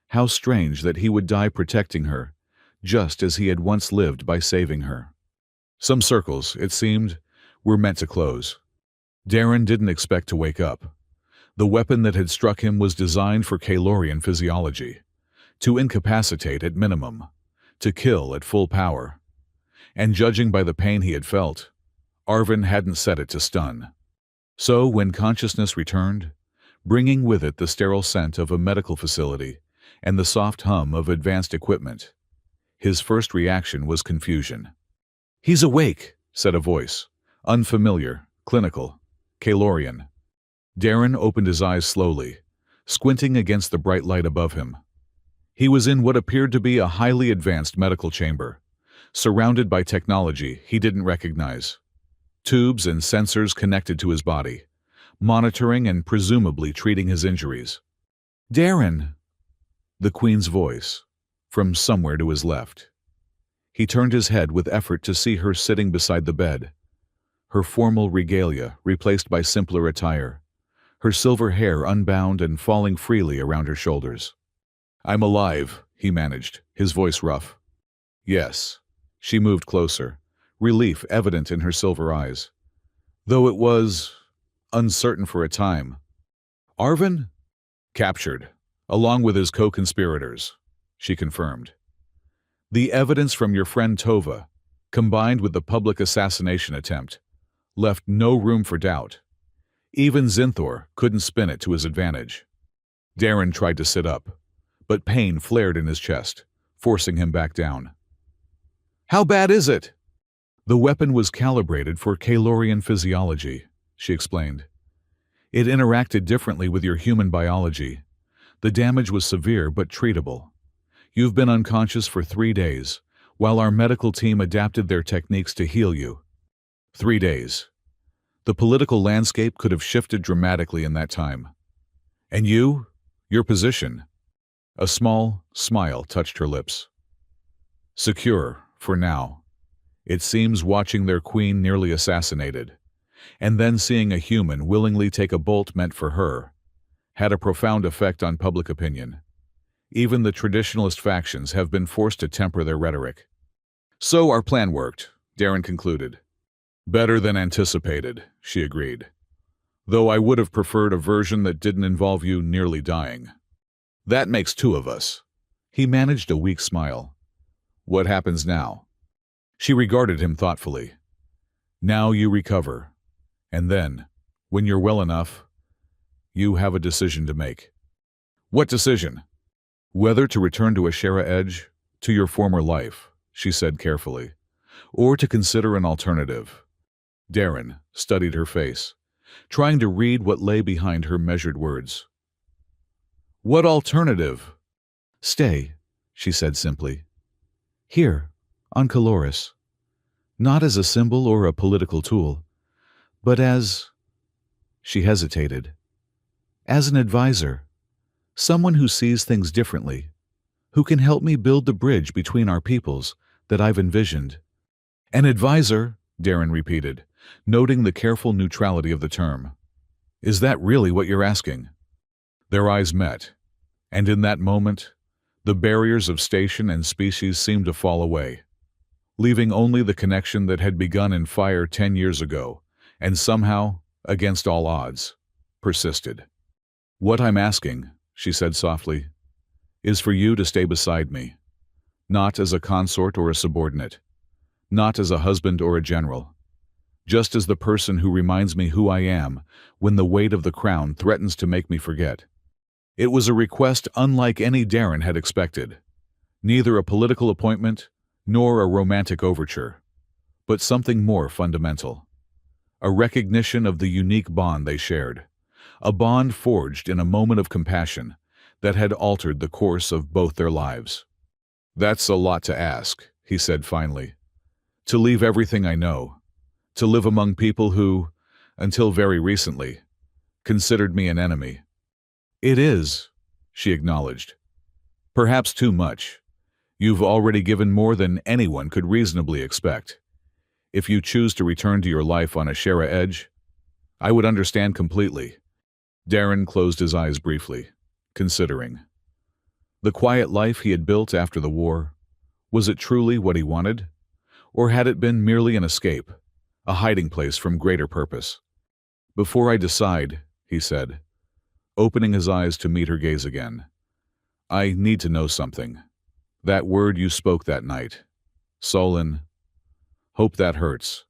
How strange that he would die protecting her, just as he had once lived by saving her. Some circles, it seemed, were meant to close. Darren didn't expect to wake up. The weapon that had struck him was designed for Kalorian physiology, to incapacitate at minimum, to kill at full power. And judging by the pain he had felt, Arvin hadn't set it to stun. So when consciousness returned, bringing with it the sterile scent of a medical facility and the soft hum of advanced equipment, his first reaction was confusion. "He's awake," said a voice, unfamiliar, clinical, Kalorian. Darren opened his eyes slowly, squinting against the bright light above him. He was in what appeared to be a highly advanced medical chamber, surrounded by technology he didn't recognize. Tubes and sensors connected to his body, monitoring and presumably treating his injuries. "Darren!" The Queen's voice, from somewhere to his left. He turned his head with effort to see her sitting beside the bed, her formal regalia replaced by simpler attire, her silver hair unbound and falling freely around her shoulders. "I'm alive," he managed, his voice rough. "Yes." She moved closer, relief evident in her silver eyes. "Though it was uncertain for a time." "Arvin?" "Captured, along with his co-conspirators," she confirmed. "The evidence from your friend Tova, combined with the public assassination attempt, left no room for doubt. Even Zinthor couldn't spin it to his advantage." Darren tried to sit up, but pain flared in his chest, forcing him back down. "How bad is it?" "The weapon was calibrated for Kalorian physiology," she explained. "It interacted differently with your human biology. The damage was severe but treatable. You've been unconscious for 3 days, while our medical team adapted their techniques to heal you." 3 days. The political landscape could have shifted dramatically in that time. "And you? Your position?" A small smile touched her lips. "Secure, for now. It seems watching their queen nearly assassinated, and then seeing a human willingly take a bolt meant for her, had a profound effect on public opinion. Even the traditionalist factions have been forced to temper their rhetoric." "So our plan worked," Darren concluded. "Better than anticipated," she agreed. "Though I would have preferred a version that didn't involve you nearly dying." "That makes 2 of us." He managed a weak smile. "What happens now?" She regarded him thoughtfully. "Now you recover. And then, when you're well enough, you have a decision to make." "What decision?" "Whether to return to Ashera Edge, to your former life," she said carefully, "or to consider an alternative." Darren studied her face, trying to read what lay behind her measured words. "What alternative?" "Stay," she said simply. "Here, on Caloris. Not as a symbol or a political tool, but as—" she hesitated. "As an advisor. Someone who sees things differently, who can help me build the bridge between our peoples that I've envisioned." "An advisor," Darren repeated, noting the careful neutrality of the term. "Is that really what you're asking?" Their eyes met, and in that moment, the barriers of station and species seemed to fall away, leaving only the connection that had begun in fire 10 years ago, and somehow, against all odds, persisted. "What I'm asking," she said softly, "is for you to stay beside me, not as a consort or a subordinate, not as a husband or a general, just as the person who reminds me who I am when the weight of the crown threatens to make me forget." It was a request unlike any Darren had expected, neither a political appointment nor a romantic overture, but something more fundamental. A recognition of the unique bond they shared, a bond forged in a moment of compassion that had altered the course of both their lives. "That's a lot to ask," he said finally. "To leave everything I know, to live among people who, until very recently, considered me an enemy." "It is," she acknowledged. "Perhaps too much. You've already given more than anyone could reasonably expect. If you choose to return to your life on Ashera Edge, I would understand completely." Darren closed his eyes briefly, considering. The quiet life he had built after the war, was it truly what he wanted? Or had it been merely an escape, a hiding place from greater purpose? "Before I decide," he said, opening his eyes to meet her gaze again, "I need to know something. That word you spoke that night, Solon. Hope that hurts.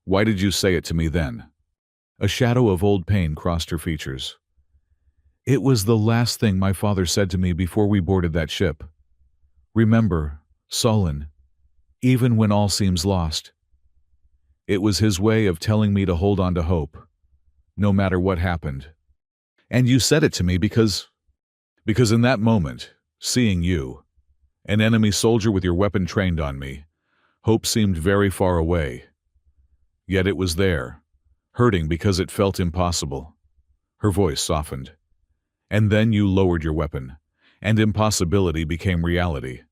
Why did you say it to me then?" A shadow of old pain crossed her features. "It was the last thing my father said to me before we boarded that ship. Remember, Solon, even when all seems lost." It was his way of telling me to hold on to hope, no matter what happened. And you said it to me because in that moment, seeing you, an enemy soldier with your weapon trained on me, hope seemed very far away. Yet it was there, hurting because it felt impossible." Her voice softened. "And then you lowered your weapon, and impossibility became reality."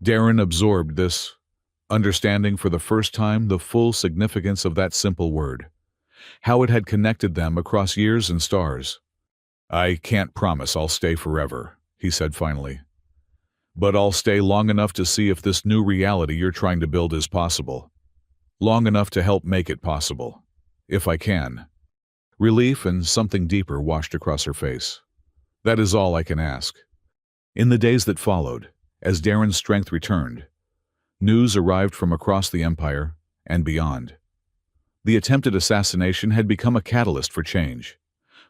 Darren absorbed this, understanding for the first time the full significance of that simple word, how it had connected them across years and stars. "I can't promise I'll stay forever," he said finally. "But I'll stay long enough to see if this new reality you're trying to build is possible. Long enough to help make it possible. If I can." Relief and something deeper washed across her face. "That is all I can ask." In the days that followed, as Darren's strength returned, news arrived from across the Empire and beyond. The attempted assassination had become a catalyst for change,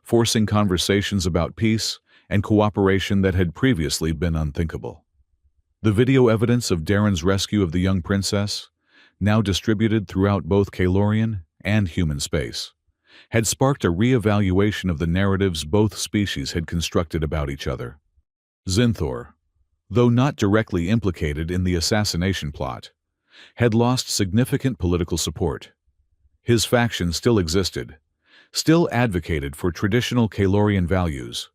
forcing conversations about peace and cooperation that had previously been unthinkable. The video evidence of Darren's rescue of the young princess, now distributed throughout both Kalorian and human space, had sparked a re-evaluation of the narratives both species had constructed about each other. Zinthor, though not directly implicated in the assassination plot, had lost significant political support. His faction still existed, still advocated for traditional Kalorian values,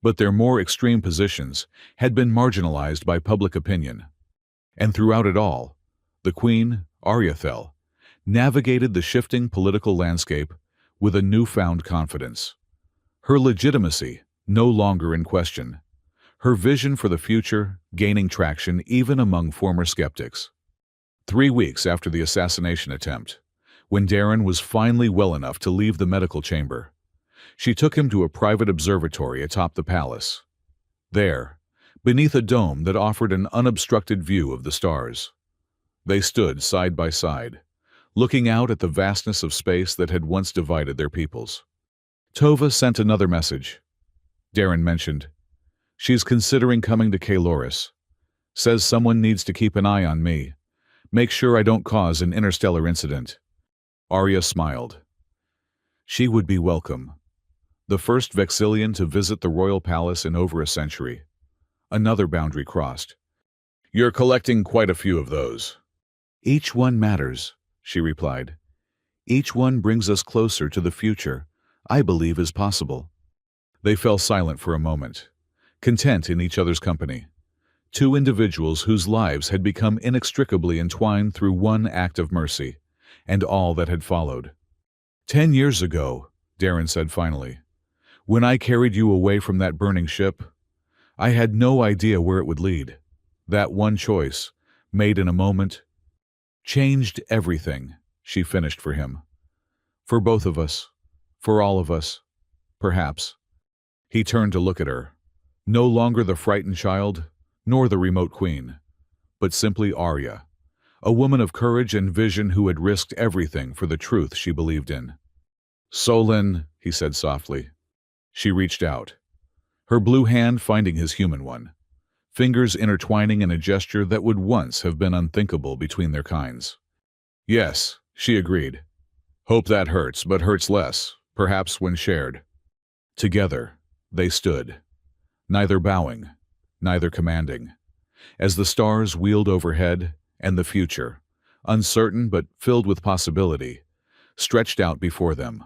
but their more extreme positions had been marginalized by public opinion. And throughout it all, the Queen, Ariathel, navigated the shifting political landscape with a newfound confidence. Her legitimacy no longer in question, her vision for the future gaining traction even among former skeptics. 3 weeks after the assassination attempt, when Darren was finally well enough to leave the medical chamber, she took him to a private observatory atop the palace. There, beneath a dome that offered an unobstructed view of the stars, they stood side by side, looking out at the vastness of space that had once divided their peoples. Tova sent another message. Darren mentioned, "She's considering coming to Kaloris. Says someone needs to keep an eye on me. Make sure I don't cause an interstellar incident." Arya smiled. She would be welcome. The first Vexillian to visit the royal palace in over a century. Another boundary crossed. "You're collecting quite a few of those." "Each one matters," she replied. "Each one brings us closer to the future I believe is possible." They fell silent for a moment, content in each other's company. Two individuals whose lives had become inextricably entwined through one act of mercy, and all that had followed. 10 years ago, Darren said finally, when I carried you away from that burning ship, I had no idea where it would lead. That one choice, made in a moment, changed everything," she finished for him. "For both of us, for all of us, perhaps." He turned to look at her, no longer the frightened child, nor the remote queen, but simply Arya, a woman of courage and vision who had risked everything for the truth she believed in. "Solin," he said softly. She reached out, her blue hand finding his human one, fingers intertwining in a gesture that would once have been unthinkable between their kinds. "Yes," she agreed. "Hope that hurts, but hurts less, perhaps when shared." Together, they stood, neither bowing, neither commanding, as the stars wheeled overhead and the future, uncertain but filled with possibility, stretched out before them,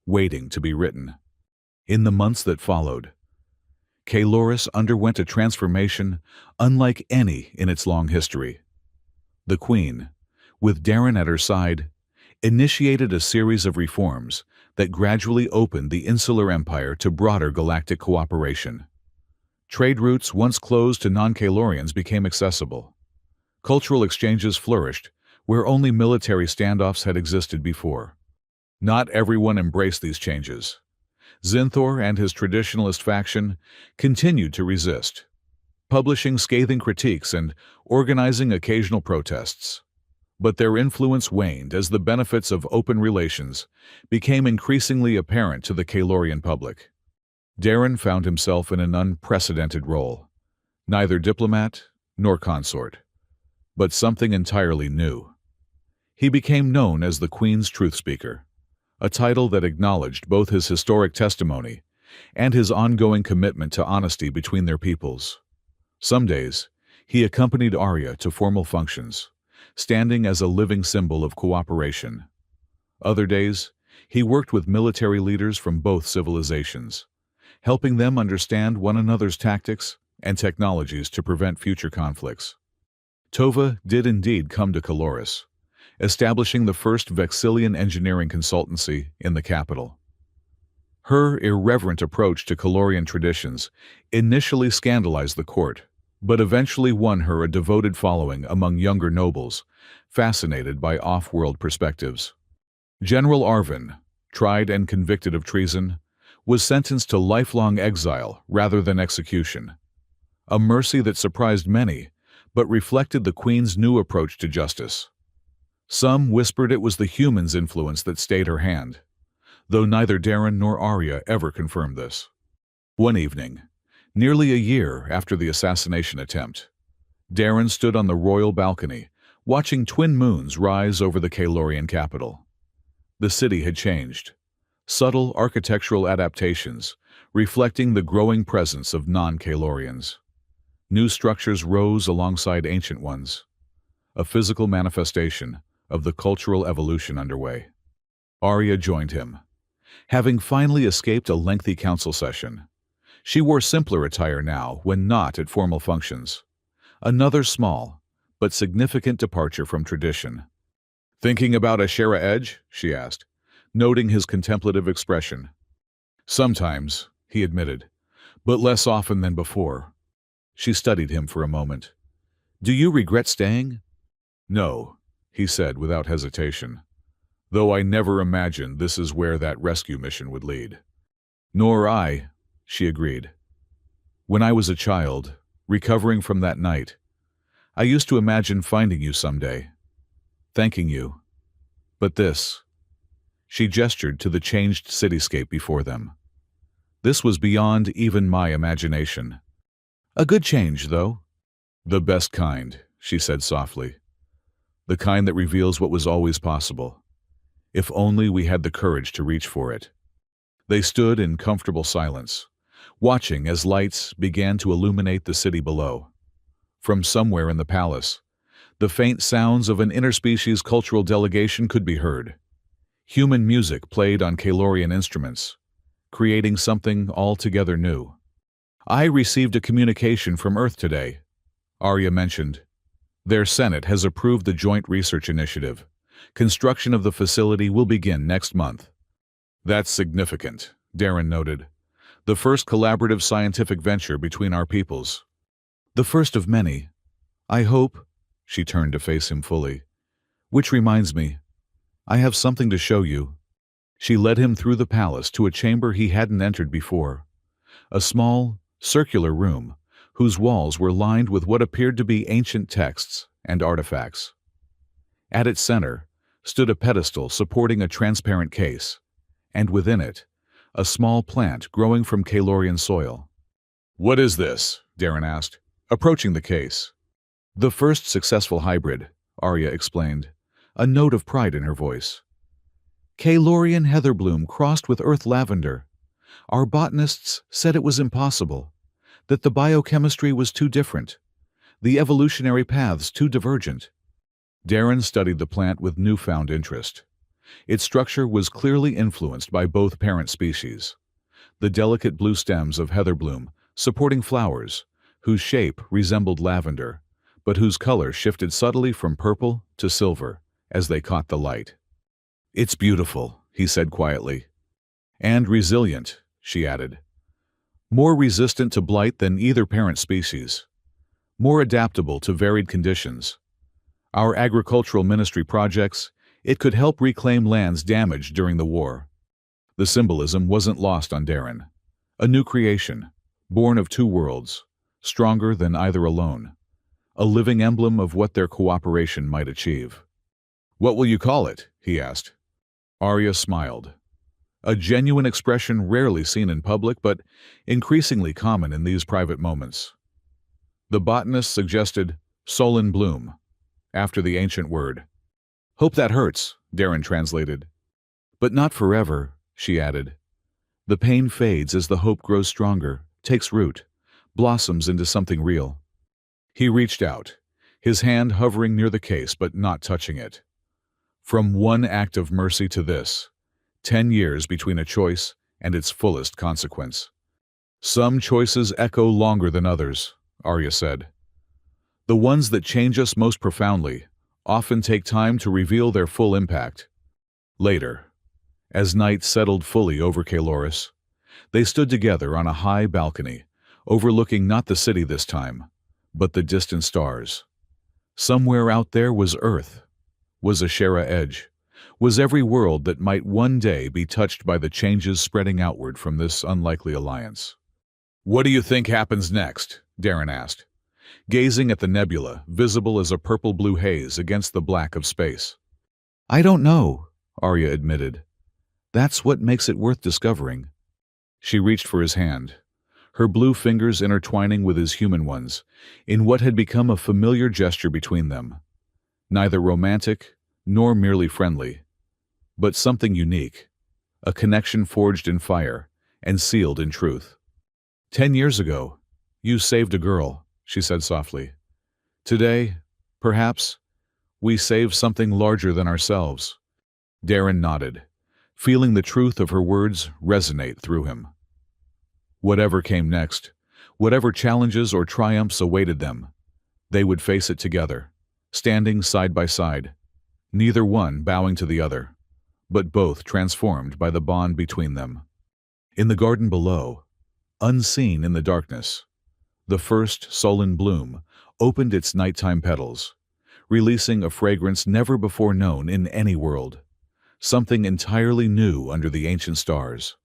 waiting to be written. In the months that followed, Kaloris underwent a transformation unlike any in its long history. The Queen, with Darren at her side, initiated a series of reforms that gradually opened the insular empire to broader galactic cooperation. Trade routes once closed to non-Kalorians became accessible. Cultural exchanges flourished where only military standoffs had existed before. Not everyone embraced these changes. Zinthor and his traditionalist faction continued to resist, publishing scathing critiques and organizing occasional protests. But their influence waned as the benefits of open relations became increasingly apparent to the Kalorian public. Darren found himself in an unprecedented role, neither diplomat nor consort, but something entirely new. He became known as the Queen's Truth Speaker, a title that acknowledged both his historic testimony and his ongoing commitment to honesty between their peoples. Some days, he accompanied Arya to formal functions, standing as a living symbol of cooperation. Other days, he worked with military leaders from both civilizations, helping them understand one another's tactics and technologies to prevent future conflicts. Tova did indeed come to Caloris, establishing the first Vexillian engineering consultancy in the capital. Her irreverent approach to Calorian traditions initially scandalized the court, but eventually won her a devoted following among younger nobles, fascinated by off-world perspectives. General Arvin, tried and convicted of treason, was sentenced to lifelong exile rather than execution, a mercy that surprised many, but reflected the Queen's new approach to justice. Some whispered it was the human's influence that stayed her hand, though neither Darren nor Arya ever confirmed this. One evening, nearly a year after the assassination attempt, Darren stood on the royal balcony, watching twin moons rise over the Calorian capital. The city had changed, subtle architectural adaptations reflecting the growing presence of non-Calorians. New structures rose alongside ancient ones, a physical manifestation of the cultural evolution underway. Arya joined him. Having finally escaped a lengthy council session, she wore simpler attire now when not at formal functions. Another small, but significant departure from tradition. "Thinking about Ashera Edge?" she asked, noting his contemplative expression. "Sometimes," he admitted, "but less often than before." She studied him for a moment. "Do you regret staying?" "No," he said without hesitation, "though I never imagined this is where that rescue mission would lead." "Nor I," she agreed. "When I was a child, recovering from that night, I used to imagine finding you someday, thanking you. But this," she gestured to the changed cityscape before them. "This was beyond even my imagination. A good change, though." "The best kind," she said softly. "The kind that reveals what was always possible. If only we had the courage to reach for it." They stood in comfortable silence, watching as lights began to illuminate the city below. From somewhere in the palace, the faint sounds of an interspecies cultural delegation could be heard. Human music played on Calorian instruments, creating something altogether new. "I received a communication from Earth today," Arya mentioned. "Their Senate has approved the Joint Research Initiative. Construction of the facility will begin next month." "That's significant," Darren noted. "The first collaborative scientific venture between our peoples." "The first of many. I hope," she turned to face him fully. "Which reminds me, I have something to show you." She led him through the palace to a chamber he hadn't entered before. A small, circular room, whose walls were lined with what appeared to be ancient texts and artifacts. At its center stood a pedestal supporting a transparent case, and within it, a small plant growing from Calorian soil. "What is this?" Darren asked, approaching the case. "The first successful hybrid," Arya explained, a note of pride in her voice. "Calorian heatherbloom crossed with earth lavender. Our botanists said it was impossible, that the biochemistry was too different, the evolutionary paths too divergent." Darren studied the plant with newfound interest. Its structure was clearly influenced by both parent species. The delicate blue stems of heatherbloom supporting flowers, whose shape resembled lavender, but whose color shifted subtly from purple to silver as they caught the light. "It's beautiful," he said quietly. "And resilient," she added. "More resistant to blight than either parent species. More adaptable to varied conditions. Our agricultural ministry projects, it could help reclaim lands damaged during the war." The symbolism wasn't lost on Darren. A new creation, born of two worlds, stronger than either alone. A living emblem of what their cooperation might achieve. "What will you call it?" he asked. Arya smiled. A genuine expression rarely seen in public, but increasingly common in these private moments. The botanist suggested "soul in bloom," after the ancient word. "Hope that hurts," Darren translated. "But not forever," she added. The pain fades as the hope grows stronger, takes root, blossoms into something real. He reached out, his hand hovering near the case but not touching it. From one act of mercy to this, 10 years between a choice and its fullest consequence. Some choices echo longer than others, Arya said. The ones that change us most profoundly often take time to reveal their full impact. Later, as night settled fully over Kaloris, they stood together on a high balcony, overlooking not the city this time, but the distant stars. Somewhere out there was Earth, was Ashera Edge, was every world that might one day be touched by the changes spreading outward from this unlikely alliance. "What do you think happens next?" Darren asked, gazing at the nebula, visible as a purple-blue haze against the black of space. "I don't know," Arya admitted. "That's what makes it worth discovering." She reached for his hand, her blue fingers intertwining with his human ones, in what had become a familiar gesture between them. Neither romantic, nor merely friendly, but something unique, a connection forged in fire and sealed in truth. 10 years ago, you saved a girl," she said softly. "Today, perhaps, we save something larger than ourselves." Darren nodded, feeling the truth of her words resonate through him. Whatever came next, whatever challenges or triumphs awaited them, they would face it together, standing side by side, neither one bowing to the other, but both transformed by the bond between them. In the garden below, unseen in the darkness, the first sullen bloom opened its nighttime petals, releasing a fragrance never before known in any world, something entirely new under the ancient stars.